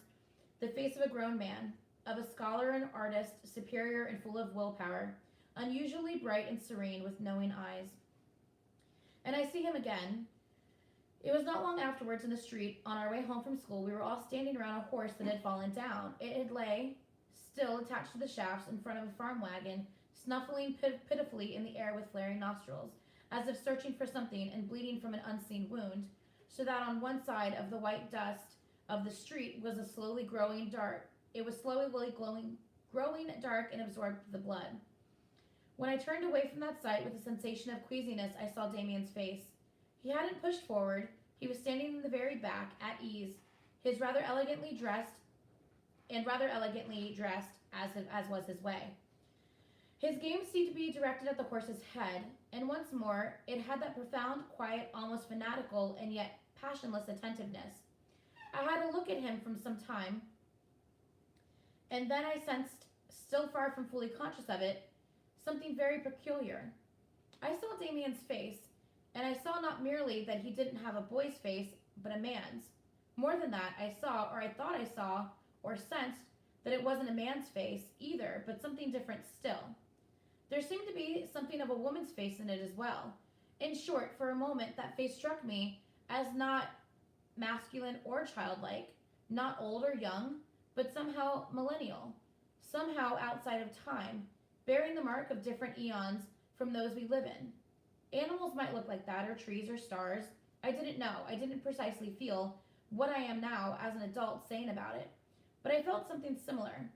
the face of a grown man, of a scholar and artist, superior and full of willpower, unusually bright and serene with knowing eyes. And I see him again. It was not long afterwards in the street, on our way home from school, we were all standing around a horse that had fallen down. It had lay, still attached to the shafts in front of a farm wagon, snuffling pitifully in the air with flaring nostrils, as if searching for something and bleeding from an unseen wound, so that on one side of the white dust of the street was a slowly growing dark. It was slowly growing dark and absorbed the blood. When I turned away from that sight with a sensation of queasiness, I saw Damian's face. He hadn't pushed forward. He was standing in the very back, at ease, his rather elegantly dressed, as was his way. His gaze seemed to be directed at the horse's head, and once more it had that profound, quiet, almost fanatical, and yet passionless attentiveness. I had to look at him from some time, and then I sensed, still far from fully conscious of it, something very peculiar. I saw Damian's face, and I saw not merely that he didn't have a boy's face, but a man's. More than that, I saw, or I thought I saw, or sensed, that it wasn't a man's face either, but something different still. There seemed to be something of a woman's face in it as well. In short, for a moment, that face struck me as not masculine or childlike, not old or young, but somehow millennial, somehow outside of time, bearing the mark of different eons from those we live in. Animals might look like that, or trees or stars. I didn't know. I didn't precisely feel what I am now as an adult saying about it, but I felt something similar.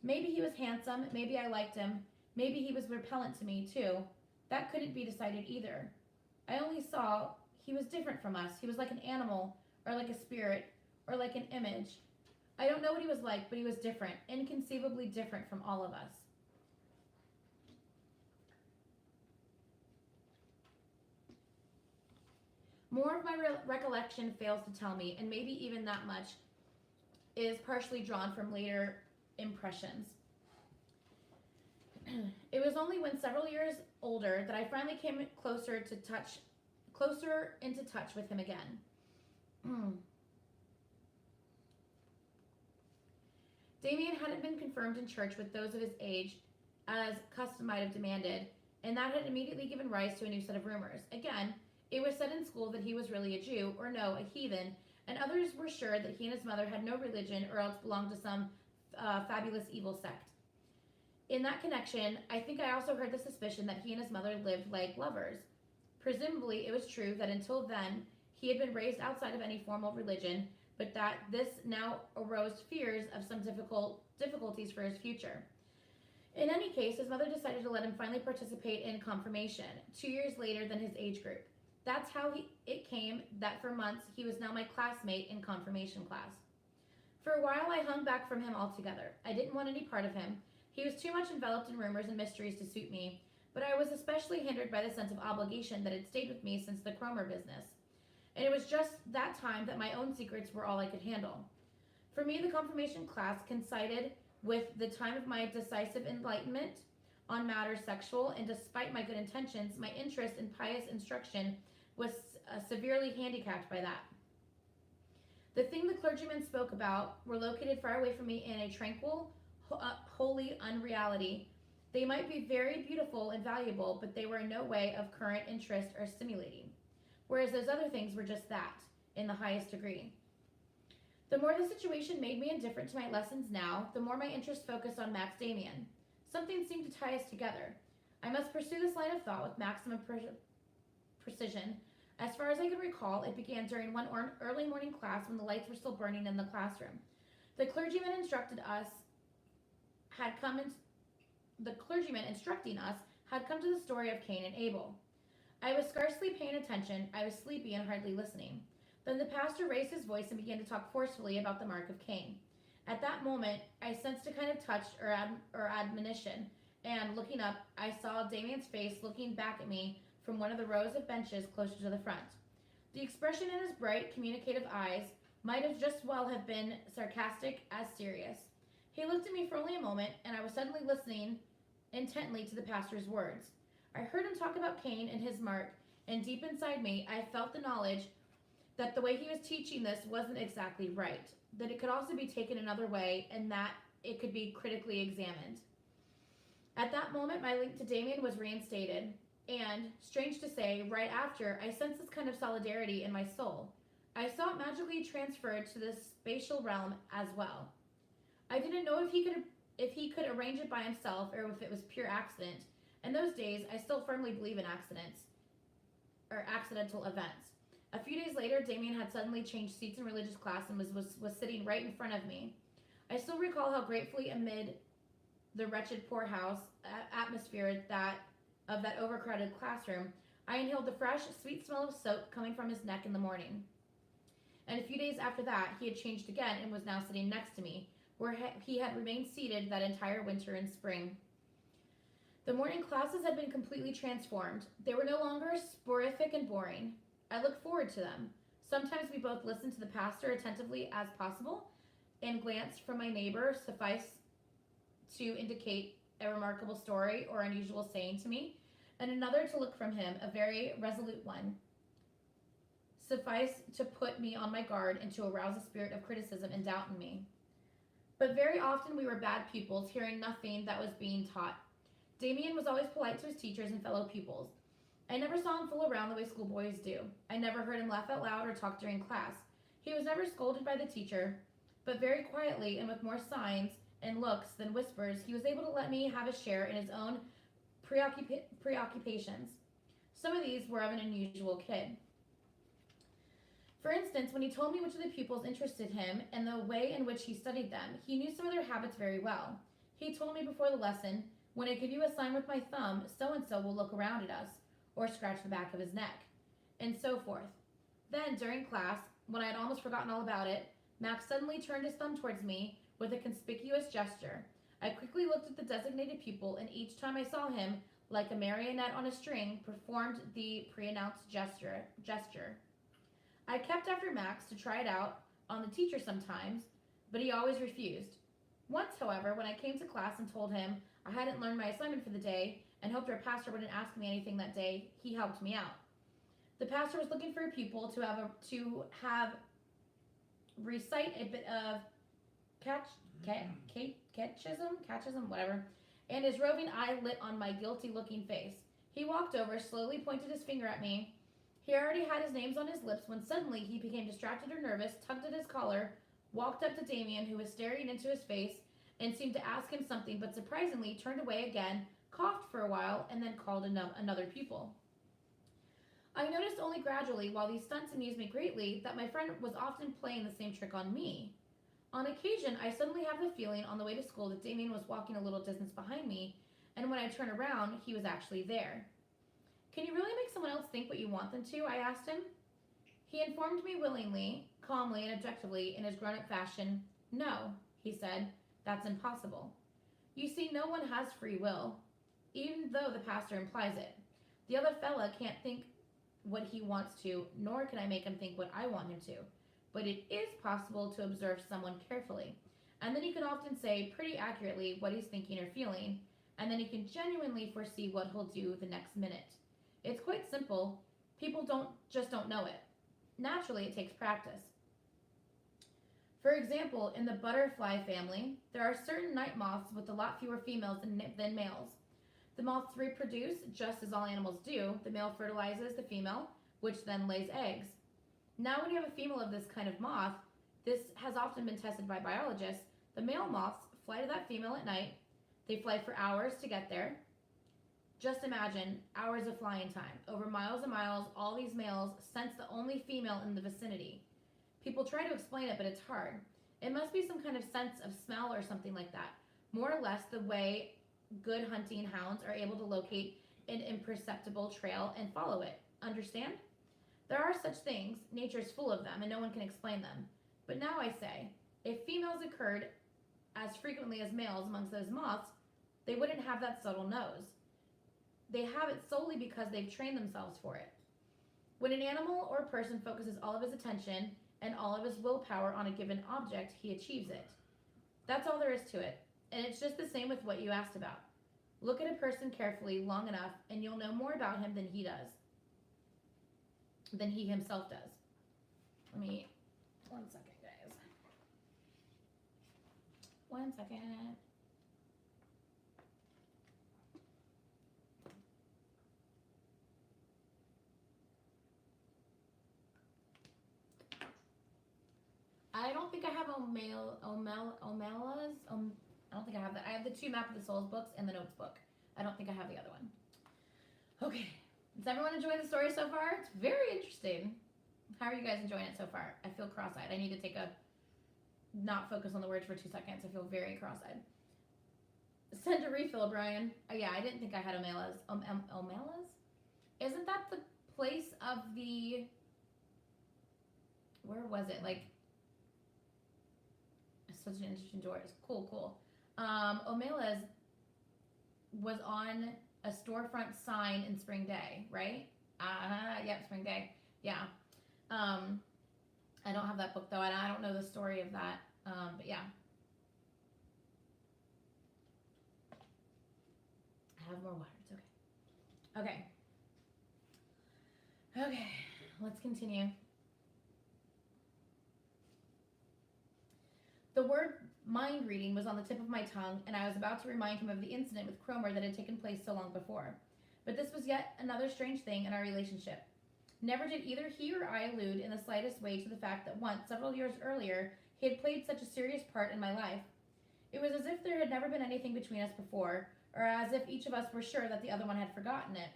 Maybe he was handsome, maybe I liked him, maybe he was repellent to me too. That couldn't be decided either. I only saw he was different from us. He was like an animal, or like a spirit, or like an image. I don't know what he was like, but he was different, inconceivably different from all of us. More of my recollection fails to tell me, and maybe even that much is partially drawn from later impressions. It was only when several years older that I finally came closer into touch with him again. Demian hadn't been confirmed in church with those of his age, as custom might have demanded, and that had immediately given rise to a new set of rumors. Again, it was said in school that he was really a Jew, or no, a heathen, and others were sure that he and his mother had no religion or else belonged to some fabulous evil sect. In that connection, I think I also heard the suspicion that he and his mother lived like lovers. Presumably, it was true that until then, he had been raised outside of any formal religion, but that this now arose fears of some difficulties for his future. In any case, his mother decided to let him finally participate in confirmation, 2 years later than his age group. That's how it came that for months he was now my classmate in confirmation class. For a while, I hung back from him altogether. I didn't want any part of him. He was too much enveloped in rumors and mysteries to suit me, but I was especially hindered by the sense of obligation that had stayed with me since the Cromer business. And it was just that time that my own secrets were all I could handle. For me, the confirmation class coincided with the time of my decisive enlightenment on matters sexual, and despite my good intentions, my interest in pious instruction was severely handicapped by that. The thing the clergymen spoke about were located far away from me in a tranquil, holy unreality. They might be very beautiful and valuable, but they were in no way of current interest or stimulating. Whereas those other things were just that, in the highest degree. The more the situation made me indifferent to my lessons now, the more my interest focused on Max Demian. Something seemed to tie us together. I must pursue this line of thought with maximum precision. As far as I could recall, it began during one early morning class when the lights were still burning in the classroom. The clergyman instructing us had come to the story of Cain and Abel. I was scarcely paying attention. I was sleepy and hardly listening. Then the pastor raised his voice and began to talk forcefully about the mark of Cain. At that moment, I sensed a kind of touch or admonition, and looking up, I saw Damian's face looking back at me from one of the rows of benches closer to the front. The expression in his bright, communicative eyes might have just well have been sarcastic as serious. He looked at me for only a moment, and I was suddenly listening intently to the pastor's words. I heard him talk about Cain and his mark, and deep inside me, I felt the knowledge that the way he was teaching this wasn't exactly right, that it could also be taken another way, and that it could be critically examined. At that moment, my link to Demian was reinstated, and, strange to say, right after, I sensed this kind of solidarity in my soul. I saw it magically transferred to this spatial realm as well. I didn't know if he could arrange it by himself or if it was pure accident. In those days, I still firmly believe in accidents, or accidental events. A few days later, Demian had suddenly changed seats in religious class and was sitting right in front of me. I still recall how gratefully amid the wretched poorhouse atmosphere of that overcrowded classroom, I inhaled the fresh, sweet smell of soap coming from his neck in the morning. And a few days after that, he had changed again and was now sitting next to me, where he had remained seated that entire winter and spring. The morning classes had been completely transformed. They were no longer sporadic and boring. I looked forward to them. Sometimes we both listened to the pastor attentively as possible, and glanced from my neighbor suffice to indicate a remarkable story or unusual saying to me, and another to look from him, a very resolute one, suffice to put me on my guard and to arouse a spirit of criticism and doubt in me. But very often we were bad pupils, hearing nothing that was being taught. Demian was always polite to his teachers and fellow pupils. I never saw him fool around the way schoolboys do. I never heard him laugh out loud or talk during class. He was never scolded by the teacher, but very quietly and with more signs and looks than whispers, he was able to let me have a share in his own preoccupations. Some of these were of an unusual kid. For instance, when he told me which of the pupils interested him and the way in which he studied them, he knew some of their habits very well. He told me before the lesson, when I give you a sign with my thumb, so-and-so will look around at us, or scratch the back of his neck, and so forth. Then, during class, when I had almost forgotten all about it, Max suddenly turned his thumb towards me with a conspicuous gesture. I quickly looked at the designated pupil, and each time I saw him, like a marionette on a string, performed the pre-announced gesture. I kept after Max to try it out on the teacher sometimes, but he always refused. Once, however, when I came to class and told him I hadn't learned my assignment for the day and hoped our pastor wouldn't ask me anything that day, he helped me out. The pastor was looking for a pupil to have recite a bit of catechism, whatever, and his roving eye lit on my guilty-looking face. He walked over, slowly pointed his finger at me. He already had his names on his lips when suddenly he became distracted or nervous, tugged at his collar, walked up to Demian, who was staring into his face, and seemed to ask him something, but surprisingly turned away again, coughed for a while, and then called another pupil. I noticed only gradually, while these stunts amused me greatly, that my friend was often playing the same trick on me. On occasion, I suddenly have the feeling on the way to school that Demian was walking a little distance behind me, and when I turned around, he was actually there. Can you really make someone else think what you want them to? I asked him. He informed me willingly, calmly, and objectively in his grown-up fashion. No, he said, that's impossible. You see, no one has free will, even though the pastor implies it. The other fella can't think what he wants to, nor can I make him think what I want him to. But it is possible to observe someone carefully, and then he can often say pretty accurately what he's thinking or feeling, and then he can genuinely foresee what he'll do the next minute. It's quite simple. People don't know it. Naturally, it takes practice. For example, in the butterfly family, there are certain night moths with a lot fewer females than males. The moths reproduce just as all animals do. The male fertilizes the female, which then lays eggs. Now, when you have a female of this kind of moth, this has often been tested by biologists. The male moths fly to that female at night. They fly for hours to get there. Just imagine hours of flying time. Over miles and miles, all these males sense the only female in the vicinity. People try to explain it, but it's hard. It must be some kind of sense of smell or something like that. More or less the way good hunting hounds are able to locate an imperceptible trail and follow it. Understand? There are such things. Nature is full of them, and no one can explain them. But now I say, if females occurred as frequently as males amongst those moths, they wouldn't have that subtle nose. They have it solely because they've trained themselves for it. When an animal or a person focuses all of his attention and all of his willpower on a given object, he achieves it. That's all there is to it. And it's just the same with what you asked about. Look at a person carefully long enough, and you'll know more about him than he himself does. Let me, 1 second, guys. 1 second. I don't think I have Omelas. I don't think I have that. I have the 2 Map of the Souls books and the Notes book. I don't think I have the other one. Okay. Is everyone enjoying the story so far? It's very interesting. How are you guys enjoying it so far? I feel cross-eyed. I need to not focus on the words for 2 seconds. I feel very cross-eyed. Send a refill, Brian. Oh, yeah, I didn't think I had Omelas. Omelas? Isn't that the place of the... Where was it? Like... Such an interesting door. It's cool. Omelas was on a storefront sign in Spring Day, right? Yep, Spring Day. Yeah. I don't have that book though, and I don't know the story of that. But yeah. I have more water. It's okay. Okay. Let's continue. The word mind reading was on the tip of my tongue, and I was about to remind him of the incident with Cromer that had taken place so long before. but this was yet another strange thing in our relationship. Never did either he or I allude in the slightest way to the fact that once, several years earlier, he had played such a serious part in my life. It was as if there had never been anything between us before, or as if each of us were sure that the other one had forgotten it.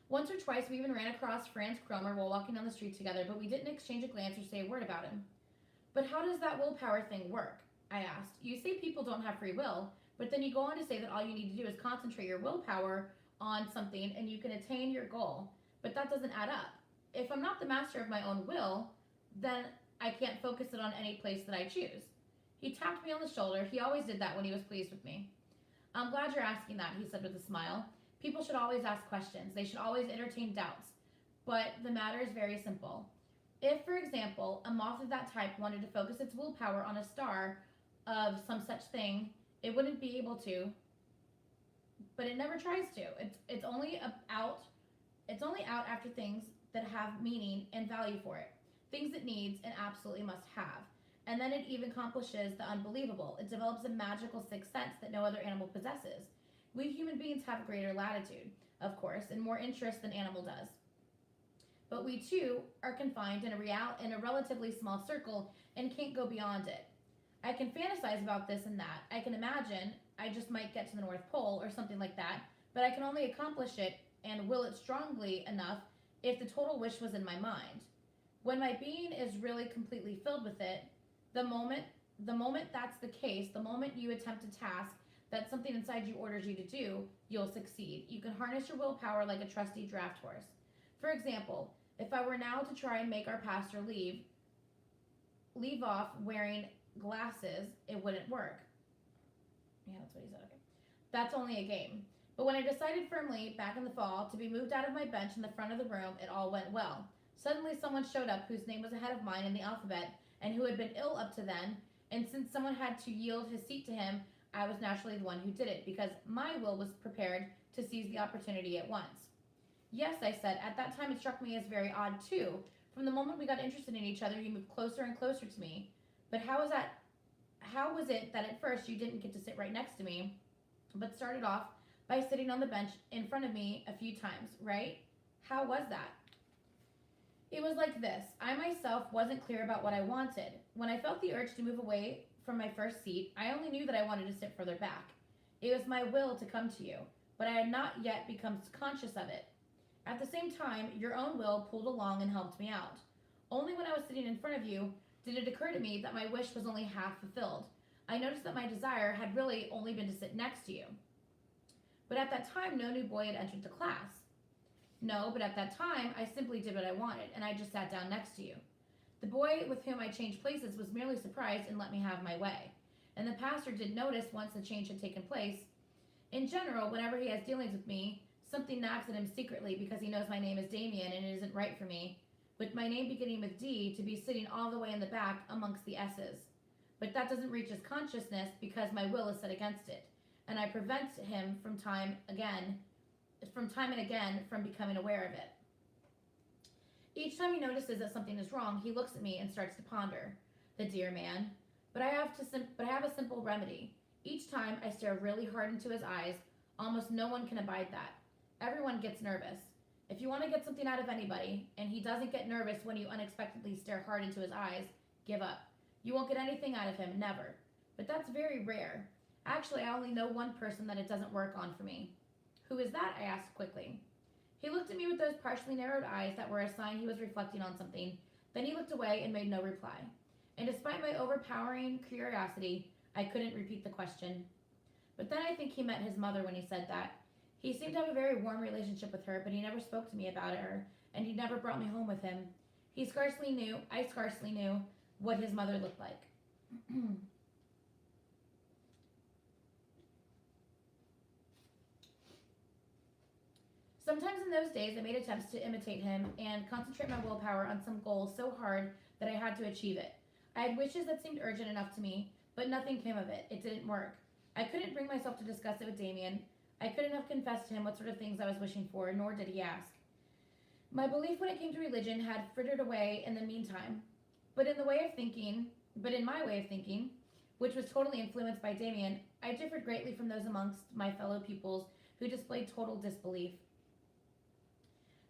Once or twice we even ran across Franz Cromer while walking down the street together, but we didn't exchange a glance or say a word about him. But how does that willpower thing work? I asked. You say people don't have free will, but then you go on to say that all you need to do is concentrate your willpower on something and you can attain your goal. But that doesn't add up. If I'm not the master of my own will, then I can't focus it on any place that I choose. He tapped me on the shoulder. He always did that when he was pleased with me. I'm glad you're asking that, he said with a smile. People should always ask questions. They should always entertain doubts. But the matter is very simple. If, for example, a moth of that type wanted to focus its willpower on a star of some such thing, it wouldn't be able to, but it never tries to. It's only out after things that have meaning and value for it, things it needs and absolutely must have. And then it even accomplishes the unbelievable. It develops a magical sixth sense that no other animal possesses. We human beings have greater latitude, of course, and more interest than animal does. But we too are confined in a relatively small circle and can't go beyond it. I can fantasize about this and that. I can imagine I just might get to the North Pole or something like that, but I can only accomplish it and will it strongly enough if the total wish was in my mind. When my being is really completely filled with it, the moment that's the case, the moment you attempt a task that something inside you orders you to do, you'll succeed. You can harness your willpower like a trusty draft horse. For example, if I were now to try and make our pastor leave off wearing glasses, it wouldn't work. Yeah, that's what he said, okay. That's only a game. But when I decided firmly, back in the fall, to be moved out of my bench in the front of the room, it all went well. Suddenly someone showed up whose name was ahead of mine in the alphabet and who had been ill up to then, and since someone had to yield his seat to him, I was naturally the one who did it, because my will was prepared to seize the opportunity at once. Yes, I said. At that time, it struck me as very odd, too. From the moment we got interested in each other, you moved closer and closer to me. But how was it that at first you didn't get to sit right next to me, but started off by sitting on the bench in front of me a few times, right? How was that? It was like this. I myself wasn't clear about what I wanted. When I felt the urge to move away from my first seat, I only knew that I wanted to sit further back. It was my will to come to you, but I had not yet become conscious of it. At the same time, your own will pulled along and helped me out. Only when I was sitting in front of you did it occur to me that my wish was only half fulfilled. I noticed that my desire had really only been to sit next to you. But at that time, no new boy had entered the class. No, but at that time, I simply did what I wanted, and I just sat down next to you. The boy with whom I changed places was merely surprised and let me have my way. And the pastor did notice once the change had taken place. In general, whenever he has dealings with me, something nags at him secretly because he knows my name is Demian and it isn't right for me, with my name beginning with D, to be sitting all the way in the back amongst the S's. But that doesn't reach his consciousness because my will is set against it, and I prevent him from time and again from becoming aware of it. Each time he notices that something is wrong, he looks at me and starts to ponder. The dear man. But I have a simple remedy. Each time I stare really hard into his eyes, almost no one can abide that. Everyone gets nervous. If you want to get something out of anybody, and he doesn't get nervous when you unexpectedly stare hard into his eyes, give up. You won't get anything out of him, never. But that's very rare. Actually, I only know one person that it doesn't work on for me. Who is that? I asked quickly. He looked at me with those partially narrowed eyes that were a sign he was reflecting on something. Then he looked away and made no reply. And despite my overpowering curiosity, I couldn't repeat the question. But then I think he meant his mother when he said that. He seemed to have a very warm relationship with her, but he never spoke to me about her, and he never brought me home with him. I scarcely knew what his mother looked like. Sometimes in those days, I made attempts to imitate him and concentrate my willpower on some goal so hard that I had to achieve it. I had wishes that seemed urgent enough to me, but nothing came of it. It didn't work. I couldn't bring myself to discuss it with Demian. I couldn't have confessed to him what sort of things I was wishing for, nor did he ask. My belief when it came to religion had frittered away in the meantime, but in my way of thinking, which was totally influenced by Demian, I differed greatly from those amongst my fellow pupils who displayed total disbelief.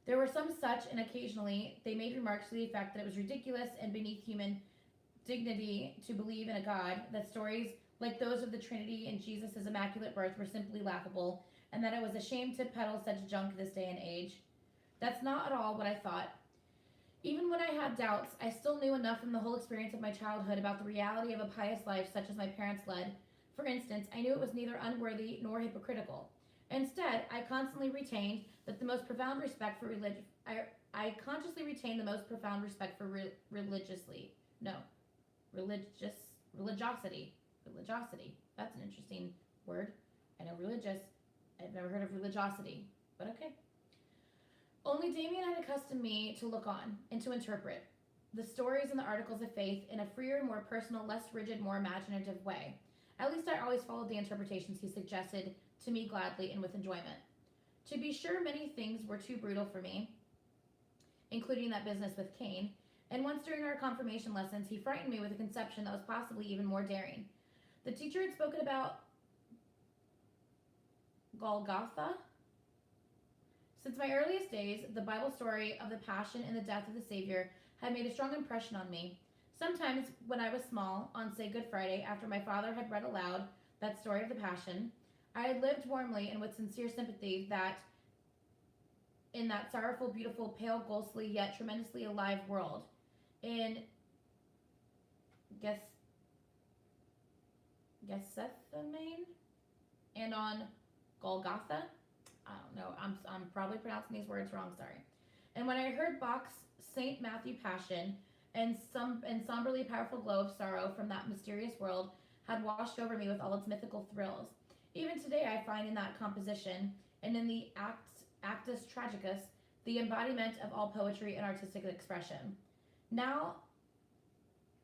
There were some such, and occasionally they made remarks to the effect that it was ridiculous and beneath human dignity to believe in a God, that stories like those of the Trinity and Jesus' immaculate birth were simply laughable, and that it was a shame to peddle such junk this day and age. That's not at all what I thought. Even when I had doubts, I still knew enough from the whole experience of my childhood about the reality of a pious life such as my parents led. For instance, I knew it was neither unworthy nor hypocritical. Instead, I constantly retained that the most profound respect for religion. I consciously retained the most profound respect for religiosity. Religiosity. That's an interesting word. I know religious. I've never heard of religiosity, but okay. Only Demian had accustomed me to look on and to interpret the stories and the articles of faith in a freer, more personal, less rigid, more imaginative way. At least I always followed the interpretations he suggested to me gladly and with enjoyment. To be sure, many things were too brutal for me, including that business with Cain, and once during our confirmation lessons, he frightened me with a conception that was possibly even more daring. The teacher had spoken about Golgotha. Since my earliest days, the Bible story of the Passion and the death of the Savior had made a strong impression on me. Sometimes, when I was small, on, say, Good Friday, after my father had read aloud that story of the Passion, I had lived warmly and with sincere sympathy that in that sorrowful, beautiful, pale, ghostly, yet tremendously alive world, in Gethsemane and on Golgotha. I don't know. I'm probably pronouncing these words wrong. Sorry. And when I heard Bach's Saint Matthew Passion and somberly powerful glow of sorrow from that mysterious world had washed over me with all its mythical thrills. Even today, I find in that composition and in the Actus Tragicus the embodiment of all poetry and artistic expression. Now,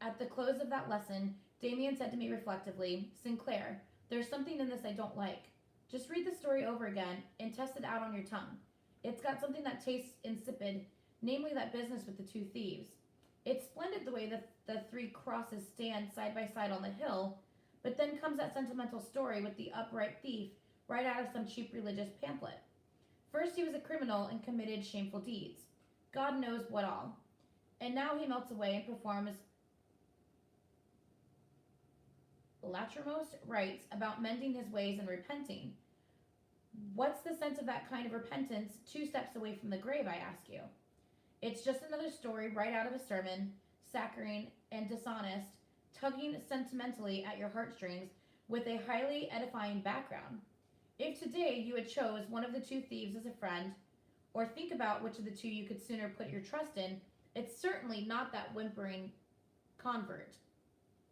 at the close of that lesson, Demian said to me reflectively, "Sinclair, there's something in this I don't like. Just read the story over again and test it out on your tongue. It's got something that tastes insipid, namely that business with the two thieves. It's splendid the way the three crosses stand side by side on the hill, but then comes that sentimental story with the upright thief right out of some cheap religious pamphlet. First he was a criminal and committed shameful deeds. God knows what all. And now he melts away and performs lachrymose rites about mending his ways and repenting. What's the sense of that kind of repentance 2 steps away from the grave, I ask you? It's just another story right out of a sermon, saccharine and dishonest, tugging sentimentally at your heartstrings with a highly edifying background. If today you had chose one of the 2 thieves as a friend, or think about which of the 2 you could sooner put your trust in, it's certainly not that whimpering convert.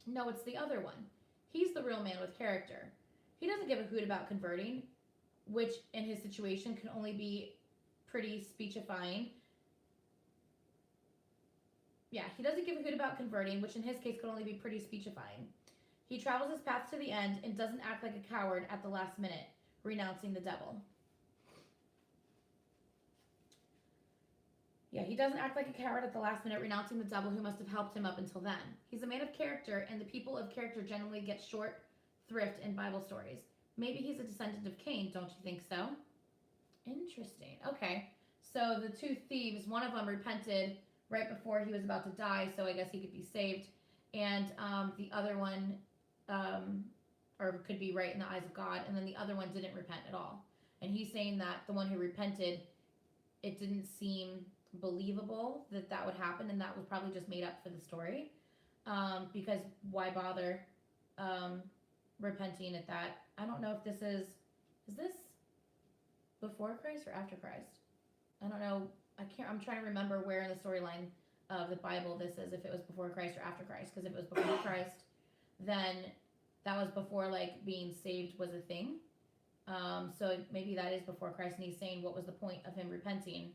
No, it's the other one. He's the real man with character. He doesn't give a hoot about converting, which in his situation can only be pretty speechifying. Yeah, he doesn't give a hoot about converting, which in his case could only be pretty speechifying. He travels his path to the end and doesn't act like a coward at the last minute, renouncing the devil. Yeah, he doesn't act like a coward at the last minute, renouncing the devil who must have helped him up until then. He's a man of character, and the people of character generally get short thrift in Bible stories. Maybe he's a descendant of Cain, don't you think so? Interesting. Okay, so the 2 thieves, one of them repented right before he was about to die, so I guess he could be saved, and the other one, or could be right in the eyes of God, and then the other one didn't repent at all. And he's saying that the one who repented, it didn't seem believable that that would happen, and that was probably just made up for the story, because why bother repenting at that? I don't know if this is this before Christ or after Christ? I don't know. I'm trying to remember where in the storyline of the Bible this is, if it was before Christ or after Christ, because if it was before Christ, then that was before like being saved was a thing. So maybe that is before Christ, and he's saying what was the point of him repenting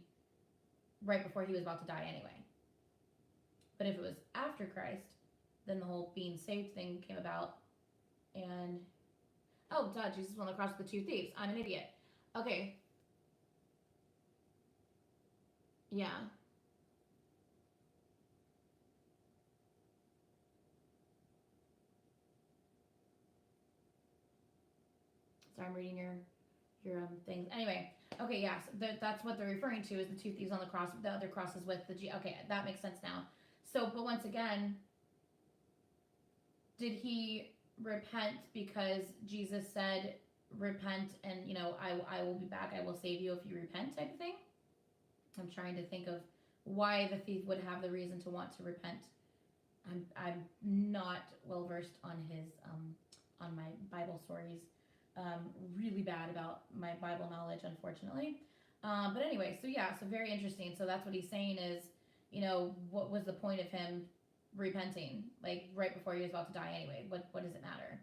right before he was about to die anyway. But if it was after Christ, then the whole being saved thing came about, and oh, duh, Jesus went across with the 2 thieves. I'm an idiot. Okay. Yeah. So I'm reading your your things. Anyway, okay, yes, that's what they're referring to is the two thieves on the cross. The other cross is with the G. Okay, that makes sense now. So, but once again, did he repent because Jesus said, repent and, I will be back, I will save you if you repent type of thing? I'm trying to think of why the thief would have the reason to want to repent. I'm not well versed on his on my Bible stories. Really bad about my Bible knowledge, unfortunately. But anyway, so very interesting. So that's what he's saying is, what was the point of him repenting, like right before he was about to die anyway? What does it matter?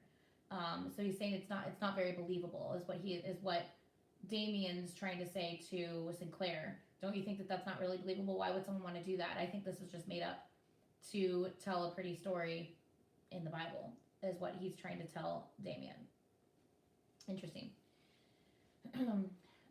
So he's saying it's not very believable, is what Demian's trying to say to Sinclair. Don't you think that that's not really believable? Why would someone want to do that? I think this is just made up to tell a pretty story in the Bible, is what he's trying to tell Demian. Interesting.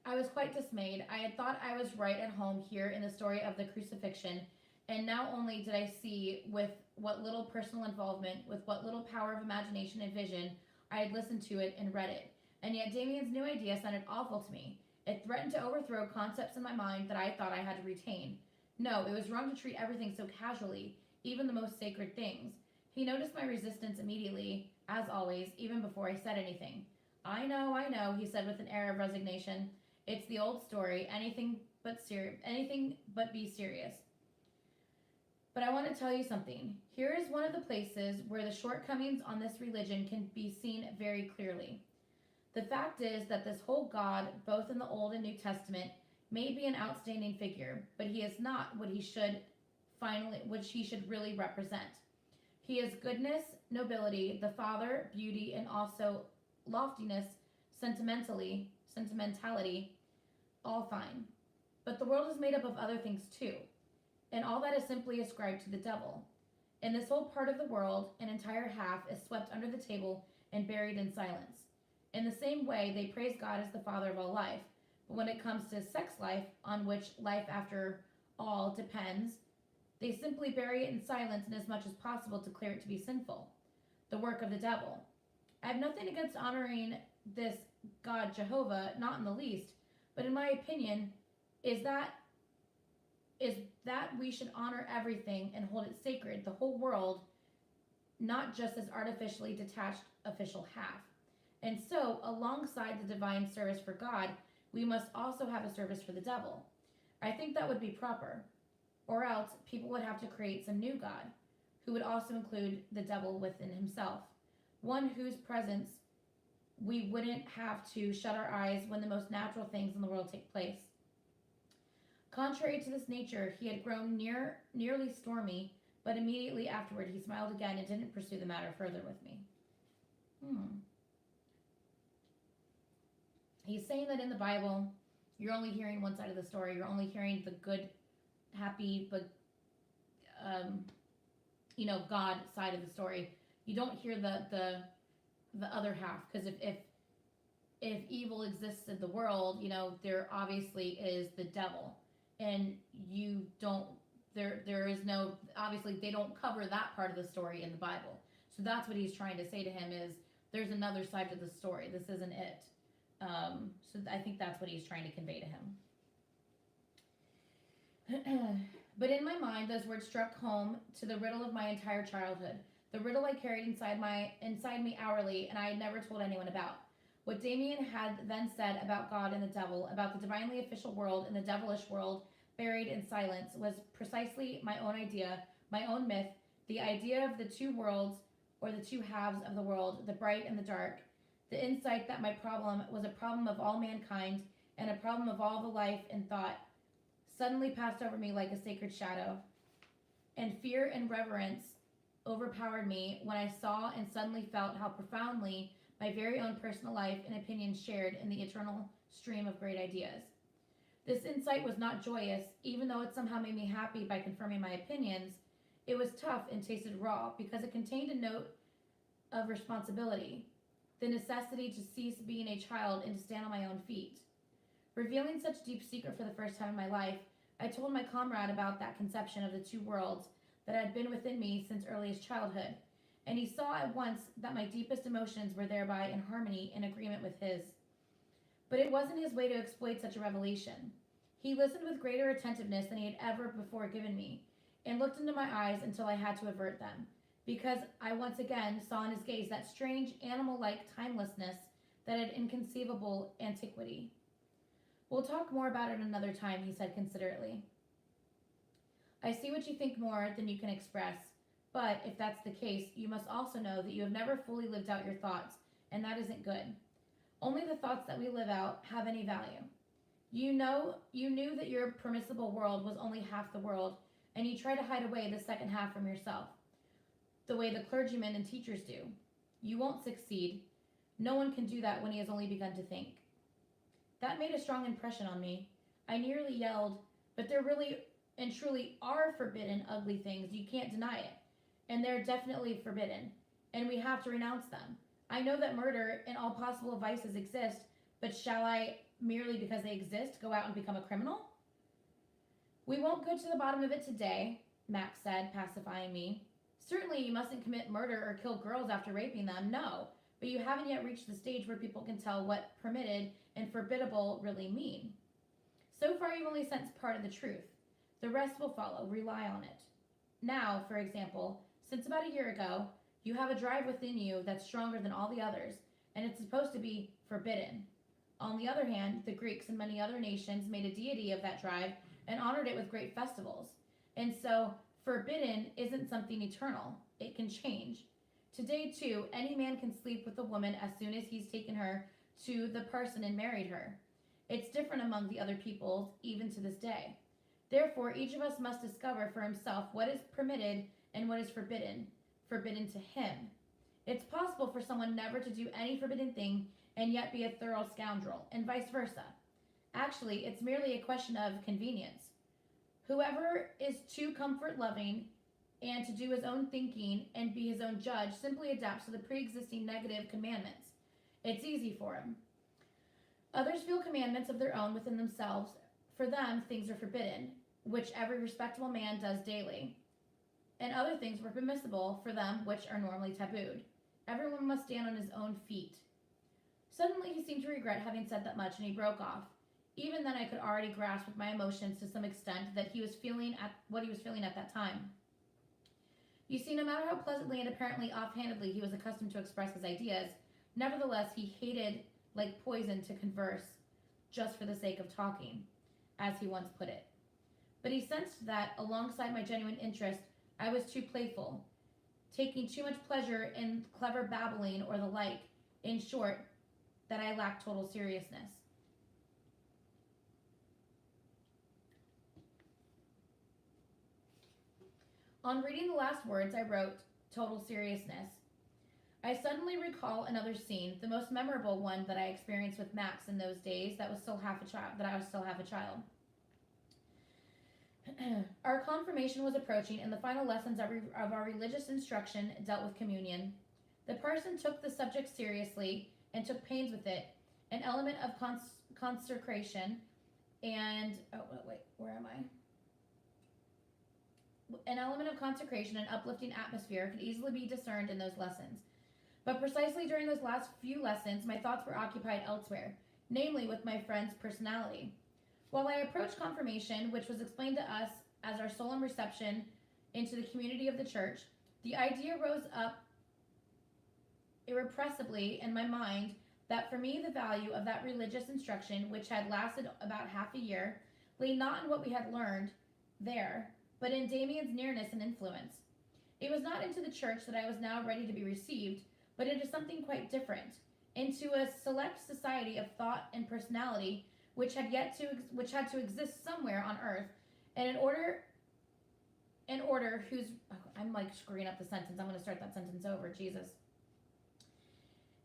I was quite dismayed. I had thought I was right at home here in the story of the crucifixion, and now only did I see with what little personal involvement, with what little power of imagination and vision, I had listened to it and read it. And yet Damian's new idea sounded awful to me. It threatened to overthrow concepts in my mind that I thought I had to retain. No, it was wrong to treat everything so casually, even the most sacred things. He noticed my resistance immediately, as always, even before I said anything. I know, he said with an air of resignation. It's the old story, anything but be serious. But I want to tell you something. Here is one of the places where the shortcomings on this religion can be seen very clearly. The fact is that this whole God, both in the Old and New Testament, may be an outstanding figure, but he is not what he should really represent. He is goodness, nobility, the Father, beauty, and also loftiness, sentimentality, all fine. But the world is made up of other things too, and all that is simply ascribed to the devil. And this whole part of the world, an entire half, is swept under the table and buried in silence. In the same way, they praise God as the Father of all life, but when it comes to sex life, on which life after all depends, they simply bury it in silence and as much as possible declare it to be sinful, the work of the devil. I have nothing against honoring this God Jehovah, not in the least, but in my opinion, is that we should honor everything and hold it sacred, the whole world, not just as artificially detached official half. And so, alongside the divine service for God, we must also have a service for the devil. I think that would be proper. Or else, people would have to create some new God, who would also include the devil within himself. One whose presence we wouldn't have to shut our eyes when the most natural things in the world take place. Contrary to this nature, he had grown nearly stormy, but immediately afterward he smiled again and didn't pursue the matter further with me. He's saying that in the Bible, you're only hearing one side of the story. You're only hearing the good, happy, but, God side of the story. You don't hear the other half, because if evil exists in the world, there obviously is the devil, and there is no, obviously they don't cover that part of the story in the Bible. So that's what he's trying to say to him is there's another side to the story. This isn't it. So I think that's what he's trying to convey to him. But in my mind, those words struck home to the riddle of my entire childhood, the riddle I carried inside me hourly, and I had never told anyone about. What Demian had then said about God and the devil, about the divinely official world and the devilish world buried in silence, was precisely my own idea, my own myth, the idea of the two worlds, or the two halves of the world, the bright and the dark, the insight that my problem was a problem of all mankind and a problem of all the life and thought, suddenly passed over me like a sacred shadow. And fear and reverence overpowered me when I saw and suddenly felt how profoundly my very own personal life and opinions shared in the eternal stream of great ideas. This insight was not joyous, even though it somehow made me happy by confirming my opinions. It was tough and tasted raw because it contained a note of responsibility, the necessity to cease being a child and to stand on my own feet. Revealing such deep secret for the first time in my life, I told my comrade about that conception of the two worlds that had been within me since earliest childhood, and he saw at once that my deepest emotions were thereby in harmony and agreement with his. But it wasn't his way to exploit such a revelation. He listened with greater attentiveness than he had ever before given me, and looked into my eyes until I had to avert them, because I once again saw in his gaze that strange animal-like timelessness that had inconceivable antiquity. We'll talk more about it another time, he said considerately. I see what you think more than you can express, but if that's the case, you must also know that you have never fully lived out your thoughts, and that isn't good. Only the thoughts that we live out have any value. You knew that your permissible world was only half the world, and you try to hide away the second half from yourself, the way the clergymen and teachers do. You won't succeed. No one can do that when he has only begun to think. That made a strong impression on me. I nearly yelled, but there really and truly are forbidden ugly things. You can't deny it. And they're definitely forbidden, and we have to renounce them. I know that murder and all possible vices exist, but shall I, merely because they exist, go out and become a criminal? We won't go to the bottom of it today, Max said, pacifying me. Certainly you mustn't commit murder or kill girls after raping them, no. But you haven't yet reached the stage where people can tell what permitted and forbiddable really mean. So far you've only sensed part of the truth. The rest will follow. Rely on it. Now, for example, since about a year ago, you have a drive within you that's stronger than all the others, and it's supposed to be forbidden. On the other hand, the Greeks and many other nations made a deity of that drive and honored it with great festivals. And so, forbidden isn't something eternal. It can change. Today, too, any man can sleep with a woman as soon as he's taken her to the parson and married her. It's different among the other peoples, even to this day. Therefore, each of us must discover for himself what is permitted and what is forbidden to him. It's possible for someone never to do any forbidden thing and yet be a thorough scoundrel, and vice versa. Actually, it's merely a question of convenience. Whoever is too comfort-loving and to do his own thinking and be his own judge simply adapts to the pre-existing negative commandments. It's easy for him. Others feel commandments of their own within themselves. For them, things are forbidden, which every respectable man does daily. And other things were permissible for them, which are normally tabooed. Everyone must stand on his own feet. Suddenly he seemed to regret having said that much, and he broke off. Even then I could already grasp with my emotions to some extent that he was feeling at what he was feeling at that time. You see, no matter how pleasantly and apparently offhandedly he was accustomed to express his ideas, nevertheless he hated like poison to converse just for the sake of talking, as he once put it. But he sensed that, alongside my genuine interest, I was too playful, taking too much pleasure in clever babbling or the like, in short, that I lacked total seriousness. On reading the last words, I wrote, total seriousness. I suddenly recall another scene, the most memorable one that I experienced with Max in those days that I was still half a child. Our confirmation was approaching, and the final lessons of our religious instruction dealt with communion. The parson took the subject seriously and took pains with it, an element of consecration and an element of consecration and uplifting atmosphere could easily be discerned in those lessons. But precisely during those last few lessons, my thoughts were occupied elsewhere, namely with my friend's personality. While I approached confirmation, which was explained to us as our solemn reception into the community of the church, the idea rose up irrepressibly in my mind that for me the value of that religious instruction, which had lasted about half a year, lay not in what we had learned there, but in Demian's nearness and influence. It was not into the church that I was now ready to be received, but into something quite different, into a select society of thought and personality which had to exist somewhere on earth, and in order whose I'm like screwing up the sentence. I'm going to start that sentence over. Jesus.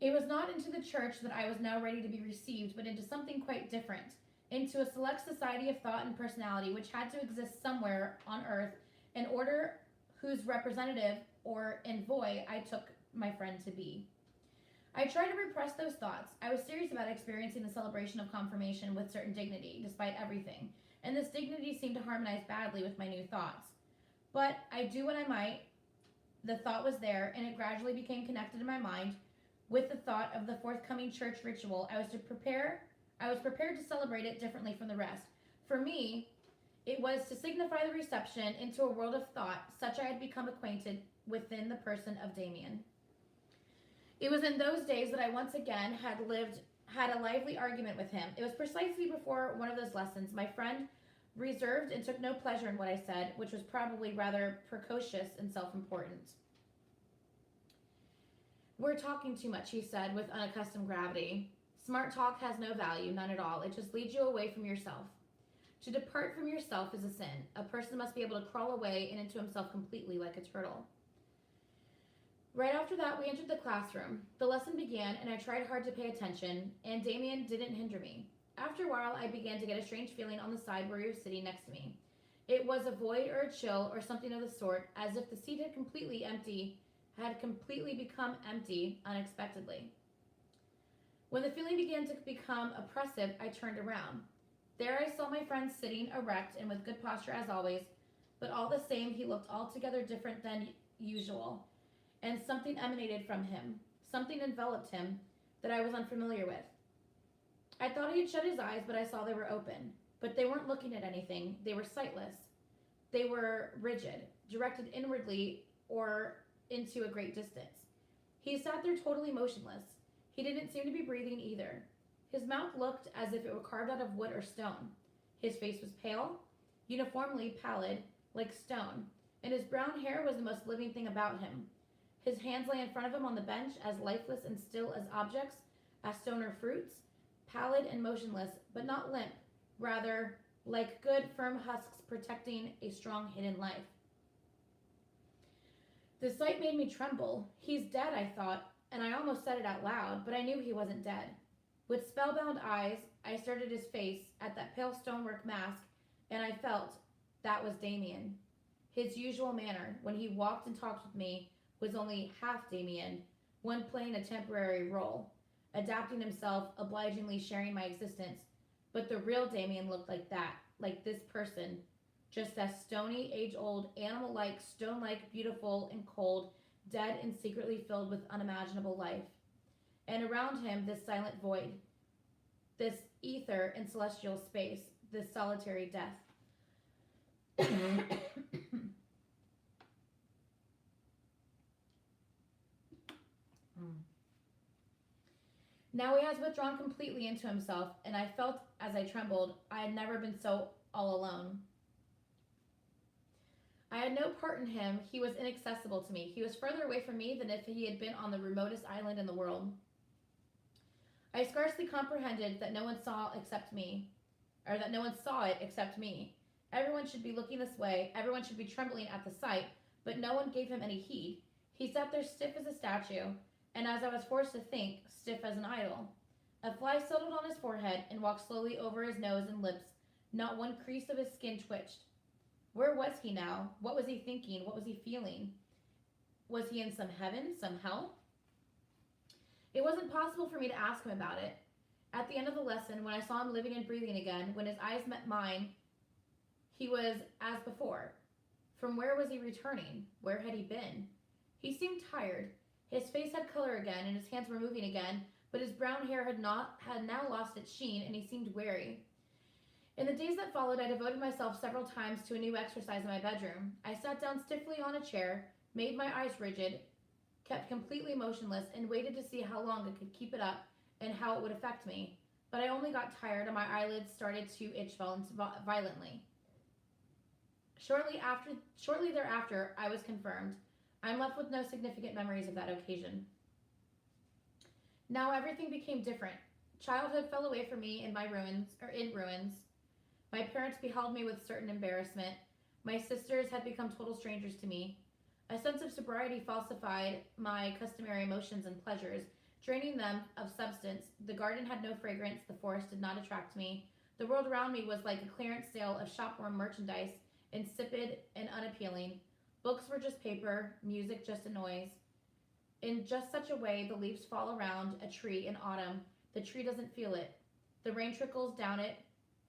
It was not into the church that I was now ready to be received, but into something quite different, into a select society of thought and personality which had to exist somewhere on earth, in order whose representative or envoy I took my friend to be. I tried to repress those thoughts. I was serious about experiencing the celebration of confirmation with certain dignity, despite everything, and this dignity seemed to harmonize badly with my new thoughts. But I do what I might, the thought was there, and it gradually became connected in my mind with the thought of the forthcoming church ritual I I was prepared to celebrate it differently from the rest. For me, it was to signify the reception into a world of thought, such I had become acquainted within the person of Demian. It was in those days that I once again had a lively argument with him. It was precisely before one of those lessons. My friend reserved and took no pleasure in what I said, which was probably rather precocious and self-important. We're talking too much, he said with unaccustomed gravity. Smart talk has no value, none at all. It just leads you away from yourself. To depart from yourself is a sin. A person must be able to crawl away and into himself completely like a turtle. Right after that, we entered the classroom. The lesson began, and I tried hard to pay attention, and Demian didn't hinder me. After a while, I began to get a strange feeling on the side where he was sitting next to me. It was a void or a chill or something of the sort, as if the seat had completely become empty unexpectedly. When the feeling began to become oppressive, I turned around. There I saw my friend sitting erect and with good posture as always, but all the same he looked altogether different than usual, and something emanated from him, something enveloped him that I was unfamiliar with. I thought he had shut his eyes, but I saw they were open. But they weren't looking at anything, they were sightless. They were rigid, directed inwardly or into a great distance. He sat there totally motionless. He didn't seem to be breathing either. His mouth looked as if it were carved out of wood or stone. His face was pale, uniformly pallid, like stone, and his brown hair was the most living thing about him. His hands lay in front of him on the bench, as lifeless and still as objects, as stone or fruits, pallid and motionless, but not limp, rather like good, firm husks protecting a strong hidden life. The sight made me tremble. He's dead, I thought, and I almost said it out loud, but I knew he wasn't dead. With spellbound eyes, I stared at his face, at that pale stonework mask, and I felt that was Demian. His usual manner, when he walked and talked with me, was only half Demian, one playing a temporary role, adapting himself, obligingly sharing my existence. But the real Demian looked like that, like this person, just as stony, age-old, animal-like, stone-like, beautiful and cold, dead and secretly filled with unimaginable life. And around him, this silent void, this ether and celestial space, this solitary death. Now he has withdrawn completely into himself, and I felt, as I trembled, I had never been so all alone. I had no part in him. He was inaccessible to me. He was further away from me than if he had been on the remotest island in the world. I scarcely comprehended that no one saw except me, or that no one saw it except me. Everyone should be looking this way. Everyone should be trembling at the sight, but no one gave him any heed. He sat there stiff as a statue, and as I was forced to think, stiff as an idol. A fly settled on his forehead and walked slowly over his nose and lips. Not one crease of his skin twitched. Where was he now? What was he thinking? What was he feeling? Was he in some heaven, some hell? It wasn't possible for me to ask him about it. At the end of the lesson, when I saw him living and breathing again, when his eyes met mine, he was as before. From where was he returning? Where had he been? He seemed tired. His face had color again, and his hands were moving again, but his brown hair had now lost its sheen, and he seemed weary. In the days that followed, I devoted myself several times to a new exercise in my bedroom. I sat down stiffly on a chair, made my eyes rigid, kept completely motionless, and waited to see how long I could keep it up and how it would affect me. But I only got tired, and my eyelids started to itch violently. Shortly thereafter, I was confirmed. I'm left with no significant memories of that occasion. Now everything became different. Childhood fell away from me in ruins. My parents beheld me with certain embarrassment. My sisters had become total strangers to me. A sense of sobriety falsified my customary emotions and pleasures, draining them of substance. The garden had no fragrance. The forest did not attract me. The world around me was like a clearance sale of shopworn merchandise, insipid and unappealing. Books were just paper, music just a noise. In just such a way, the leaves fall around a tree in autumn. The tree doesn't feel it. The rain trickles down it,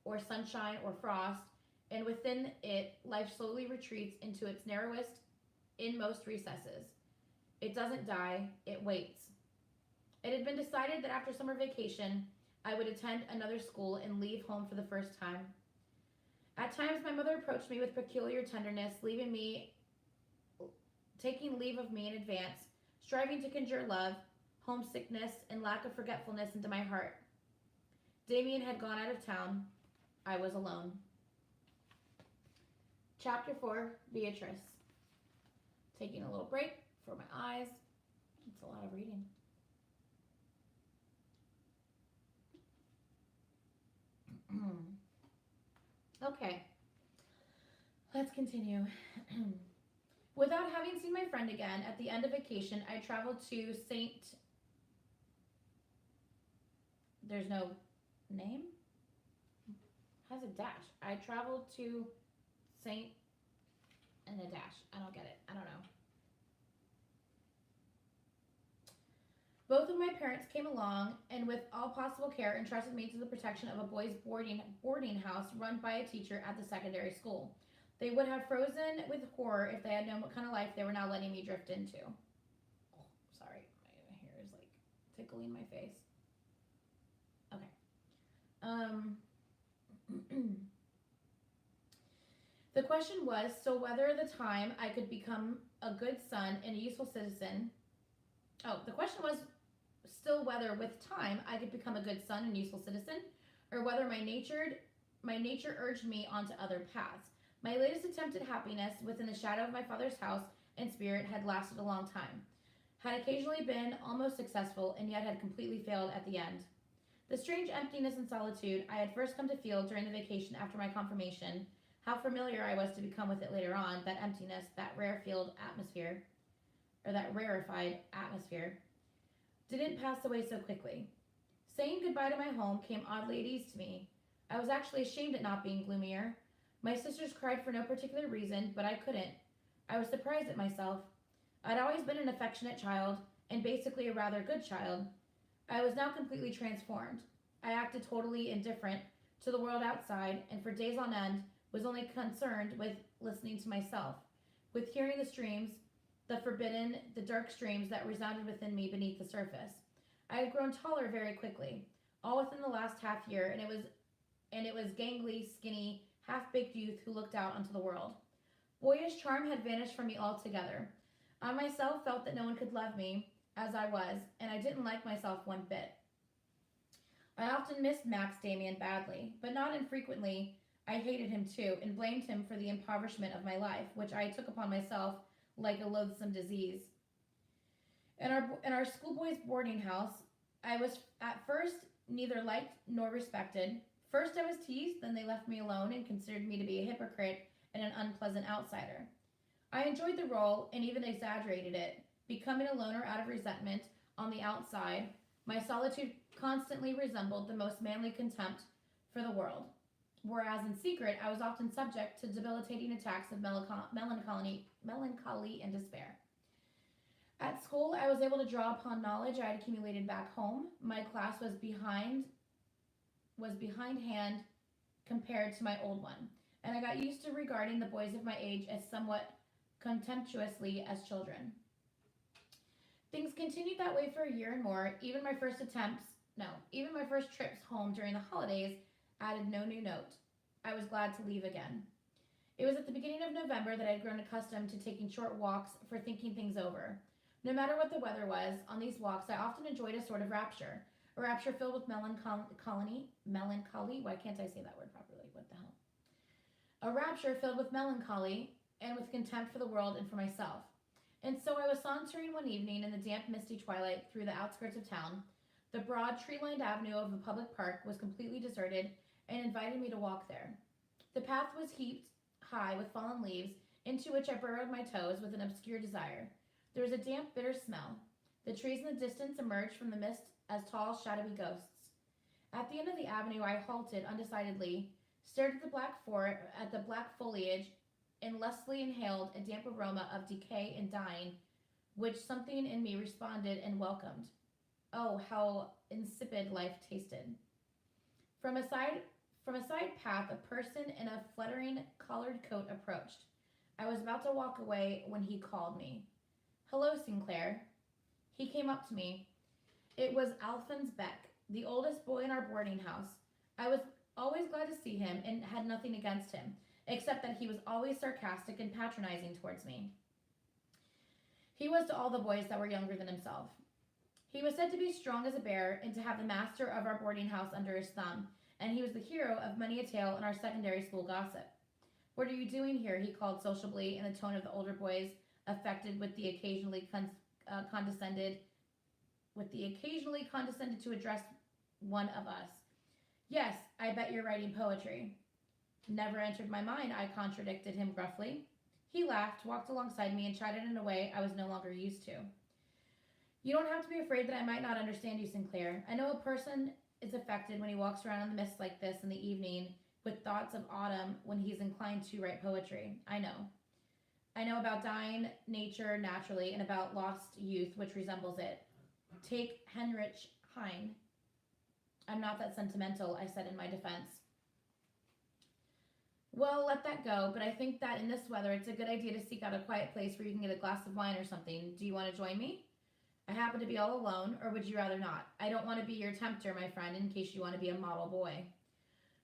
or sunshine or frost, and within it, life slowly retreats into its narrowest, inmost recesses. It doesn't die, it waits. It had been decided that after summer vacation, I would attend another school and leave home for the first time. At times, my mother approached me with peculiar tenderness, taking leave of me in advance, striving to conjure love, homesickness, and lack of forgetfulness into my heart. Demian had gone out of town. I was alone. Chapter 4, Beatrice. Taking a little break for my eyes. It's a lot of reading. Okay, let's continue. Without having seen my friend again, at the end of vacation, I traveled to There's no name? Has a dash. I traveled to Saint and a dash. I don't get it. I don't know. Both of my parents came along and with all possible care entrusted me to the protection of a boys' boarding house run by a teacher at the secondary school. They would have frozen with horror if they had known what kind of life they were now letting me drift into. Oh, sorry, my hair is like tickling my face. Okay. The question was, so whether the time I could become a good son and a useful citizen. The question was still whether with time I could become a good son and useful citizen, or whether my nature urged me onto other paths. My latest attempt at happiness within the shadow of my father's house and spirit had lasted a long time, had occasionally been almost successful, and yet had completely failed at the end. The strange emptiness and solitude I had first come to feel during the vacation after my confirmation, how familiar I was to become with it later on, that emptiness, that rarefied atmosphere, didn't pass away so quickly. Saying goodbye to my home came oddly at ease to me. I was actually ashamed at not being gloomier. My sisters cried for no particular reason, but I couldn't. I was surprised at myself. I'd always been an affectionate child, and basically a rather good child. I was now completely transformed. I acted totally indifferent to the world outside, and for days on end was only concerned with listening to myself, with hearing the streams, the dark streams that resounded within me beneath the surface. I had grown taller very quickly, all within the last half year, and it was gangly, skinny, half-baked youth who looked out onto the world. Boyish charm had vanished from me altogether. I myself felt that no one could love me as I was, and I didn't like myself one bit. I often missed Max Demian badly, but not infrequently I hated him too, and blamed him for the impoverishment of my life, which I took upon myself like a loathsome disease. In our schoolboys' boarding house, I was at first neither liked nor respected. First I was teased, then they left me alone and considered me to be a hypocrite and an unpleasant outsider. I enjoyed the role and even exaggerated it, becoming a loner out of resentment on the outside. My solitude constantly resembled the most manly contempt for the world, whereas in secret I was often subject to debilitating attacks of melancholy and despair. At school, I was able to draw upon knowledge I had accumulated back home. My class was behindhand compared to my old one, and I got used to regarding the boys of my age as somewhat contemptuously as children. Things continued that way for a year and more. Even my first trips home during the holidays added no new note. I was glad to leave again. It was at the beginning of November that I had grown accustomed to taking short walks for thinking things over. No matter what the weather was, on these walks I often enjoyed a sort of rapture. A rapture filled with melancholy. Why can't I say that word properly? What the hell? A rapture filled with melancholy and with contempt for the world and for myself. And so I was sauntering one evening in the damp, misty twilight through the outskirts of town. The broad, tree-lined avenue of a public park was completely deserted and invited me to walk there. The path was heaped high with fallen leaves, into which I burrowed my toes with an obscure desire. There was a damp, bitter smell. The trees in the distance emerged from the mist as tall, shadowy ghosts. At the end of the avenue, I halted undecidedly, stared at the black foliage, and lustily inhaled a damp aroma of decay and dying, which something in me responded and welcomed. Oh, how insipid life tasted. From a side path, a person in a fluttering collared coat approached. I was about to walk away when he called me. "Hello, Sinclair." He came up to me. It was Alphonse Beck, the oldest boy in our boarding house. I was always glad to see him and had nothing against him, except that he was always sarcastic and patronizing towards me. He was to all the boys that were younger than himself. He was said to be strong as a bear and to have the master of our boarding house under his thumb, and he was the hero of many a tale in our secondary school gossip. "What are you doing here?" he called sociably in the tone of the older boys, affected with the occasionally condescended to address one of us. "Yes, I bet you're writing poetry." "Never entered my mind," I contradicted him gruffly. He laughed, walked alongside me, and chatted in a way I was no longer used to. "You don't have to be afraid that I might not understand you, Sinclair. I know a person is affected when he walks around in the mist like this in the evening with thoughts of autumn when he's inclined to write poetry. I know. I know about dying nature naturally and about lost youth which resembles it. Take Heinrich Heine." "I'm not that sentimental," I said in my defense. "Well, let that go, but I think that in this weather it's a good idea to seek out a quiet place where you can get a glass of wine or something. Do you want to join me? I happen to be all alone, or would you rather not? I don't want to be your tempter, my friend, in case you want to be a model boy."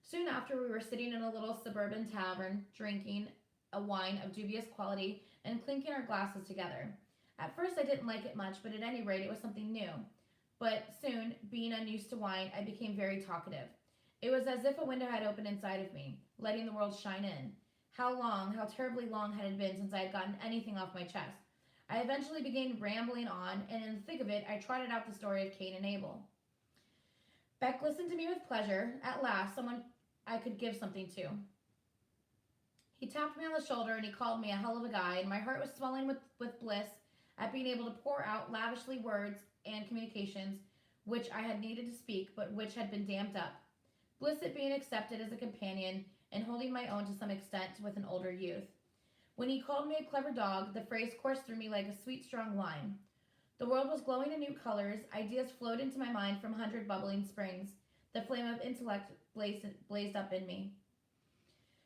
Soon after, we were sitting in a little suburban tavern, drinking a wine of dubious quality and clinking our glasses together. At first, I didn't like it much, but at any rate, it was something new. But soon, being unused to wine, I became very talkative. It was as if a window had opened inside of me, letting the world shine in. How terribly long had it been since I had gotten anything off my chest. I eventually began rambling on, and in the thick of it, I trotted out the story of Cain and Abel. Beck listened to me with pleasure. At last, someone I could give something to. He tapped me on the shoulder, and he called me a hell of a guy, and my heart was swelling with bliss at being able to pour out lavishly words and communications which I had needed to speak, but which had been dammed up. Bliss at being accepted as a companion and holding my own to some extent with an older youth. When he called me a clever dog, the phrase coursed through me like a sweet, strong wine. The world was glowing in new colors. Ideas flowed into my mind from 100 bubbling springs. The flame of intellect blazed up in me.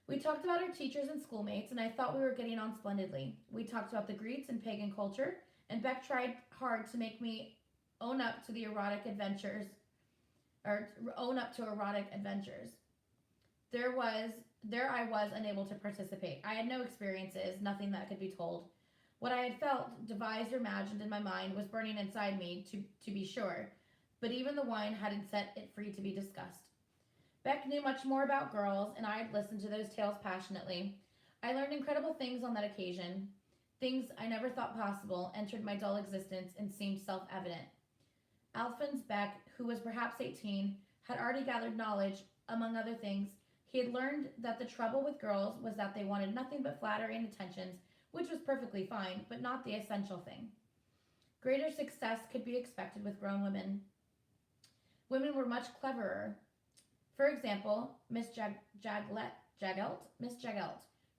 We talked about our teachers and schoolmates, and I thought we were getting on splendidly. We talked about the Greeks and pagan culture, and Beck tried hard to make me own up to erotic adventures. There I was unable to participate. I had no experiences, nothing that could be told. What I had felt, devised or imagined in my mind was burning inside me, to be sure, but even the wine hadn't set it free to be discussed. Beck knew much more about girls, and I had listened to those tales passionately. I learned incredible things on that occasion. Things I never thought possible entered my dull existence and seemed self-evident. Alphonse Beck, who was perhaps 18, had already gathered knowledge. Among other things, he had learned that the trouble with girls was that they wanted nothing but flattery and attentions, which was perfectly fine, but not the essential thing. Greater success could be expected with grown women. Women were much cleverer. For example, Miss Jagelt,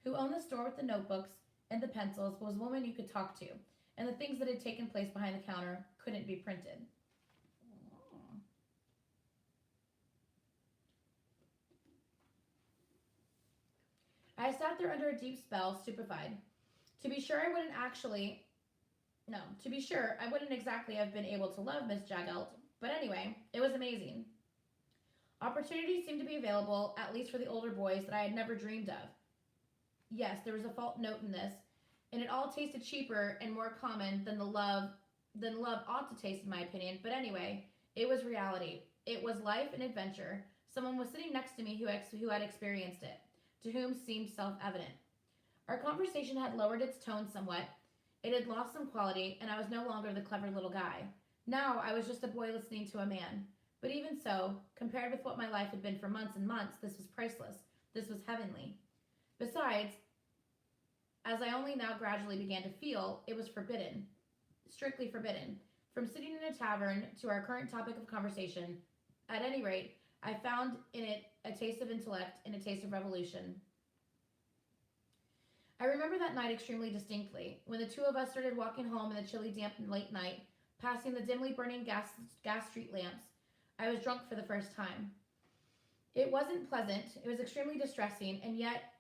who owned the store with the notebooks and the pencils, was a woman you could talk to, and the things that had taken place behind the counter couldn't be printed. I sat there under a deep spell, stupefied. To be sure, I wouldn't exactly have been able to love Miss Jagelt, but anyway, it was amazing. Opportunities seemed to be available, at least for the older boys, that I had never dreamed of. Yes, there was a fault note in this, and it all tasted cheaper and more common than love ought to taste, in my opinion, but anyway, it was reality. It was life and adventure. Someone was sitting next to me who had experienced it, to whom seemed self-evident. Our conversation had lowered its tone somewhat. It had lost some quality, and I was no longer the clever little guy. Now I was just a boy listening to a man. But even so, compared with what my life had been for months and months, this was priceless. This was heavenly. Besides, as I only now gradually began to feel, it was forbidden. Strictly forbidden. From sitting in a tavern to our current topic of conversation, at any rate, I found in it a taste of intellect and a taste of revolution. I remember that night extremely distinctly, when the two of us started walking home in the chilly, damp, late night, passing the dimly burning gas street lamps. I was drunk for the first time. It wasn't pleasant, it was extremely distressing, and yet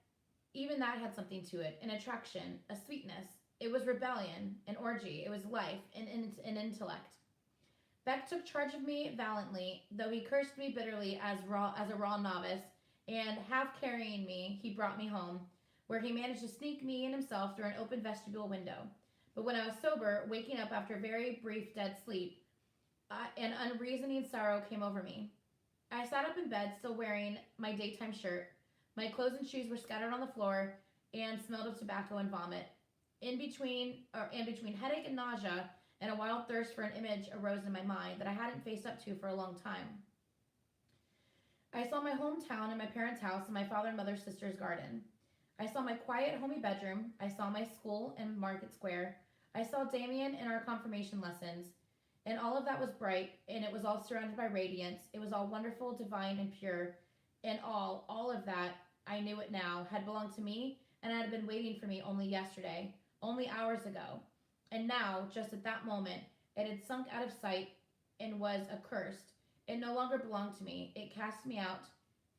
even that had something to it, an attraction, a sweetness. It was rebellion, an orgy, it was life, an intellect. Beck took charge of me valiantly, though he cursed me bitterly as a raw novice, and half carrying me, he brought me home, where he managed to sneak me and himself through an open vestibule window. But when I was sober, waking up after a very brief dead sleep, an unreasoning sorrow came over me. I sat up in bed, still wearing my daytime shirt. My clothes and shoes were scattered on the floor and smelled of tobacco and vomit. In between headache and nausea and a wild thirst for an image arose in my mind that I hadn't faced up to for a long time. I saw my hometown and my parents' house and my father and mother's sister's garden. I saw my quiet, homey bedroom. I saw my school and Market Square. I saw Demian and our confirmation lessons. And all of that was bright, and it was all surrounded by radiance. It was all wonderful, divine, and pure. And all of that, I knew it now, had belonged to me and had been waiting for me only yesterday, only hours ago. And now, just at that moment, it had sunk out of sight and was accursed. It no longer belonged to me. It cast me out.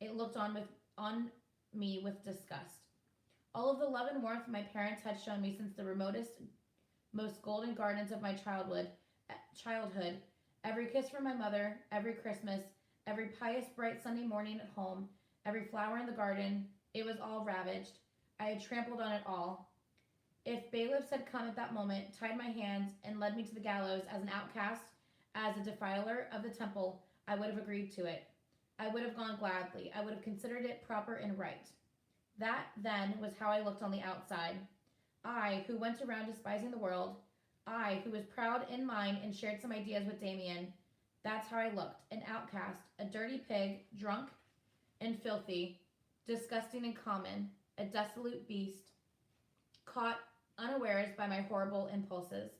It looked on me with disgust. All of the love and warmth my parents had shown me since the remotest, most golden gardens of my childhood, every kiss from my mother, every Christmas, every pious bright Sunday morning at home, every flower in the garden, it was all ravaged. I had trampled on it all. If bailiffs had come at that moment, tied my hands, and led me to the gallows as an outcast, as a defiler of the temple, I would have agreed to it. I would have gone gladly. I would have considered it proper and right. That, then, was how I looked on the outside. I, who went around despising the world, I, who was proud in mind and shared some ideas with Demian, that's how I looked, an outcast, a dirty pig, drunk and filthy, disgusting and common, a dissolute beast, caught unawares by my horrible impulses.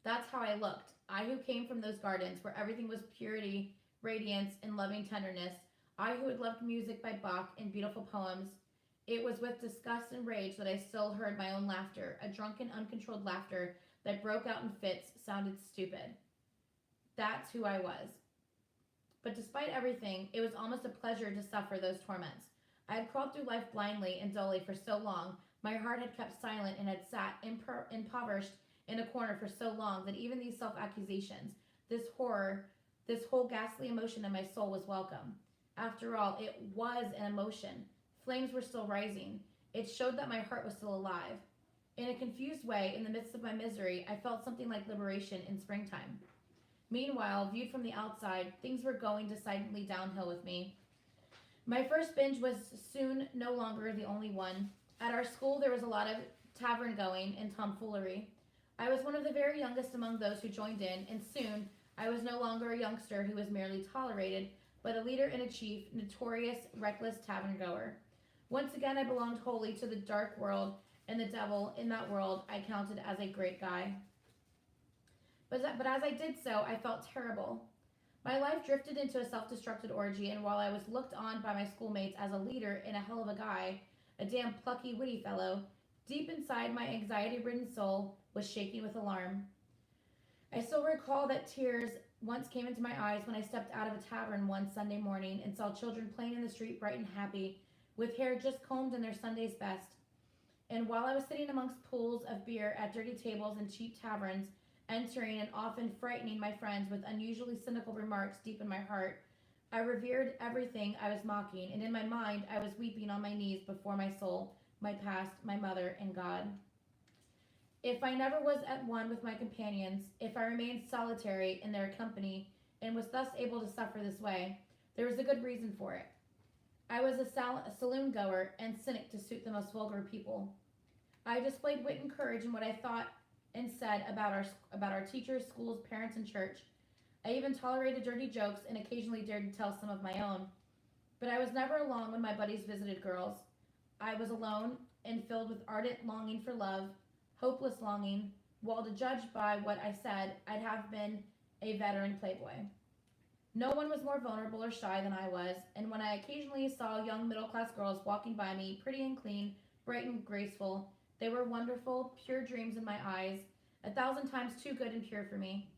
That's how I looked, I who came from those gardens where everything was purity, radiance, and loving tenderness, I who had loved music by Bach and beautiful poems. It was with disgust and rage that I still heard my own laughter, a drunken, uncontrolled laughter that broke out in fits, sounded stupid. That's who I was. But despite everything, it was almost a pleasure to suffer those torments. I had crawled through life blindly and dully for so long, my heart had kept silent and had sat impoverished in a corner for so long that even these self-accusations, this horror, this whole ghastly emotion in my soul was welcome. After all, it was an emotion. Flames were still rising. It showed that my heart was still alive. In a confused way, in the midst of my misery, I felt something like liberation in springtime. Meanwhile, viewed from the outside, things were going decidedly downhill with me. My first binge was soon no longer the only one. At our school, there was a lot of tavern going and tomfoolery. I was one of the very youngest among those who joined in, and soon I was no longer a youngster who was merely tolerated, but a leader and a chief, notorious, reckless tavern goer. Once again, I belonged wholly to the dark world, and the devil in that world I counted as a great guy. But as I did so, I felt terrible. My life drifted into a self-destructed orgy, and while I was looked on by my schoolmates as a leader and a hell of a guy, a damn plucky, witty fellow, deep inside my anxiety-ridden soul was shaking with alarm. I still recall that tears once came into my eyes when I stepped out of a tavern one Sunday morning and saw children playing in the street bright and happy, with hair just combed in their Sunday's best. And while I was sitting amongst pools of beer at dirty tables and cheap taverns, entering and often frightening my friends with unusually cynical remarks deep in my heart, I revered everything I was mocking, and in my mind I was weeping on my knees before my soul, my past, my mother, and God. If I never was at one with my companions, if I remained solitary in their company, and was thus able to suffer this way, there was a good reason for it. I was a saloon goer and cynic to suit the most vulgar people. I displayed wit and courage in what I thought and said about our teachers, schools, parents, and church. I even tolerated dirty jokes and occasionally dared to tell some of my own. But I was never alone when my buddies visited girls. I was alone and filled with ardent longing for love, hopeless longing, while to judge by what I said, I'd have been a veteran playboy. No one was more vulnerable or shy than I was, and when I occasionally saw young middle-class girls walking by me, pretty and clean, bright and graceful, they were wonderful, pure dreams in my eyes, 1,000 times too good and pure for me.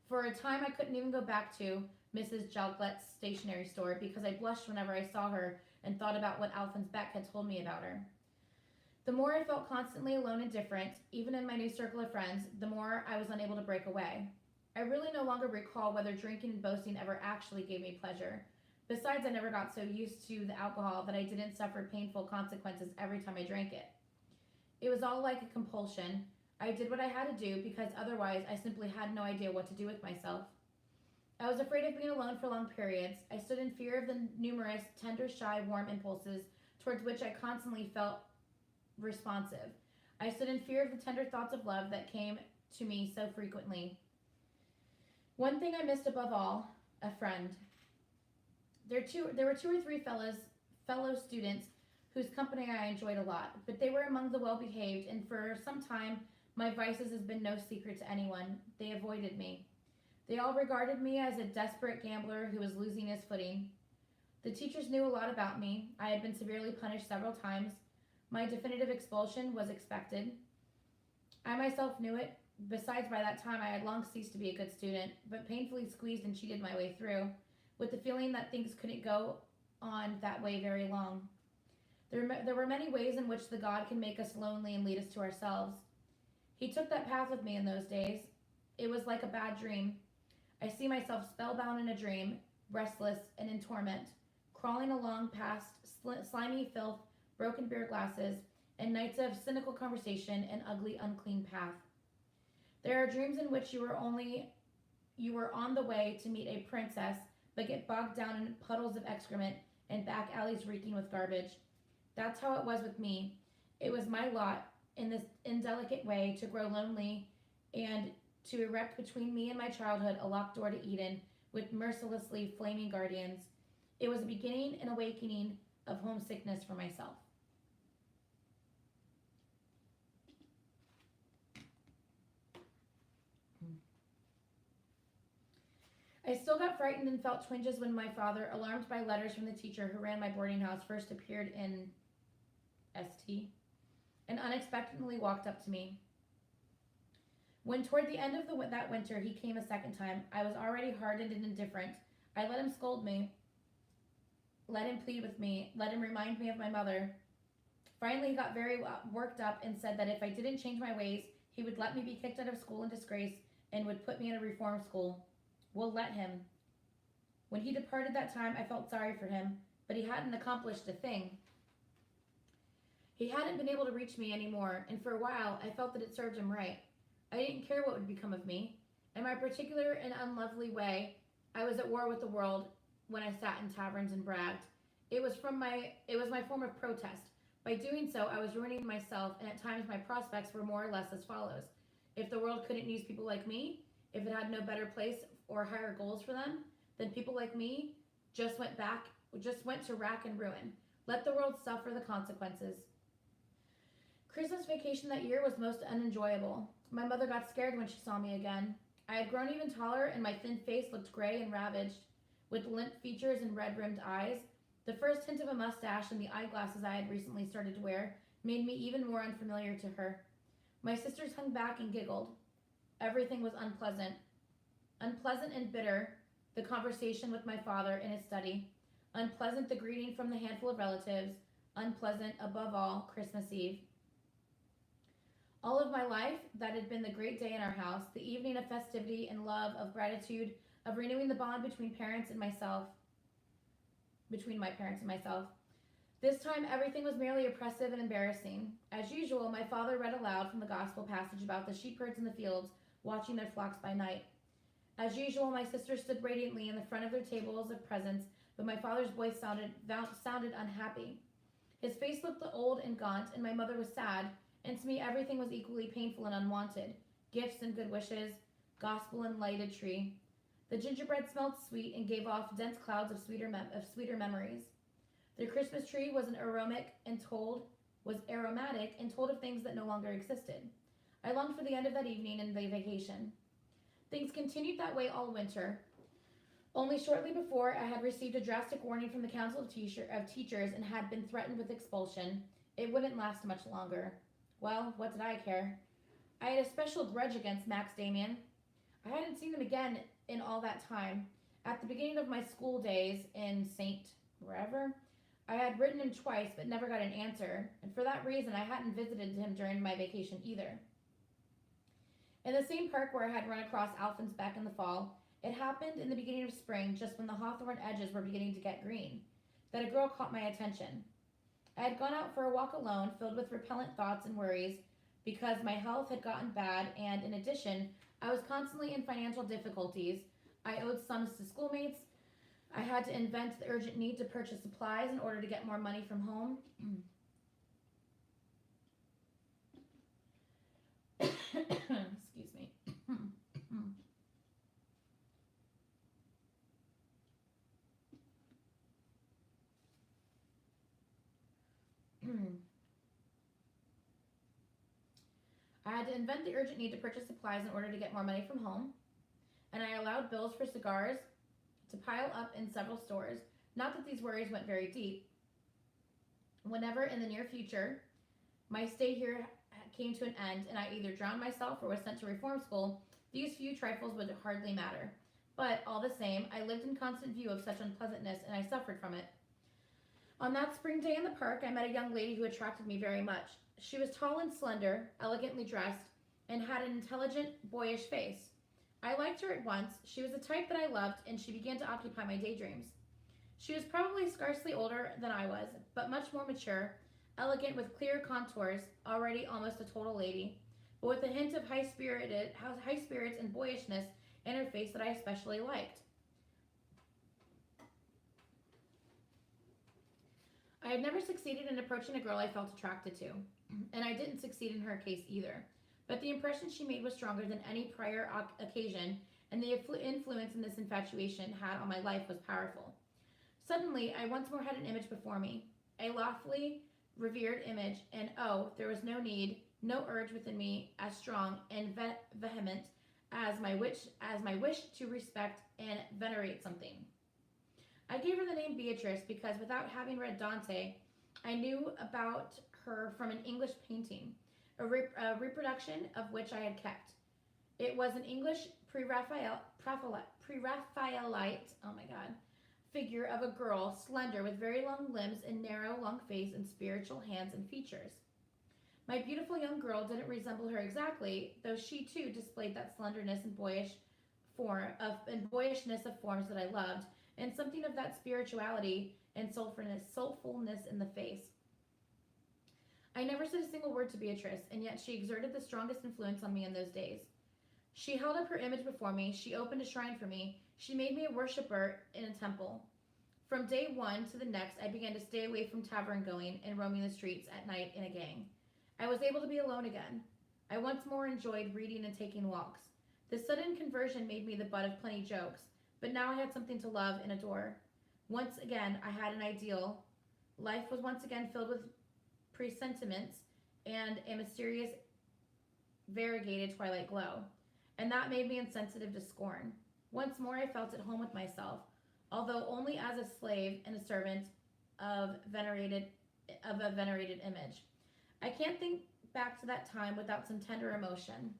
For a time, I couldn't even go back to Mrs. Jalglet's stationery store because I blushed whenever I saw her and thought about what Alphonse Beck had told me about her. The more I felt constantly alone and different, even in my new circle of friends, the more I was unable to break away. I really no longer recall whether drinking and boasting ever actually gave me pleasure. Besides, I never got so used to the alcohol that I didn't suffer painful consequences every time I drank it. It was all like a compulsion. I did what I had to do because otherwise I simply had no idea what to do with myself. I was afraid of being alone for long periods. I stood in fear of the numerous, tender, shy, warm impulses towards which I constantly felt responsive. I stood in fear of the tender thoughts of love that came to me so frequently. One thing I missed above all, a friend. There were two or three fellow students whose company I enjoyed a lot, but they were among the well-behaved, and for some time my vices has been no secret to anyone. They avoided me. They all regarded me as a desperate gambler who was losing his footing. The teachers knew a lot about me. I had been severely punished several times. My definitive expulsion was expected. I myself knew it. Besides, by that time I had long ceased to be a good student, but painfully squeezed and cheated my way through, with the feeling that things couldn't go on that way very long. There were many ways in which the God can make us lonely and lead us to ourselves. He took that path with me in those days. It was like a bad dream. I see myself spellbound in a dream, restless and in torment, crawling along past slimy filth, broken beer glasses, and nights of cynical conversation and ugly, unclean path. There are dreams in which you were on the way to meet a princess, but get bogged down in puddles of excrement and back alleys reeking with garbage. That's how it was with me. It was my lot, in this indelicate way, to grow lonely and to erect between me and my childhood a locked door to Eden with mercilessly flaming guardians. It was a beginning and awakening of homesickness for myself. I still got frightened and felt twinges when my father, alarmed by letters from the teacher who ran my boarding house, first appeared in St. and unexpectedly walked up to me. When toward the end of that winter he came a second time, I was already hardened and indifferent. I let him scold me, let him plead with me, let him remind me of my mother. Finally, he got very worked up and said that if I didn't change my ways, he would let me be kicked out of school in disgrace and would put me in a reform school. We'll let him. When he departed that time, I felt sorry for him, but he hadn't accomplished a thing. He hadn't been able to reach me anymore, and for a while I felt that it served him right. I didn't care what would become of me. In my particular and unlovely way, I was at war with the world when I sat in taverns and bragged. It was my form of protest. By doing so, I was ruining myself, and at times my prospects were more or less as follows. If the world couldn't use people like me, if it had no better place or higher goals for them, then people like me just went to rack and ruin. Let the world suffer the consequences. Christmas vacation that year was most unenjoyable. My mother got scared when she saw me again. I had grown even taller, and my thin face looked gray and ravaged, with limp features and red-rimmed eyes. The first hint of a mustache and the eyeglasses I had recently started to wear made me even more unfamiliar to her. My sisters hung back and giggled. Everything was unpleasant. Unpleasant and bitter, the conversation with my father in his study. Unpleasant, the greeting from the handful of relatives. Unpleasant, above all, Christmas Eve. All of my life, that had been the great day in our house, the evening of festivity and love, of gratitude, of renewing the bond between my parents and myself. This time, everything was merely oppressive and embarrassing. As usual, my father read aloud from the gospel passage about the sheepherds in the fields, watching their flocks by night. As usual, my sister stood radiantly in the front of their tables of presents, but my father's voice sounded unhappy. His face looked old and gaunt, and my mother was sad, and to me everything was equally painful and unwanted. Gifts and good wishes, gospel and lighted tree. The gingerbread smelled sweet and gave off dense clouds of sweeter memories. The Christmas tree was aromatic and told of things that no longer existed. I longed for the end of that evening and the vacation. Things continued that way all winter. Only shortly before, I had received a drastic warning from the Council of Teachers and had been threatened with expulsion. It wouldn't last much longer. Well, what did I care? I had a special grudge against Max Demian. I hadn't seen him again in all that time. At the beginning of my school days in St. wherever, I had written him twice but never got an answer, and for that reason I hadn't visited him during my vacation either. In the same park where I had run across Alphonse back in the fall, it happened in the beginning of spring, just when the hawthorn edges were beginning to get green, that a girl caught my attention. I had gone out for a walk alone, filled with repellent thoughts and worries, because my health had gotten bad, and in addition, I was constantly in financial difficulties. I owed sums to schoolmates. I had to invent the urgent need to purchase supplies in order to get more money from home. Excuse me. I had to invent the urgent need to purchase supplies in order to get more money from home, and I allowed bills for cigars to pile up in several stores. Not that these worries went very deep. Whenever in the near future my stay here came to an end and I either drowned myself or was sent to reform school, these few trifles would hardly matter. But all the same, I lived in constant view of such unpleasantness, and I suffered from it. On that spring day in the park, I met a young lady who attracted me very much. She was tall and slender, elegantly dressed, and had an intelligent, boyish face. I liked her at once. She was the type that I loved, and she began to occupy my daydreams. She was probably scarcely older than I was, but much more mature, elegant with clear contours, already almost a total lady, but with a hint of high spirits and boyishness in her face that I especially liked. I had never succeeded in approaching a girl I felt attracted to, and I didn't succeed in her case either. But the impression she made was stronger than any prior occasion, and the influence in this infatuation had on my life was powerful. Suddenly, I once more had an image before me, a lofty, revered image, and oh, there was no need, no urge within me as strong and vehement as my wish to respect and venerate something. I gave her the name Beatrice because, without having read Dante, I knew about her from an English painting, a reproduction of which I had kept. It was an English pre-Raphaelite, figure of a girl, slender, with very long limbs and narrow, long face and spiritual hands and features. My beautiful young girl didn't resemble her exactly, though she too displayed that slenderness and boyishness of forms that I loved, and something of that spirituality and soulfulness in the face. I never said a single word to Beatrice, and yet she exerted the strongest influence on me in those days. She held up her image before me, she opened a shrine for me, she made me a worshipper in a temple. From day one to the next, I began to stay away from tavern going and roaming the streets at night in a gang. I was able to be alone again. I once more enjoyed reading and taking walks. This sudden conversion made me the butt of plenty jokes, but now I had something to love and adore. Once again, I had an ideal. Life was once again filled with presentiments and a mysterious, variegated twilight glow, and that made me insensitive to scorn. Once more I felt at home with myself, although only as a slave and a servant of a venerated image. I can't think back to that time without some tender emotion.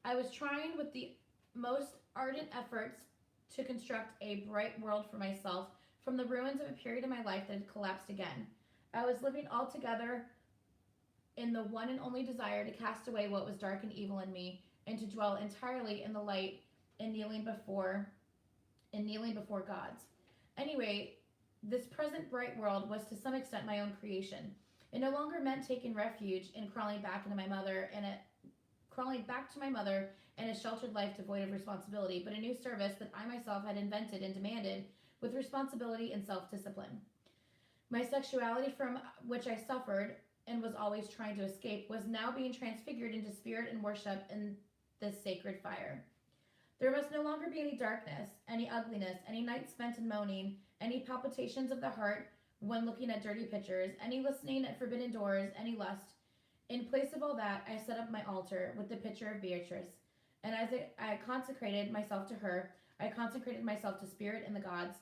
I was trying with the most ardent efforts to construct a bright world for myself from the ruins of a period of my life that had collapsed again. I was living altogether in the one and only desire to cast away what was dark and evil in me, and to dwell entirely in the light and kneeling before God's. Anyway, this present bright world was to some extent my own creation. It no longer meant taking refuge in crawling back to my mother and a sheltered life devoid of responsibility, but a new service that I myself had invented and demanded with responsibility and self-discipline. My sexuality, from which I suffered and was always trying to escape, was now being transfigured into spirit and worship in this sacred fire. There must no longer be any darkness, any ugliness, any nights spent in moaning, any palpitations of the heart when looking at dirty pictures, any listening at forbidden doors, any lust. In place of all that, I set up my altar with the picture of Beatrice, and as I consecrated myself to her, I consecrated myself to spirit and the gods.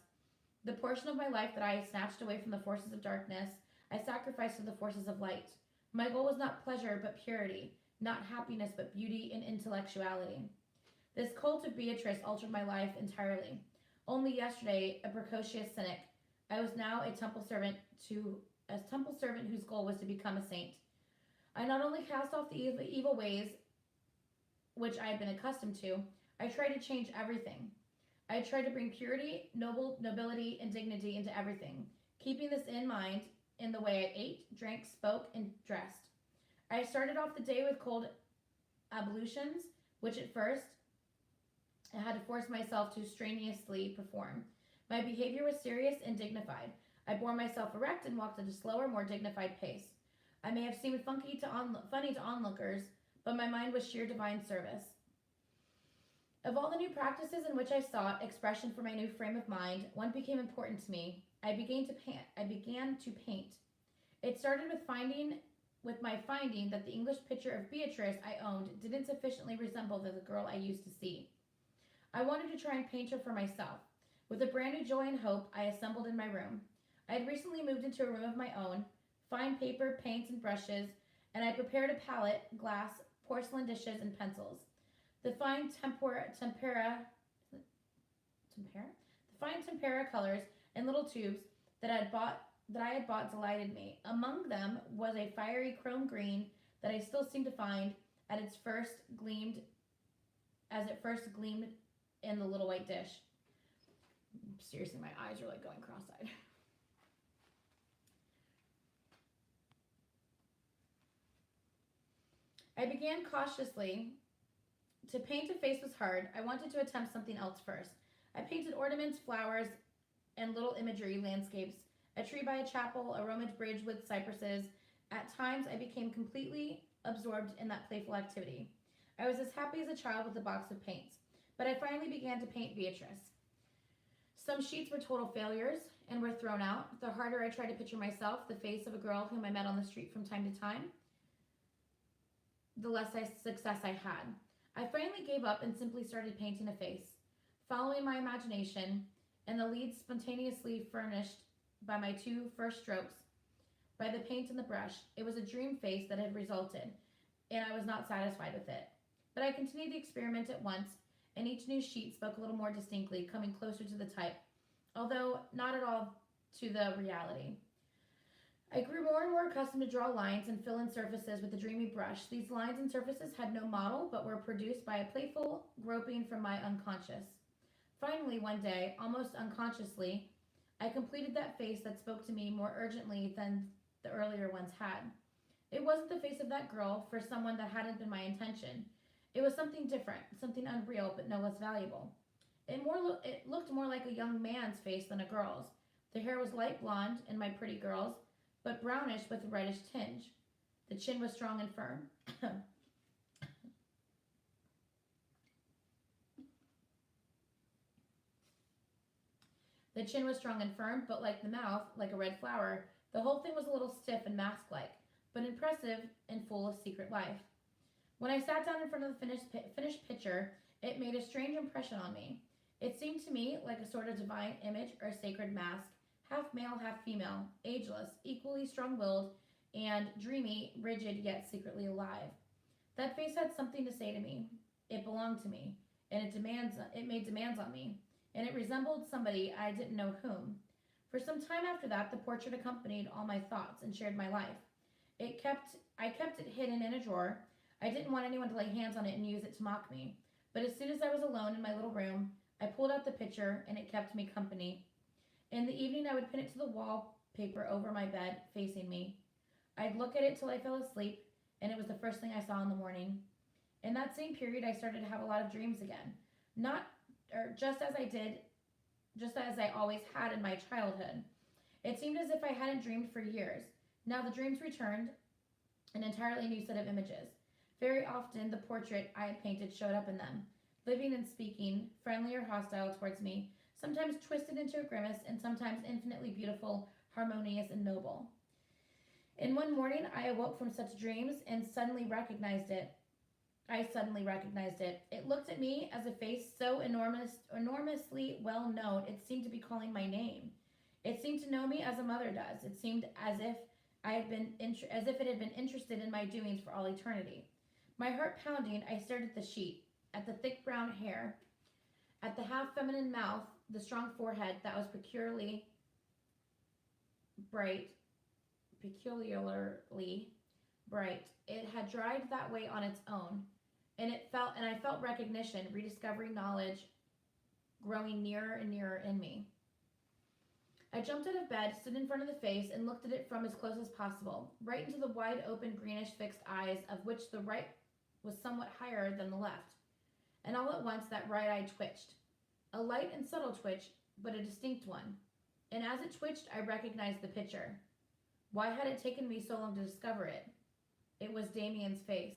The portion of my life that I snatched away from the forces of darkness, I sacrificed to the forces of light. My goal was not pleasure, but purity, not happiness, but beauty and intellectuality. This cult of Beatrice altered my life entirely. Only yesterday, a precocious cynic, I was now a temple servant whose goal was to become a saint. I not only cast off the evil ways which I had been accustomed to, I tried to change everything. I tried to bring purity, nobility, and dignity into everything, keeping this in mind in the way I ate, drank, spoke, and dressed. I started off the day with cold ablutions, which at first I had to force myself to strenuously perform. My behavior was serious and dignified. I bore myself erect and walked at a slower, more dignified pace. I may have seemed funny to onlookers, but my mind was sheer divine service. Of all the new practices in which I sought expression for my new frame of mind, one became important to me. I began to paint. It started with my finding that the English picture of Beatrice I owned didn't sufficiently resemble the girl I used to see. I wanted to try and paint her for myself. With a brand new joy and hope, I assembled in my room. I had recently moved into a room of my own, fine paper, paints, and brushes, and I prepared a palette, glass, porcelain dishes, and pencils. The fine tempera colors and little tubes that I had bought delighted me. Among them was a fiery chrome green that I still seem to find as it first gleamed in the little white dish. Seriously, my eyes are like going cross-eyed. I began cautiously. To paint a face was hard. I wanted to attempt something else first. I painted ornaments, flowers, and little imagery, landscapes, a tree by a chapel, a Roman bridge with cypresses. At times, I became completely absorbed in that playful activity. I was as happy as a child with a box of paints. But I finally began to paint Beatrice. Some sheets were total failures and were thrown out. The harder I tried to picture myself, the face of a girl whom I met on the street from time to time, the less success I had. I finally gave up and simply started painting a face, following my imagination and the leads spontaneously furnished by my two first strokes, by the paint and the brush. It was a dream face that had resulted, and I was not satisfied with it. But I continued the experiment at once, and each new sheet spoke a little more distinctly, coming closer to the type, although not at all to the reality. I grew more and more accustomed to draw lines and fill in surfaces with a dreamy brush. These lines and surfaces had no model, but were produced by a playful groping from my unconscious. Finally, one day, almost unconsciously, I completed that face that spoke to me more urgently than the earlier ones had. It wasn't the face of that girl for someone that hadn't been my intention. It was something different, something unreal, but no less valuable. It looked more like a young man's face than a girl's. The hair was light blonde in my pretty girl's, but brownish with a reddish tinge. The chin was strong and firm. The chin was strong and firm, but like the mouth, like a red flower, the whole thing was a little stiff and mask-like, but impressive and full of secret life. When I sat down in front of the finished picture, it made a strange impression on me. It seemed to me like a sort of divine image or sacred mask, half male, half female, ageless, equally strong-willed, and dreamy, rigid, yet secretly alive. That face had something to say to me. It belonged to me, and it made demands on me, and it resembled somebody I didn't know whom. For some time after that, the portrait accompanied all my thoughts and shared my life. I kept it hidden in a drawer. I didn't want anyone to lay hands on it and use it to mock me. But as soon as I was alone in my little room, I pulled out the picture, and it kept me company. In the evening, I would pin it to the wallpaper over my bed, facing me. I'd look at it till I fell asleep, and it was the first thing I saw in the morning. In that same period, I started to have a lot of dreams again. Just as I always had in my childhood. It seemed as if I hadn't dreamed for years. Now the dreams returned, an entirely new set of images. Very often, the portrait I had painted showed up in them, living and speaking, friendly or hostile towards me, sometimes twisted into a grimace, and sometimes infinitely beautiful, harmonious, and noble. And one morning, I awoke from such dreams and suddenly recognized it. It looked at me as a face so enormously well known, it seemed to be calling my name. It seemed to know me as a mother does. It seemed as if it had been interested in my doings for all eternity. My heart pounding, I stared at the sheet, at the thick brown hair, at the half-feminine mouth, the strong forehead that was peculiarly bright. It had dried that way on its own. and I felt recognition, rediscovering knowledge, growing nearer and nearer in me. I jumped out of bed, stood in front of the face, and looked at it from as close as possible, right into the wide open greenish fixed eyes, of which the right was somewhat higher than the left. And all at once that right eye twitched. A light and subtle twitch, but a distinct one. And as it twitched, I recognized the picture. Why had it taken me so long to discover it? It was Demian's face.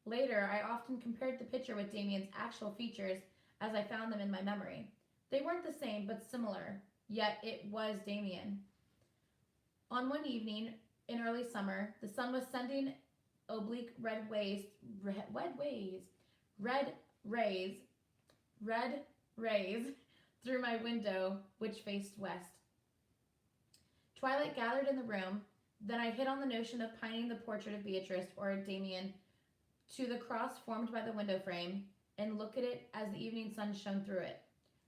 Later, I often compared the picture with Demian's actual features as I found them in my memory. They weren't the same, but similar, yet it was Demian. On one evening in early summer, the sun was sending oblique red rays through my window, which faced west. Twilight gathered in the room. Then I hit on the notion of pining the portrait of Beatrice or Demian to the cross formed by the window frame and look at it as the evening sun shone through it.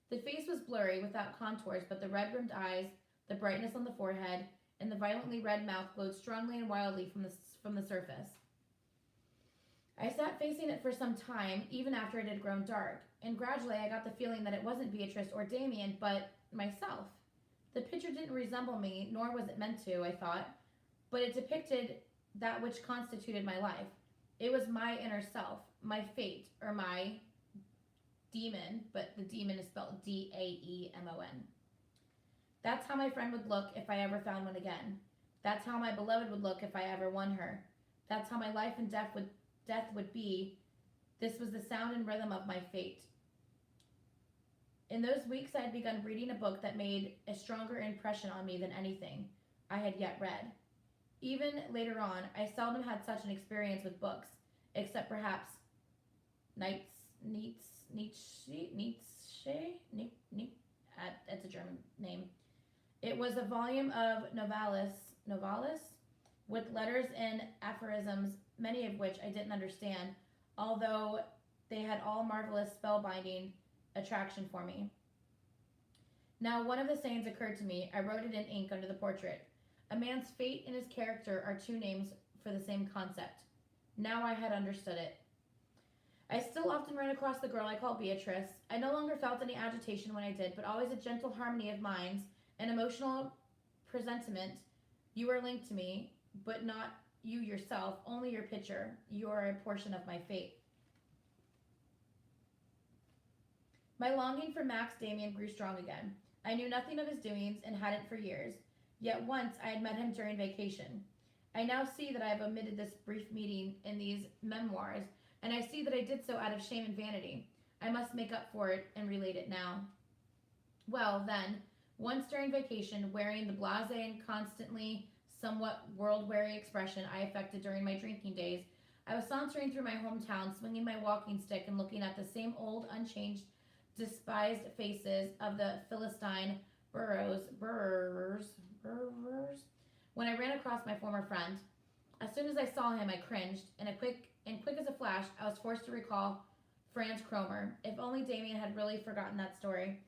The face was blurry, without contours, but the red-rimmed eyes, the brightness on the forehead, and the violently red mouth glowed strongly and wildly from the surface. I sat facing it for some time, even after it had grown dark, and gradually I got the feeling that it wasn't Beatrice or Demian, but myself. The picture didn't resemble me, nor was it meant to, I thought, but it depicted that which constituted my life. It was my inner self, my fate, or my demon, but the demon is spelled D-A-E-M-O-N. That's how my friend would look if I ever found one again. That's how my beloved would look if I ever won her. That's how my life and death would be. This was the sound and rhythm of my fate. In those weeks, I had begun reading a book that made a stronger impression on me than anything I had yet read. Even later on, I seldom had such an experience with books, except perhaps Nietzsche. It's a German name. It was a volume of novellas with letters and aphorisms, many of which I didn't understand, although they had all marvelous spellbinding attraction for me. Now, one of the sayings occurred to me. I wrote it in ink under the portrait. A man's fate and his character are two names for the same concept. Now I had understood it. I still often ran across the girl I called Beatrice. I no longer felt any agitation when I did, but always a gentle harmony of minds, an emotional presentiment. You are linked to me, but not you yourself, only your picture. You are a portion of my fate. My longing for Max Demian grew strong again. I knew nothing of his doings and hadn't for years. Yet once I had met him during vacation. I now see that I have omitted this brief meeting in these memoirs, and I see that I did so out of shame and vanity. I must make up for it and relate it now. Well, then, once during vacation, wearing the blasé and constantly somewhat world-weary expression I affected during my drinking days, I was sauntering through my hometown, swinging my walking stick and looking at the same old, unchanged, despised faces of the Philistine burghers, when I ran across my former friend. As soon as I saw him, I cringed, and quick as a flash, I was forced to recall Franz Cromer. If only Demian had really forgotten that story.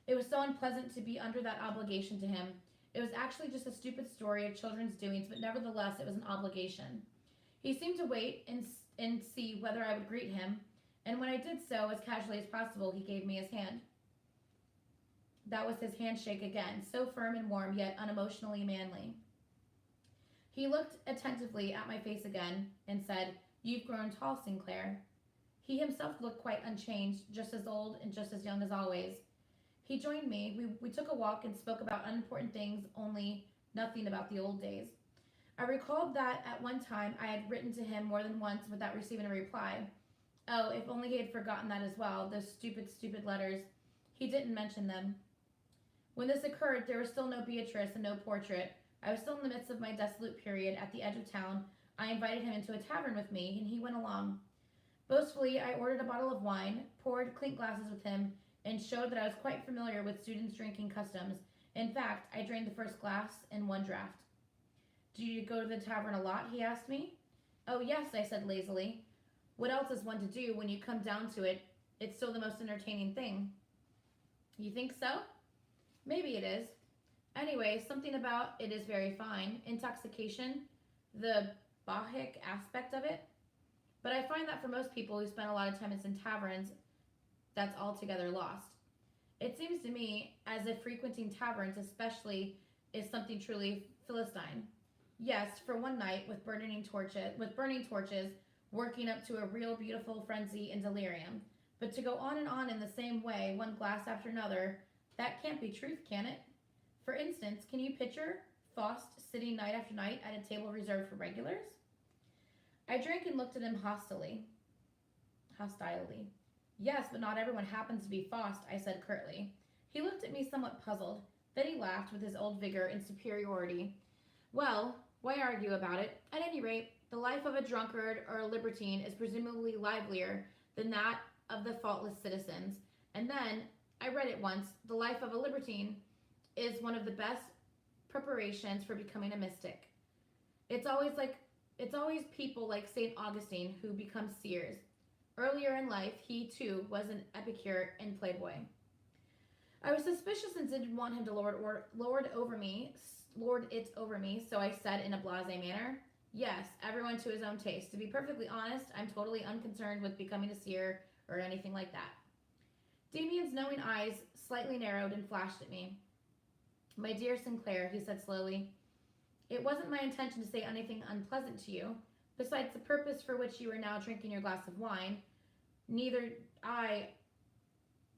It was so unpleasant to be under that obligation to him. It was actually just a stupid story of children's doings, but nevertheless, it was an obligation. He seemed to wait and see whether I would greet him, and when I did so, as casually as possible, he gave me his hand. That was his handshake again, so firm and warm, yet unemotionally manly. He looked attentively at my face again and said, "You've grown tall, Sinclair." He himself looked quite unchanged, just as old and just as young as always. He joined me. We took a walk and spoke about unimportant things, only nothing about the old days. I recalled that at one time I had written to him more than once without receiving a reply. Oh, if only he had forgotten that as well, those stupid letters. He didn't mention them. When this occurred, there was still no Beatrice and no portrait. I was still in the midst of my desolate period at the edge of town. I invited him into a tavern with me, and he went along. Boastfully, I ordered a bottle of wine, poured clink glasses with him, and showed that I was quite familiar with students' drinking customs. In fact, I drained the first glass in one draught. "Do you go to the tavern a lot?" he asked me. "Oh, yes," I said lazily. "What else is one to do when you come down to it? It's still the most entertaining thing." "You think so?" "Maybe it is. Anyway, something about it is very fine. Intoxication, the Bahic aspect of it, but I find that for most people who spend a lot of time in taverns, that's altogether lost. It seems to me as if frequenting taverns, especially, is something truly Philistine. Yes, for one night with burning torches, working up to a real beautiful frenzy and delirium. But to go on and on in the same way, one glass after another, that can't be truth, can it? For instance, can you picture Faust sitting night after night at a table reserved for regulars? I drank and looked at him hostilely. Yes, but not everyone happens to be Faust, I said curtly. He looked at me somewhat puzzled. Then he laughed with his old vigor and superiority. Well, why argue about it? At any rate, the life of a drunkard or a libertine is presumably livelier than that of the faultless citizens. And then, I read it once, the life of a libertine is one of the best preparations for becoming a mystic. It's always people like St. Augustine who become seers. Earlier in life, he too was an epicure and playboy. I was suspicious and didn't want him to lord it over me, so I said in a blasé manner, yes, everyone to his own taste. To be perfectly honest, I'm totally unconcerned with becoming a seer or anything like that. Demian's knowing eyes slightly narrowed and flashed at me. My dear Sinclair, he said slowly, it wasn't my intention to say anything unpleasant to you. Besides the purpose for which you are now drinking your glass of wine, neither I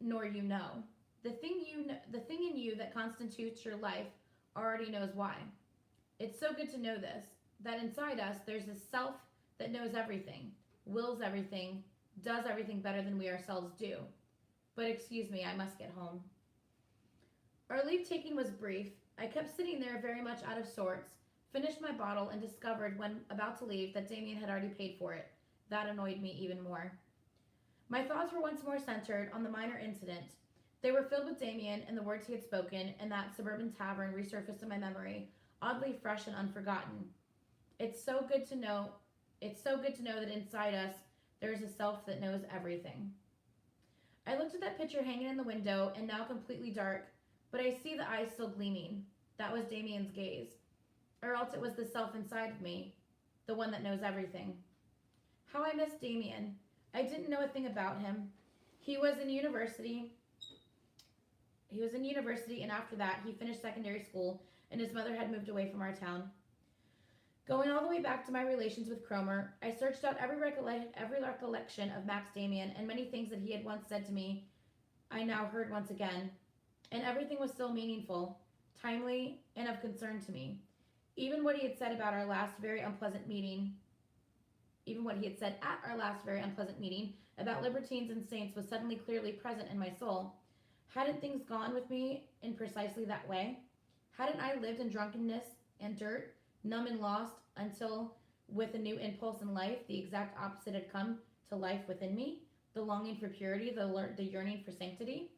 nor you know. The thing in you that constitutes your life already knows why. It's so good to know this, that inside us there's a self that knows everything, wills everything, does everything better than we ourselves do. But excuse me, I must get home. Our leave-taking was brief. I kept sitting there very much out of sorts, finished my bottle, and discovered when about to leave that Demian had already paid for it. That annoyed me even more. My thoughts were once more centered on the minor incident. They were filled with Demian and the words he had spoken, and that suburban tavern resurfaced in my memory, oddly fresh and unforgotten. It's so good to know that inside us there is a self that knows everything. I looked at that picture hanging in the window, and now completely dark, but I see the eyes still gleaming. That was Demian's gaze. Or else it was the self inside of me, the one that knows everything. How I missed Demian. I didn't know a thing about him. He was in university, and after that, he finished secondary school, and his mother had moved away from our town. Going all the way back to my relations with Cromer, I searched out every recollection of Max Demian, and many things that he had once said to me, I now heard once again, and everything was still meaningful, timely, and of concern to me. Even what he had said at our last very unpleasant meeting about libertines and saints was suddenly clearly present in my soul. Hadn't things gone with me in precisely that way? Hadn't I lived in drunkenness and dirt, numb and lost, until, with a new impulse in life, the exact opposite had come to life within me? The longing for purity, the yearning for sanctity?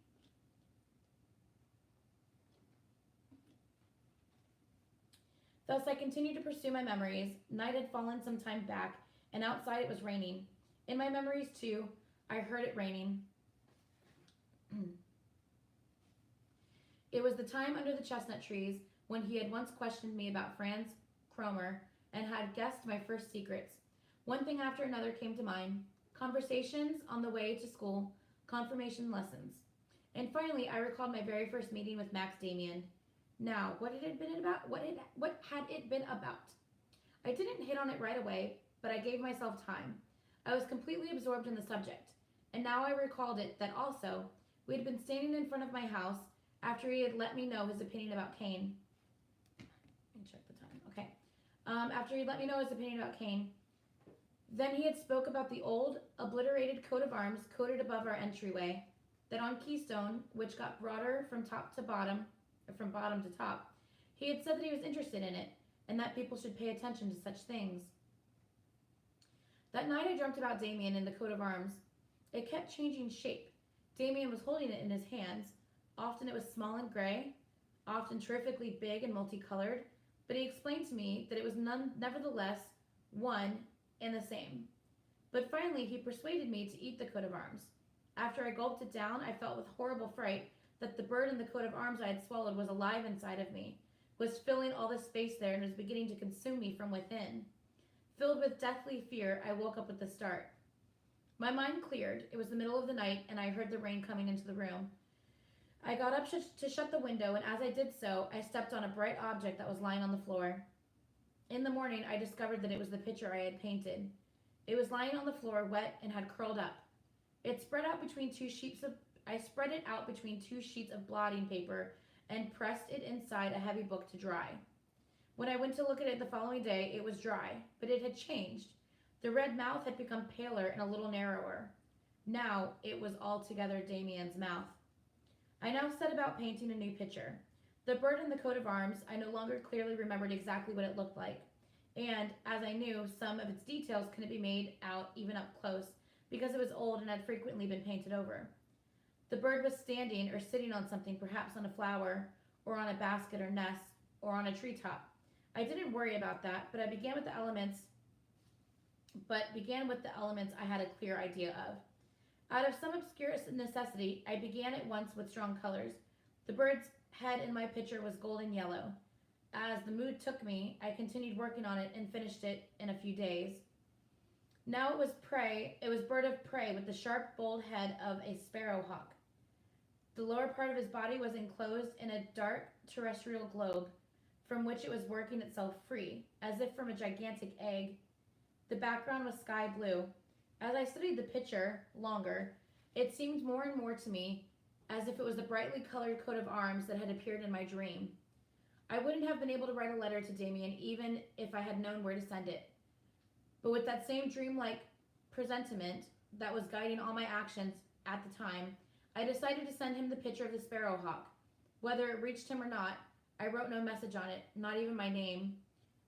Thus I continued to pursue my memories. Night had fallen some time back, and outside it was raining. In my memories, too, I heard it raining. It was the time under the chestnut trees when he had once questioned me about Franz Cromer and had guessed my first secrets. One thing after another came to mind. Conversations on the way to school, confirmation lessons. And finally, I recalled my very first meeting with Max Demian. Now, what had it been about? I didn't hit on it right away, but I gave myself time. I was completely absorbed in the subject. And now I recalled it that also, we had been standing in front of my house after he had let me know his opinion about Cain. Let me check the time. Okay. After he let me know his opinion about Cain, then he had spoke about the old, obliterated coat of arms coated above our entryway, that on Keystone, which got broader from bottom to top, he had said that he was interested in it, and that people should pay attention to such things. That night I dreamt about Demian in the coat of arms. It kept changing shape. Demian was holding it in his hands. Often it was small and gray, often terrifically big and multicolored, but he explained to me that it was nevertheless one and the same. But finally he persuaded me to eat the coat of arms. After I gulped it down, I felt with horrible fright that the bird in the coat of arms I had swallowed was alive inside of me, was filling all the space there, and was beginning to consume me from within. Filled with deathly fear, I woke up with a start. My mind cleared. It was the middle of the night, and I heard the rain coming into the room. I got up to shut the window, and as I did so, I stepped on a bright object that was lying on the floor. In the morning, I discovered that it was the picture I had painted. It was lying on the floor, wet, and had curled up. I spread it out between two sheets of blotting paper and pressed it inside a heavy book to dry. When I went to look at it the following day, it was dry, but it had changed. The red mouth had become paler and a little narrower. Now it was altogether Demian's mouth. I now set about painting a new picture. The bird in the coat of arms, I no longer clearly remembered exactly what it looked like, and, as I knew, some of its details couldn't be made out even up close, because it was old and had frequently been painted over. The bird was standing or sitting on something, perhaps on a flower, or on a basket or nest, or on a treetop. I didn't worry about that, but began with the elements I had a clear idea of. Out of some obscure necessity, I began at once with strong colors. The bird's head in my picture was golden yellow. As the mood took me, I continued working on it and finished it in a few days. Now it was bird of prey with the sharp, bold head of a sparrowhawk. The lower part of his body was enclosed in a dark terrestrial globe from which it was working itself free, as if from a gigantic egg. The background was sky blue. As I studied the picture longer, it seemed more and more to me as if it was the brightly colored coat of arms that had appeared in my dream. I wouldn't have been able to write a letter to Demian even if I had known where to send it. But with that same dreamlike presentiment that was guiding all my actions at the time, I decided to send him the picture of the sparrowhawk. Whether it reached him or not, I wrote no message on it, not even my name.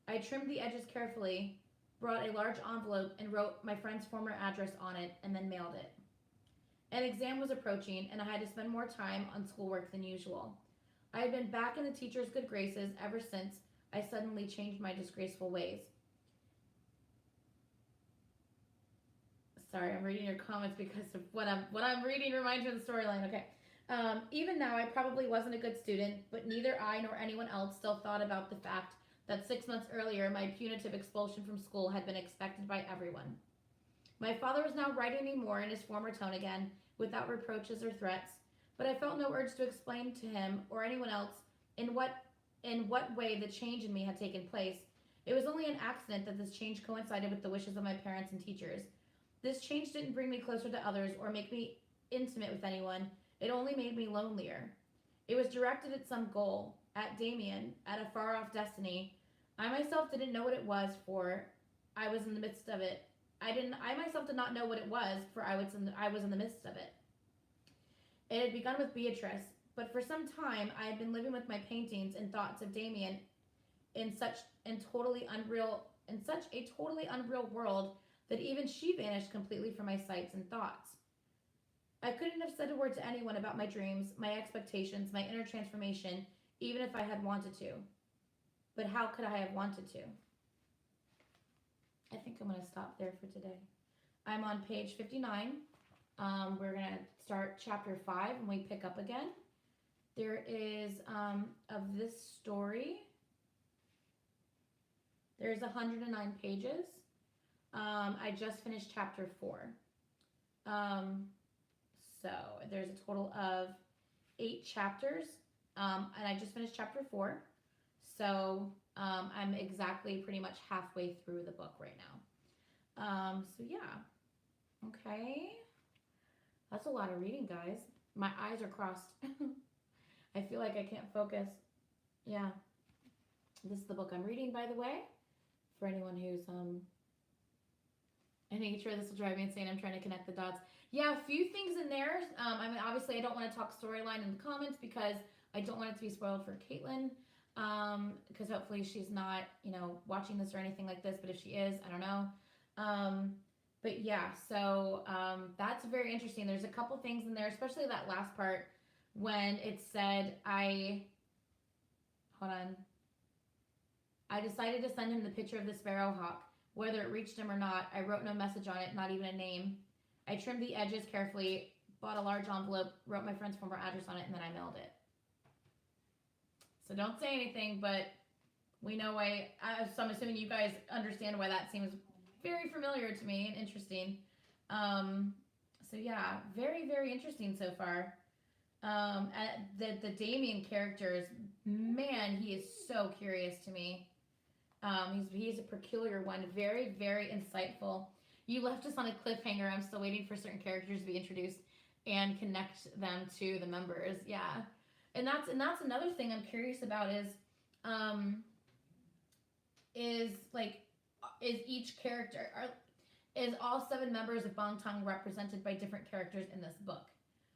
I trimmed the edges carefully, brought a large envelope, and wrote my friend's former address on it, and then mailed it. An exam was approaching, and I had to spend more time on schoolwork than usual. I had been back in the teacher's good graces ever since I suddenly changed my disgraceful ways. Sorry, I'm reading your comments because of what I'm reading reminds me of the storyline. Okay. Even now, I probably wasn't a good student, but neither I nor anyone else still thought about the fact that 6 months earlier, my punitive expulsion from school had been expected by everyone. My father was now writing me more in his former tone again, without reproaches or threats, but I felt no urge to explain to him or anyone else in what way the change in me had taken place. It was only an accident that this change coincided with the wishes of my parents and teachers. This change didn't bring me closer to others or make me intimate with anyone. It only made me lonelier. It was directed at some goal, at Demian, at a far-off destiny. I myself didn't know what it was, for I was in the midst of it. I myself did not know what it was, for I was in the midst of it. It had begun with Beatrice, but for some time I had been living with my paintings and thoughts of Demian in such a totally unreal world that even she vanished completely from my sights and thoughts. I couldn't have said a word to anyone about my dreams, my expectations, my inner transformation, even if I had wanted to. But how could I have wanted to? I think I'm going to stop there for today. I'm on page 59. We're going to start chapter 5 and we pick up again. There is, of this story, there's 109 pages. I just finished chapter 4. So there's a total of 8 chapters, and I just finished chapter 4. So I'm exactly pretty much halfway through the book right now. So yeah, okay. That's a lot of reading, guys. My eyes are crossed. I feel like I can't focus. Yeah. This is the book I'm reading, by the way. For anyone who's, Anitra, this will drive me insane. I'm trying to connect the dots. Yeah, a few things in there. I mean, obviously, I don't want to talk storyline in the comments because I don't want it to be spoiled for Caitlin. Because hopefully she's not, watching this or anything like this. But if she is, I don't know. But yeah, so that's very interesting. There's a couple things in there, especially that last part when it said I decided to send him the picture of the sparrowhawk. Whether it reached him or not, I wrote no message on it, not even a name. I trimmed the edges carefully, bought a large envelope, wrote my friend's former address on it, and then I mailed it. So don't say anything, but we know why. So I'm assuming you guys understand why that seems very familiar to me and interesting. So yeah, very, very interesting so far. The Demian characters, man, he is so curious to me. He's a peculiar one, very, very insightful. You left us on a cliffhanger. I'm still waiting for certain characters to be introduced and connect them to the members. Yeah, and that's another thing I'm curious about is like, is each character is all 7 members of Bangtan represented by different characters in this book,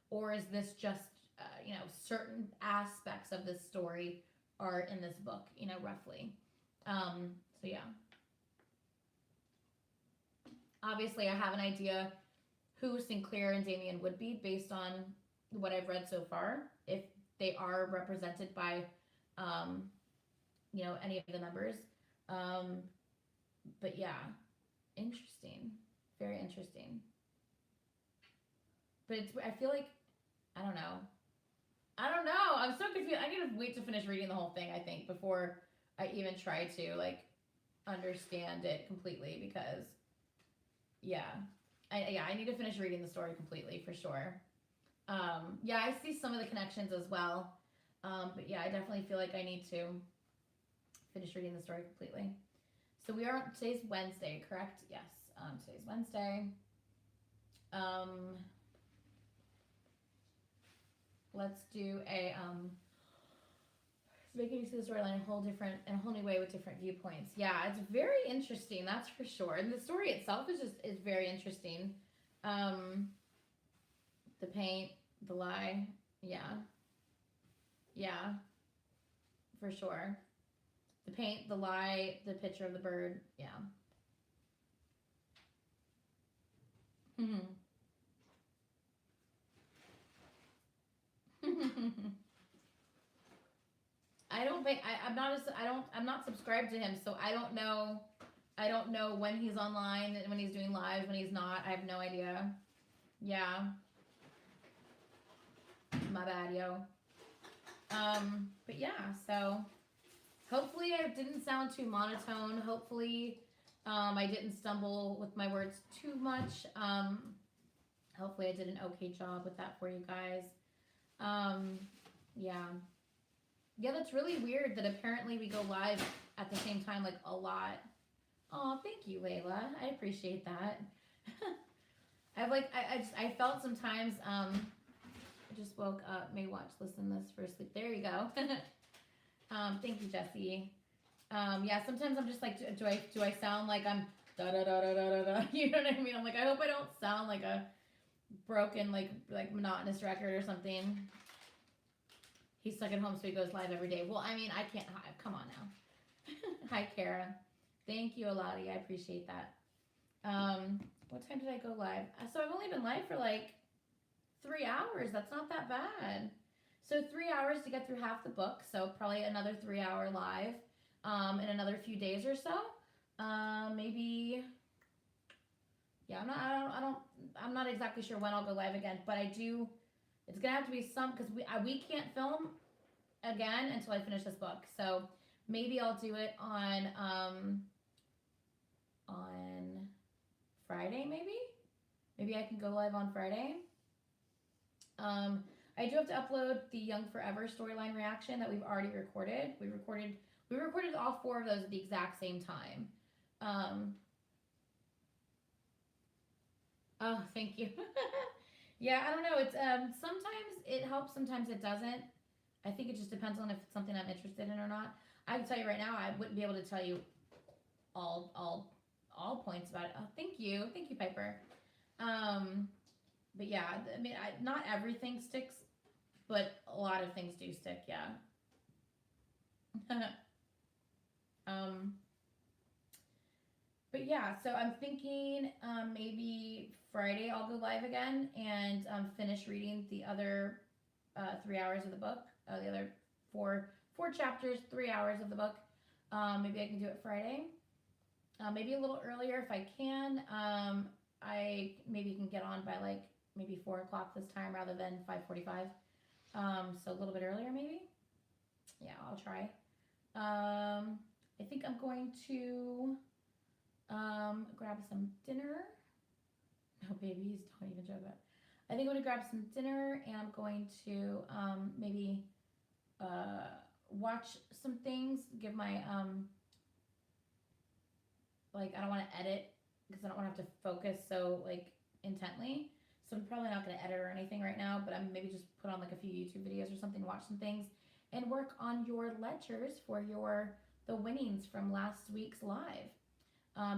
or is this just certain aspects of this story are in this book, roughly. So yeah. Obviously, I have an idea who Sinclair and Demian would be based on what I've read so far, if they are represented by, any of the members. But yeah, interesting, very interesting. But I feel like, I don't know. I'm so confused. I'm gonna wait to finish reading the whole thing, I think, before I even try to understand it completely, because I need to finish reading the story completely for sure. I see some of the connections as well. But yeah, I definitely feel like I need to finish reading the story completely. So today's Wednesday, correct? Yes. Today's Wednesday. Let's do making you see the storyline in a whole new way with different viewpoints. Yeah, it's very interesting, that's for sure. And the story itself is very interesting. The paint, the lie, yeah, for sure. The paint, the lie, the picture of the bird, yeah. I'm not subscribed to him, so I don't know when he's online, when he's doing live, when he's not. I have no idea. Yeah. My bad, yo. But yeah, so hopefully I didn't sound too monotone. Hopefully I didn't stumble with my words too much. Hopefully I did an okay job with that for you guys. Yeah, that's really weird that apparently we go live at the same time, a lot. Oh, thank you, Layla. I appreciate that. I felt sometimes, I just woke up, may watch, listen this for sleep. There you go. Thank you, Jessie. Yeah, sometimes I'm just like, do I sound like I'm da da da da da da da? You know what I mean? I'm like, I hope I don't sound like a broken, like monotonous record or something. He's stuck at home, so he goes live every day. Well, I mean, I can't. Come on now. Hi, Kara. Thank you, Aladi. I appreciate that. What time did I go live? So I've only been live for 3 hours. That's not that bad. So 3 hours to get through half the book. So probably another 3-hour live in another few days or so. Maybe. Yeah, I'm not exactly sure when I'll go live again, but I do. It's gonna have to be some, because we can't film again until I finish this book. So maybe I'll do it on Friday. Maybe I can go live on Friday. I do have to upload the Young Forever storyline reaction that we've already recorded. We recorded all 4 of those at the exact same time. Oh, thank you. Yeah, I don't know. It's sometimes it helps, sometimes it doesn't. I think it just depends on if it's something I'm interested in or not. I can tell you right now, I wouldn't be able to tell you all points about it. Oh, thank you, Piper. But yeah, I mean, not everything sticks, but a lot of things do stick. Yeah. But yeah, so I'm thinking maybe Friday I'll go live again and finish reading the other 3 hours of the book. The other four chapters, 3 hours of the book. Maybe I can do it Friday. Maybe a little earlier if I can. I maybe can get on by maybe 4 o'clock this time rather than 5:45. So a little bit earlier maybe. Yeah, I'll try. I think I'm going to grab some dinner. No, babies, don't even joke about it. I think I'm going to grab some dinner, and I'm going to maybe watch some things, give my, like, I don't want to edit because I don't want to have to focus so, like, intently. So I'm probably not going to edit or anything right now, but I'm maybe just put on, like, a few YouTube videos or something, watch some things, and work on your ledgers for the winnings from last week's live,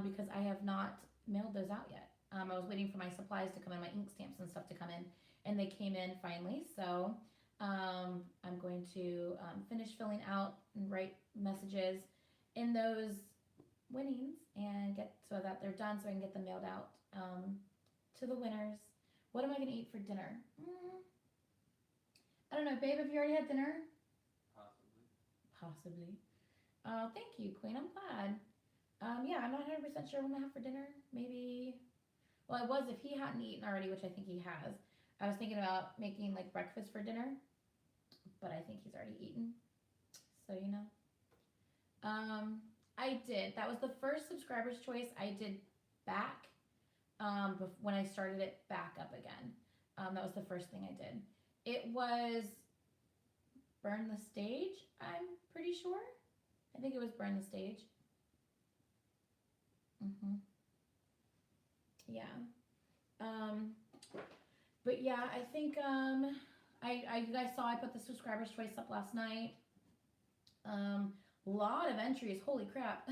because I have not mailed those out yet. I was waiting for my supplies to come in, my ink stamps and stuff to come in, and they came in finally. So I'm going to finish filling out and write messages in those winnings and get so that they're done, so I can get them mailed out to the winners. What am I going to eat for dinner? I don't know, babe. Have you already had dinner? Possibly. Thank you, Queen. I'm glad. Yeah, I'm not 100% sure what I'm gonna have for dinner. Maybe. Well, I was if he hadn't eaten already, which I think he has. I was thinking about making like breakfast for dinner, but I think he's already eaten. So you know. I did. That was the first subscriber's choice I did back. When I started it back up again. That was the first thing I did. It was Burn the Stage, I'm pretty sure. I think it was Burn the Stage. Yeah. But yeah, I think you guys saw I put the subscriber's choice up last night. Lot of entries, holy crap.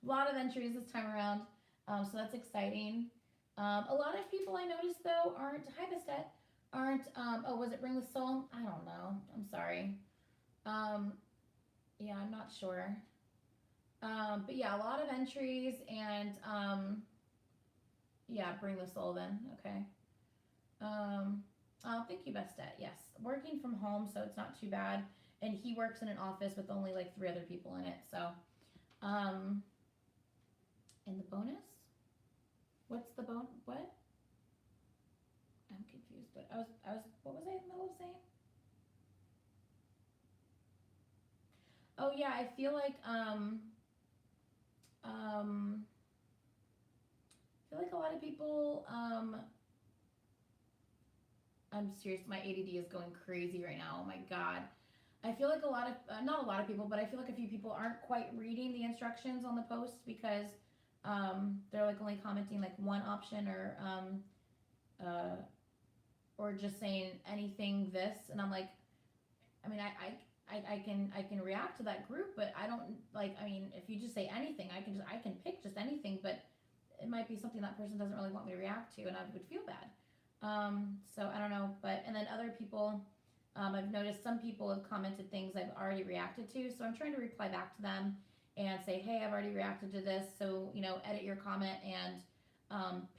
Lot of entries this time around. So that's exciting. A lot of people I noticed though aren't, hi Bastet, aren't, oh, was it Bring the Soul? I don't know. I'm sorry. Yeah, I'm not sure. But yeah, a lot of entries and, yeah, Bring the Soul then. Okay. Oh, thank you, Bastet. Yes. Working from home, so it's not too bad. And he works in an office with only like 3 other people in it. So, and the bonus? What's the what? I'm confused, but what was I in the middle of saying? Oh yeah, I feel like a lot of people, I'm serious, my ADD is going crazy right now. Oh my God. I feel like a lot of, not a lot of people, but I feel like a few people aren't quite reading the instructions on the post because they're like only commenting like one option or just saying anything this, and I'm like, I mean, I can react to that group, but I don't like, I mean, if you just say anything, I can pick just anything, but it might be something that person doesn't really want me to react to, and I would feel bad. So I don't know, but, and then other people, I've noticed some people have commented things I've already reacted to, so I'm trying to reply back to them and say, hey, I've already reacted to this, so, you know, edit your comment and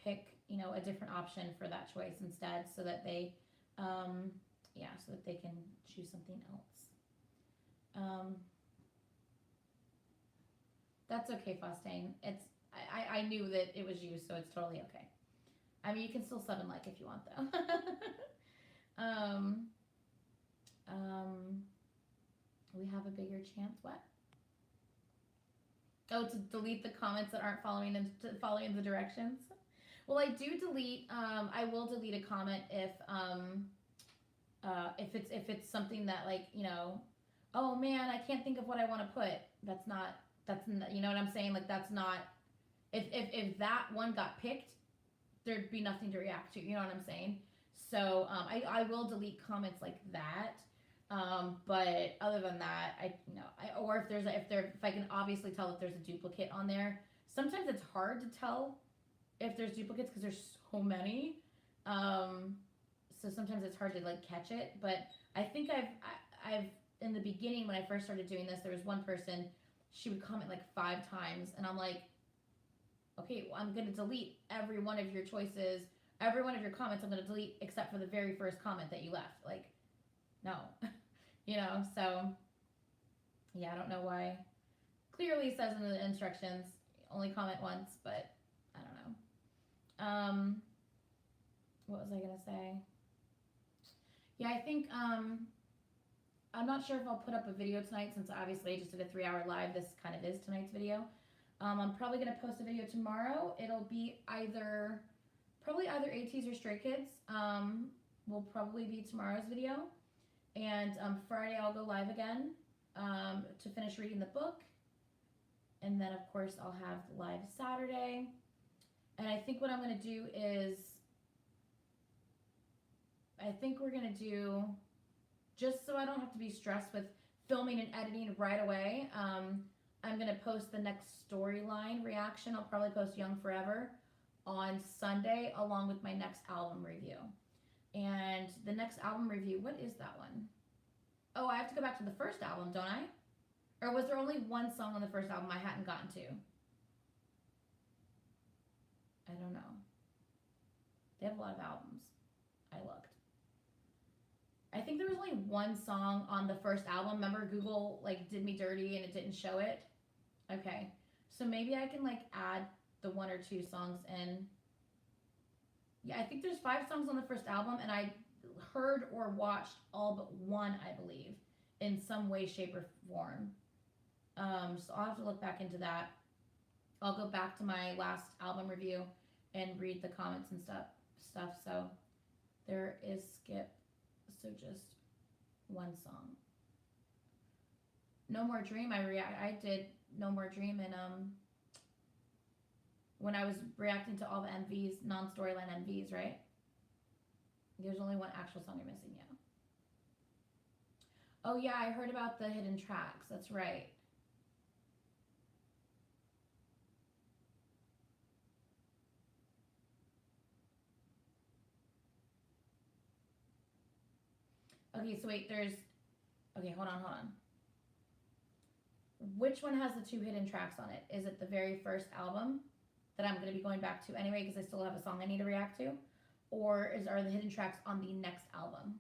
pick, you know, a different option for that choice instead, so that they, yeah, so that they can choose something else. That's okay, Faustine. It's, I knew that it was you, so it's totally okay. I mean, you can still sub and like if you want, though. We have a bigger chance. What? Oh, to delete the comments that aren't following the directions. Well, I do delete. I will delete a comment if it's something that, like, you know, oh man, I can't think of what I want to put. That's not, you know what I'm saying? Like, that's not, if that one got picked, there'd be nothing to react to. You know what I'm saying? So I will delete comments like that. But other than that, or if I can obviously tell that there's a duplicate on there. Sometimes it's hard to tell if there's duplicates because there's so many. So sometimes it's hard to like catch it. But I think I've in the beginning when I first started doing this, there was one person, she would comment like 5 times, and I'm like, okay, well, I'm gonna delete every one of your choices, every one of your comments. I'm gonna delete except for the very first comment that you left. Like, no. You know, so yeah, I don't know why. Clearly says in the instructions, only comment once, but I don't know. What was I gonna say? Yeah, I think I'm not sure if I'll put up a video tonight since obviously I just did a 3-hour live. This kind of is tonight's video. I'm probably going to post a video tomorrow. It'll be probably either ATs or Stray Kids. Will probably be tomorrow's video. And Friday I'll go live again to finish reading the book. And then of course I'll have live Saturday. And I think what I'm going to do is, I think we're going to do, just so I don't have to be stressed with filming and editing right away, I'm going to post the next storyline reaction. I'll probably post Young Forever on Sunday along with my next album review. And the next album review, what is that one? Oh, I have to go back to the first album, don't I? Or was there only one song on the first album I hadn't gotten to? I don't know. They have a lot of albums. I looked. I think there was only one song on the first album. Remember Google like did me dirty and it didn't show it? Okay. So maybe I can like add the 1 or 2 songs in. Yeah, I think there's 5 songs on the first album and I heard or watched all but one, I believe, in some way, shape, or form. So I'll have to look back into that. I'll go back to my last album review and read the comments and stuff. So there is Skip. So just one song. No More Dream. I did No More Dream and when I was reacting to all the MVs, non-storyline MVs, right? There's only one actual song you're missing, yeah. Oh yeah, I heard about the hidden tracks. That's right. Okay, so wait, okay, hold on. Which one has the 2 hidden tracks on it? Is it the very first album that I'm going to be going back to anyway because I still have a song I need to react to? Or are the hidden tracks on the next album?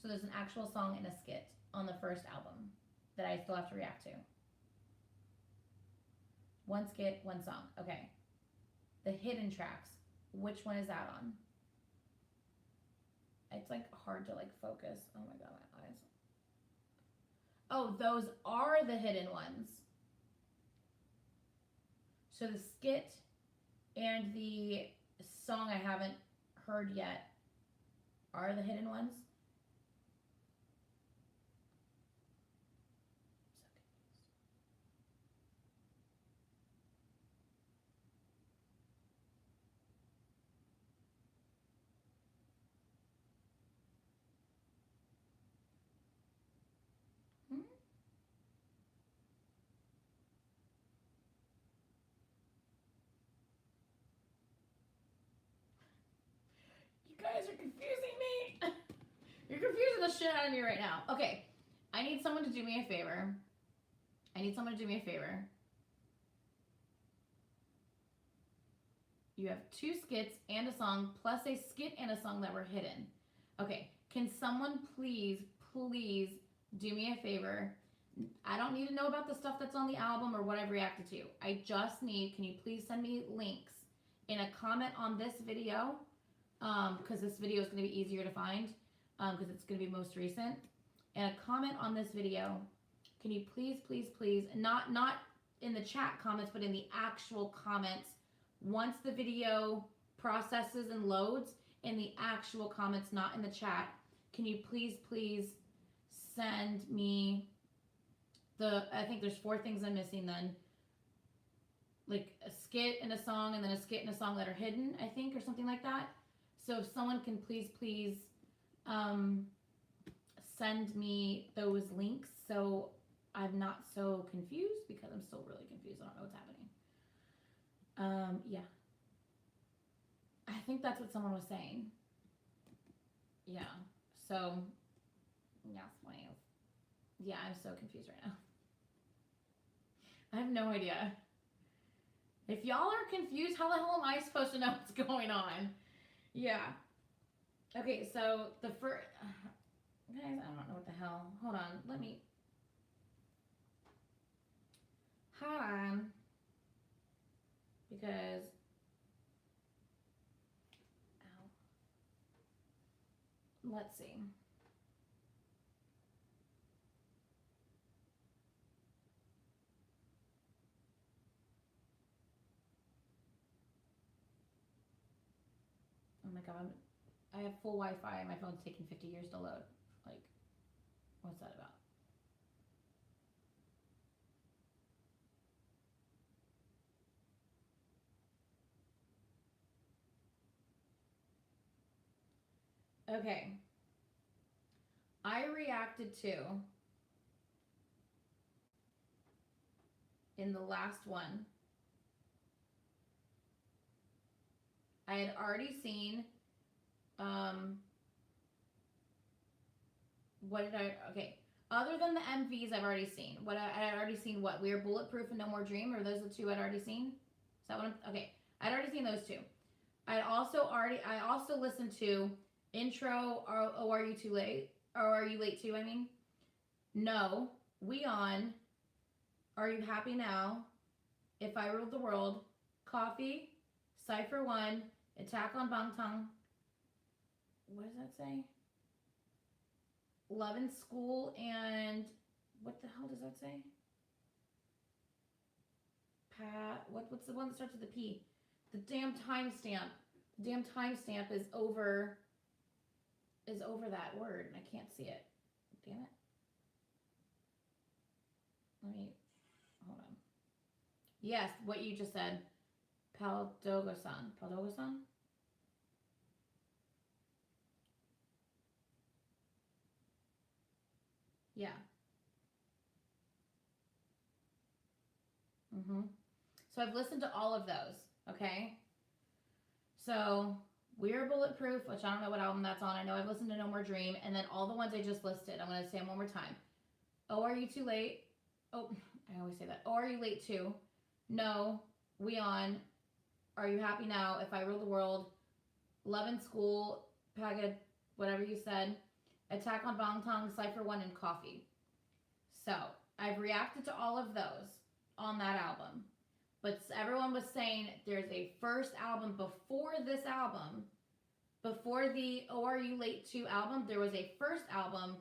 So there's an actual song and a skit on the first album that I still have to react to. 1 skit, 1 song. Okay. The hidden tracks. Which one is that on? It's like hard to like focus. Oh my god, my eyes. Oh, those are the hidden ones. So the skit and the song I haven't heard yet are the hidden ones. You guys are confusing me. You're confusing the shit out of me right now. Okay, I need someone to do me a favor. You have 2 skits and a song, plus a skit and a song that were hidden. Okay, can someone please do me a favor? I don't need to know about the stuff that's on the album or what I've reacted to. I just need, can you please send me links in a comment on this video? Because this video is going to be easier to find because it's going to be most recent. And a comment on this video. Can you please, not in the chat comments, but in the actual comments, once the video processes and loads, in the actual comments, not in the chat, can you please send me I think there's 4 things I'm missing then. Like a skit and a song and then a skit and a song that are hidden, I think, or something like that. So if someone can please send me those links so I'm not so confused, because I'm still really confused. I don't know what's happening. Yeah. I think that's what someone was saying. Yeah. So, yes, please. Yeah, I'm so confused right now. I have no idea. If y'all are confused, how the hell am I supposed to know what's going on? Yeah. Okay, so the first... guys, I don't know what the hell. Hold on, let me... Hold on. Because let's see. Oh my god, I have full Wi-Fi and my phone's taking 50 years to load. Like, what's that about? Okay. I reacted to, in the last one, I had already seen, what did I, okay. Other than the MVs I've already seen. What I had already seen what? We Are Bulletproof and No More Dream? Or those the two I'd already seen? Is that what I'm, okay. I'd already seen those two. I also listened to intro, oh, are you too late? Or are you late too, I mean? No. We On. Are You Happy Now? If I Ruled the World. Coffee. Cypher 1. Attack on Bangtan. What does that say? Love in School and what the hell does that say? What's the one that starts with a P? The damn timestamp. The damn timestamp is over that word and I can't see it. Damn it. Let me hold on. Yes, what you just said. Paldogo-san. Paldogo-san? Yeah. So I've listened to all of those, okay? So We Are Bulletproof, which I don't know what album that's on. I know I've listened to No More Dream, and then all the ones I just listed. I'm going to say them one more time. Oh, Are You Too Late? Oh, I always say that. Oh, Are You Late Too? No. We On. Are You Happy Now? If I Rule the World. Love in School. Pagad, whatever you said. Attack on Bangtan, Cypher 1, and Coffee. So, I've reacted to all of those on that album. But everyone was saying there's a first album before this album. Before the Oh Are You Late To album, there was a first album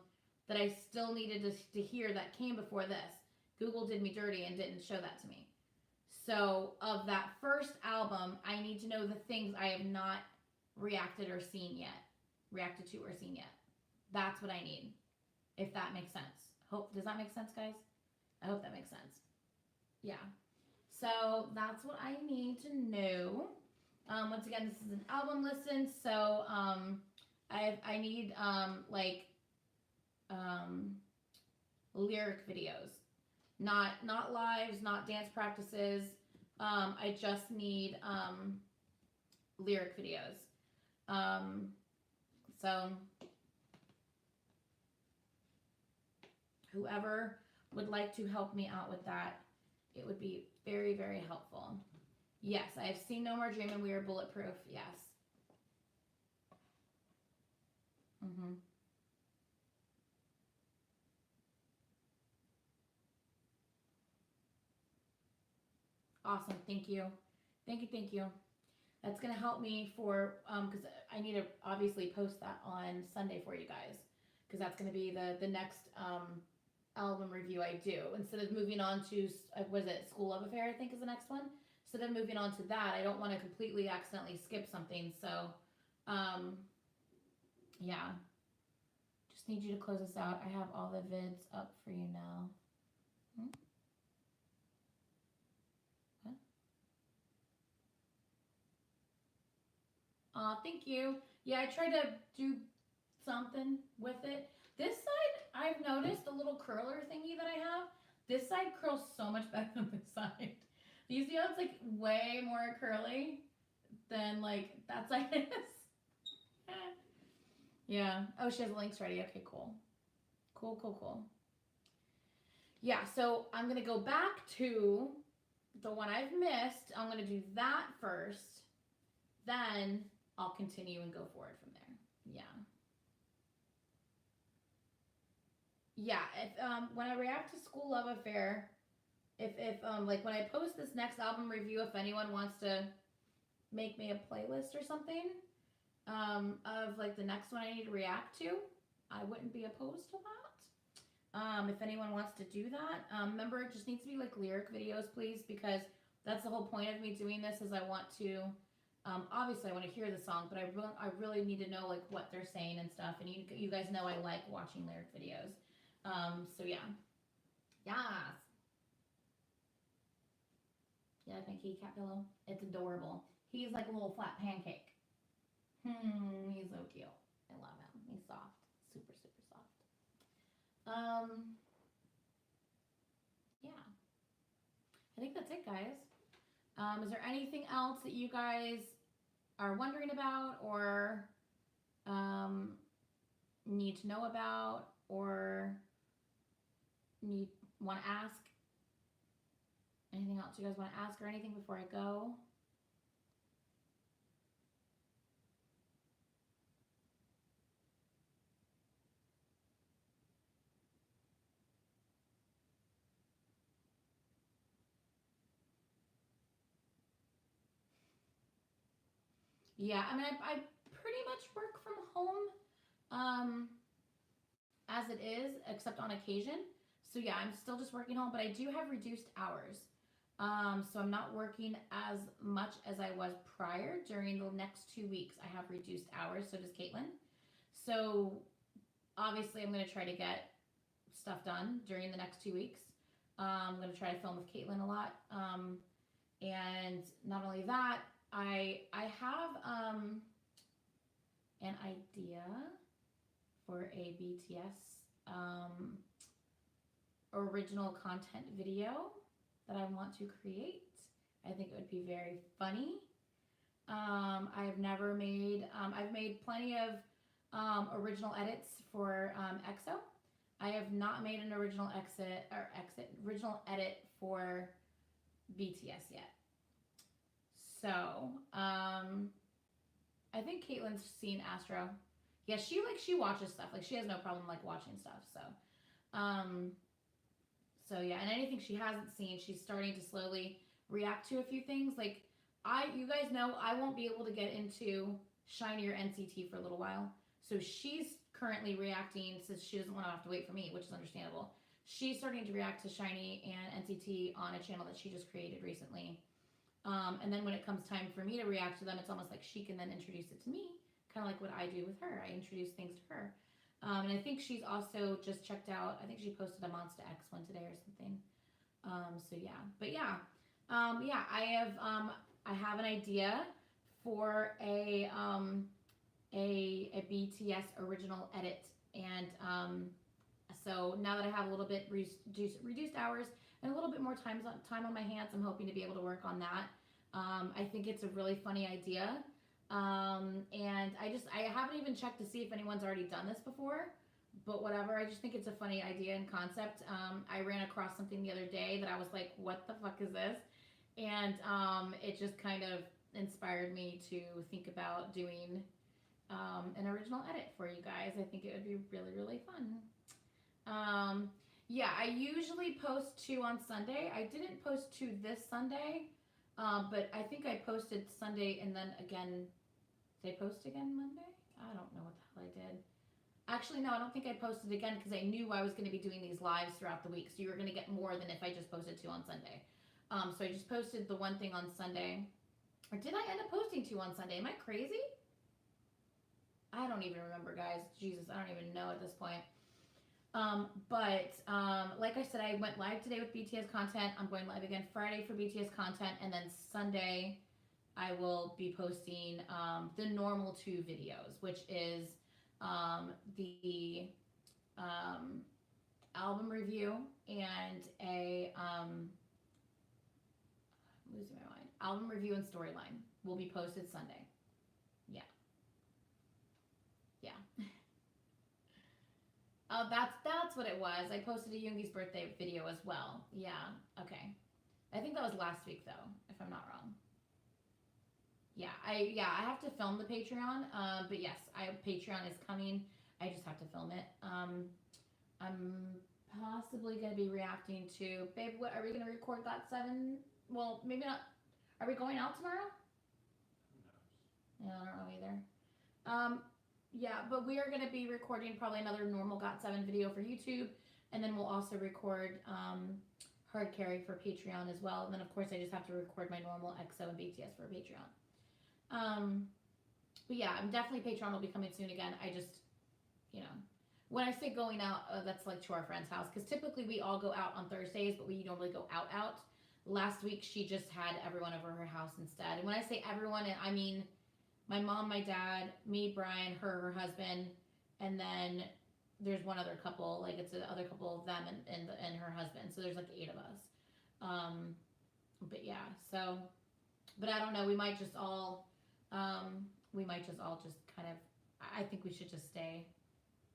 that I still needed to hear that came before this. Google did me dirty and didn't show that to me. So, of that first album, I need to know the things I have not reacted or seen yet. Reacted to or seen yet. That's what I need. If that makes sense. Does that make sense, guys? I hope that makes sense. Yeah. So that's what I need to know. Once again, this is an album listen, so I need lyric videos, not lives, not dance practices. I just need lyric videos. So whoever would like to help me out with that, it would be very, very helpful. Yes, I have seen No More Dream and We Are Bulletproof. Yes. Awesome. Thank you. Thank you. That's going to help me for, because I need to obviously post that on Sunday for you guys. Because that's going to be the next album review I do. Instead of moving on to, was it School Love Affair, I think is the next one? Instead of moving on to that, I don't want to completely accidentally skip something. So, yeah. Just need you to close this out. I have all the vids up for you now. Thank you. Yeah, I tried to do something with it. This side, I've noticed a little curler thingy that I have. This side curls so much better than this side. You see how it's like way more curly than like that side is? Yeah. Oh, she has the links ready. Okay, cool. Cool. Yeah, so I'm going to go back to the one I've missed. I'm going to do that first. Then I'll continue and go forward from there. Yeah. Yeah, if when I react to School Love Affair, if like when I post this next album review, if anyone wants to make me a playlist or something, of like the next one I need to react to, I wouldn't be opposed to that. If anyone wants to do that, remember it just needs to be like lyric videos, please, because that's the whole point of me doing this. Is I want to, obviously I want to hear the song, but I really need to know like what they're saying and stuff. And you guys know I like watching lyric videos. So yeah, yes, yeah, I think cat pillow. It's adorable. He's like a little flat pancake. He's so cute. I love him. He's soft. Super, super soft. Yeah. I think that's it, guys. Is there anything else that you guys are wondering about or need to know about or want to ask? Anything else you guys want to ask or anything before I go? Yeah, I mean, I pretty much work from home as it is, except on occasion. So yeah, I'm still just working home, but I do have reduced hours. So I'm not working as much as I was prior. During the next 2 weeks, I have reduced hours. So does Caitlin. So obviously, I'm going to try to get stuff done during the next 2 weeks. I'm going to try to film with Caitlin a lot. And not only that, I have an idea for a BTS original content video that I want to create. I think it would be very funny. I've never made, I've made plenty of original edits for EXO. I have not made an original original edit for BTS yet. So, I think Caitlin's seen Astro. Yeah, she watches stuff. Like she has no problem like watching stuff. So yeah, and anything she hasn't seen, she's starting to slowly react to a few things. Like you guys know I won't be able to get into SHINee or NCT for a little while. So she's currently reacting since she doesn't want to have to wait for me, which is understandable. She's starting to react to SHINee and NCT on a channel that she just created recently. And then when it comes time for me to react to them, it's almost like she can then introduce it to me, kind of like what I do with her. I introduce things to her. And I think she's also just checked out, I think she posted a Monster X one today or something. So yeah, but yeah, yeah, I have an idea for a BTS original edit. And so now that I have a little bit reduced hours and a little bit more time on my hands, I'm hoping to be able to work on that. I think it's a really funny idea. And I haven't even checked to see if anyone's already done this before, but whatever. I just think it's a funny idea and concept. I ran across something the other day that I was like, what the fuck is this? And it just kind of inspired me to think about doing an original edit for you guys. I think it would be really, really fun. Yeah, I usually post 2 on Sunday. I didn't post 2 this Sunday, but I think I posted Sunday and then again. Did I post again Monday? I don't know what the hell I did. Actually, no, I don't think I posted again because I knew I was going to be doing these lives throughout the week. So you were going to get more than if I just posted 2 on Sunday. So I just posted the one thing on Sunday. Or did I end up posting 2 on Sunday? Am I crazy? I don't even remember, guys. Jesus, I don't even know at this point. But like I said, I went live today with BTS content. I'm going live again Friday for BTS content. And then Sunday, I will be posting the normal 2 videos, which is the album review and a I'm losing my mind. Album review and storyline will be posted Sunday. Yeah. Yeah. Oh, that's what it was. I posted a Yoongi's birthday video as well. Yeah. Okay. I think that was last week though, if I'm not wrong. Yeah, I have to film the Patreon. But yes, Patreon is coming. I just have to film it. I'm possibly gonna be reacting to, babe. What are we gonna record? That 7? Well, maybe not. Are we going out tomorrow? Yeah, I don't know either. Yeah, but we are going to be recording probably another normal Got7 video for YouTube, and then we'll also record Hard Carry for Patreon as well. And then of course I just have to record my normal EXO and BTS for Patreon. But yeah, I'm definitely Patreon will be coming soon again. I just, you know, when I say going out, that's like to our friend's house, because typically we all go out on Thursdays, but we don't really go out. Last week she just had everyone over her house instead. And when I say everyone, I mean my mom, my dad, me, Brian, her husband, and then there's one other couple. Like it's the other couple of them and her husband. So there's like 8 of us. But yeah, so, but I don't know. We might just all just kind of. I think we should just stay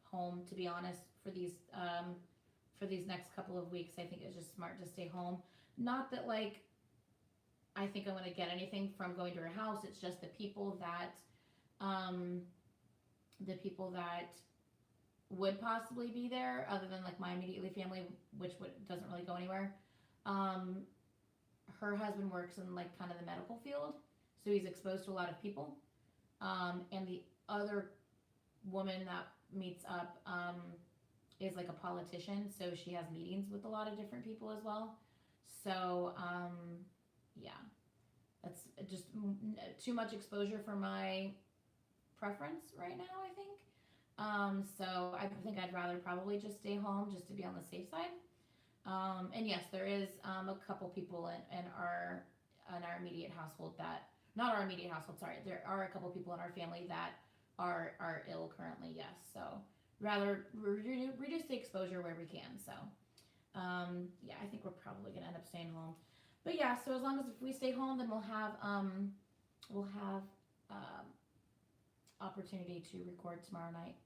home, to be honest, for these next couple of weeks. I think it's just smart to stay home. Not that like I think I'm gonna get anything from going to her house. It's just the people that would possibly be there, other than like my immediately family, which doesn't really go anywhere. Her husband works in like kind of the medical field, so he's exposed to a lot of people. And the other woman that meets up is like a politician, so she has meetings with a lot of different people as well. So yeah, that's just too much exposure for my preference right now, I think. So I think I'd rather probably just stay home just to be on the safe side. And yes, there is a couple people in our immediate household that, not our immediate household, sorry, there are a couple people in our family that are ill currently, yes. So rather reduce the exposure where we can. So yeah, I think we're probably gonna end up staying home. But yeah, so as long as if we stay home, then we'll have opportunity to record tomorrow night.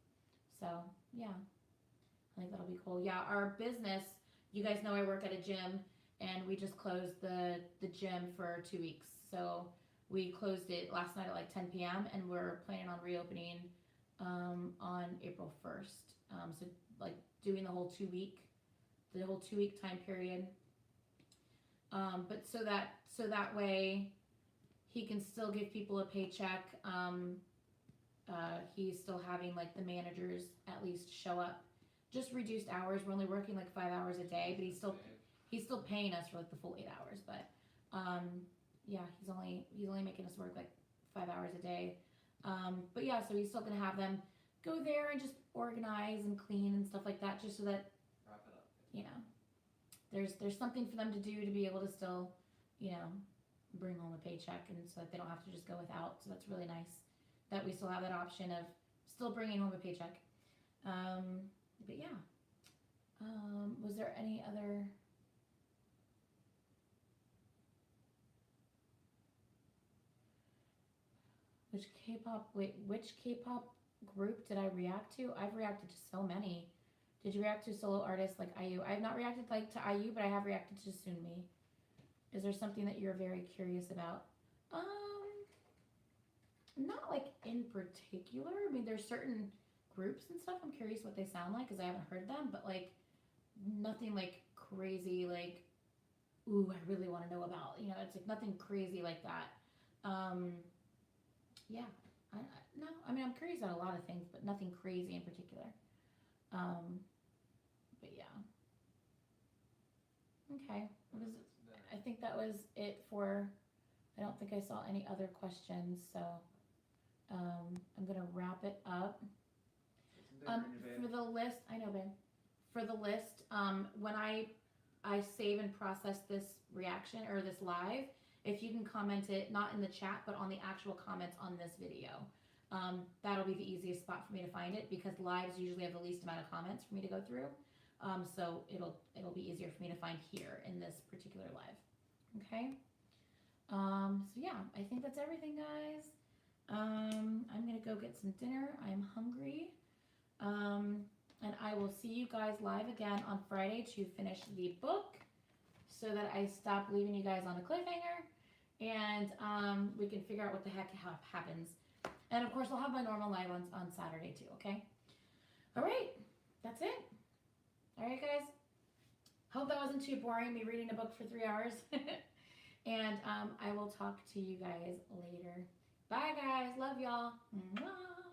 So yeah, I think that'll be cool. Yeah, our business, you guys know I work at a gym, and we just closed the gym for 2 weeks. So we closed it last night at like 10 p.m. and we're planning on reopening on April 1st. So like doing the whole 2 week time period. But so that way he can still give people a paycheck. He's still having like the managers at least show up. Just reduced hours. We're only working like 5 hours a day, but he's still paying us for like the full 8 hours. But yeah, he's only making us work like 5 hours a day. But yeah, so he's still gonna have them go there and just organize and clean and stuff like that, just so that wrap it up. You know, there's something for them to do to be able to still, you know, bring home a paycheck, and so that they don't have to just go without. So that's really nice that we still have that option of still bringing home a paycheck. But yeah, was there any other? Which K-pop group did I react to? I've reacted to so many. Did you react to solo artists like IU? I have not reacted like to IU, but I have reacted to Sunmi. Is there something that you're very curious about? Not like in particular. I mean, there's certain groups and stuff I'm curious what they sound like, because I haven't heard them, but like nothing like crazy, like, ooh, I really want to know about, you know, it's like nothing crazy like that. Yeah, no, I mean, I'm curious about a lot of things, but nothing crazy in particular. But yeah. Okay, what is it? I think that was it for, I don't think I saw any other questions, so I'm gonna wrap it up. For the list, I know, babe. For the list, when I save and process this reaction or this live, if you can comment it, not in the chat, but on the actual comments on this video, that'll be the easiest spot for me to find it, because lives usually have the least amount of comments for me to go through. So it'll be easier for me to find here in this particular live. Okay. So yeah, I think that's everything, guys. I'm gonna go get some dinner. I'm hungry. And I will see you guys live again on Friday to finish the book, so that I stop leaving you guys on a cliffhanger, and we can figure out what the heck happens. And of course, I'll have my normal live on Saturday too, okay? All right, that's it. All right, guys. Hope that wasn't too boring, me reading a book for 3 hours. And I will talk to you guys later. Bye, guys. Love y'all. Mwah.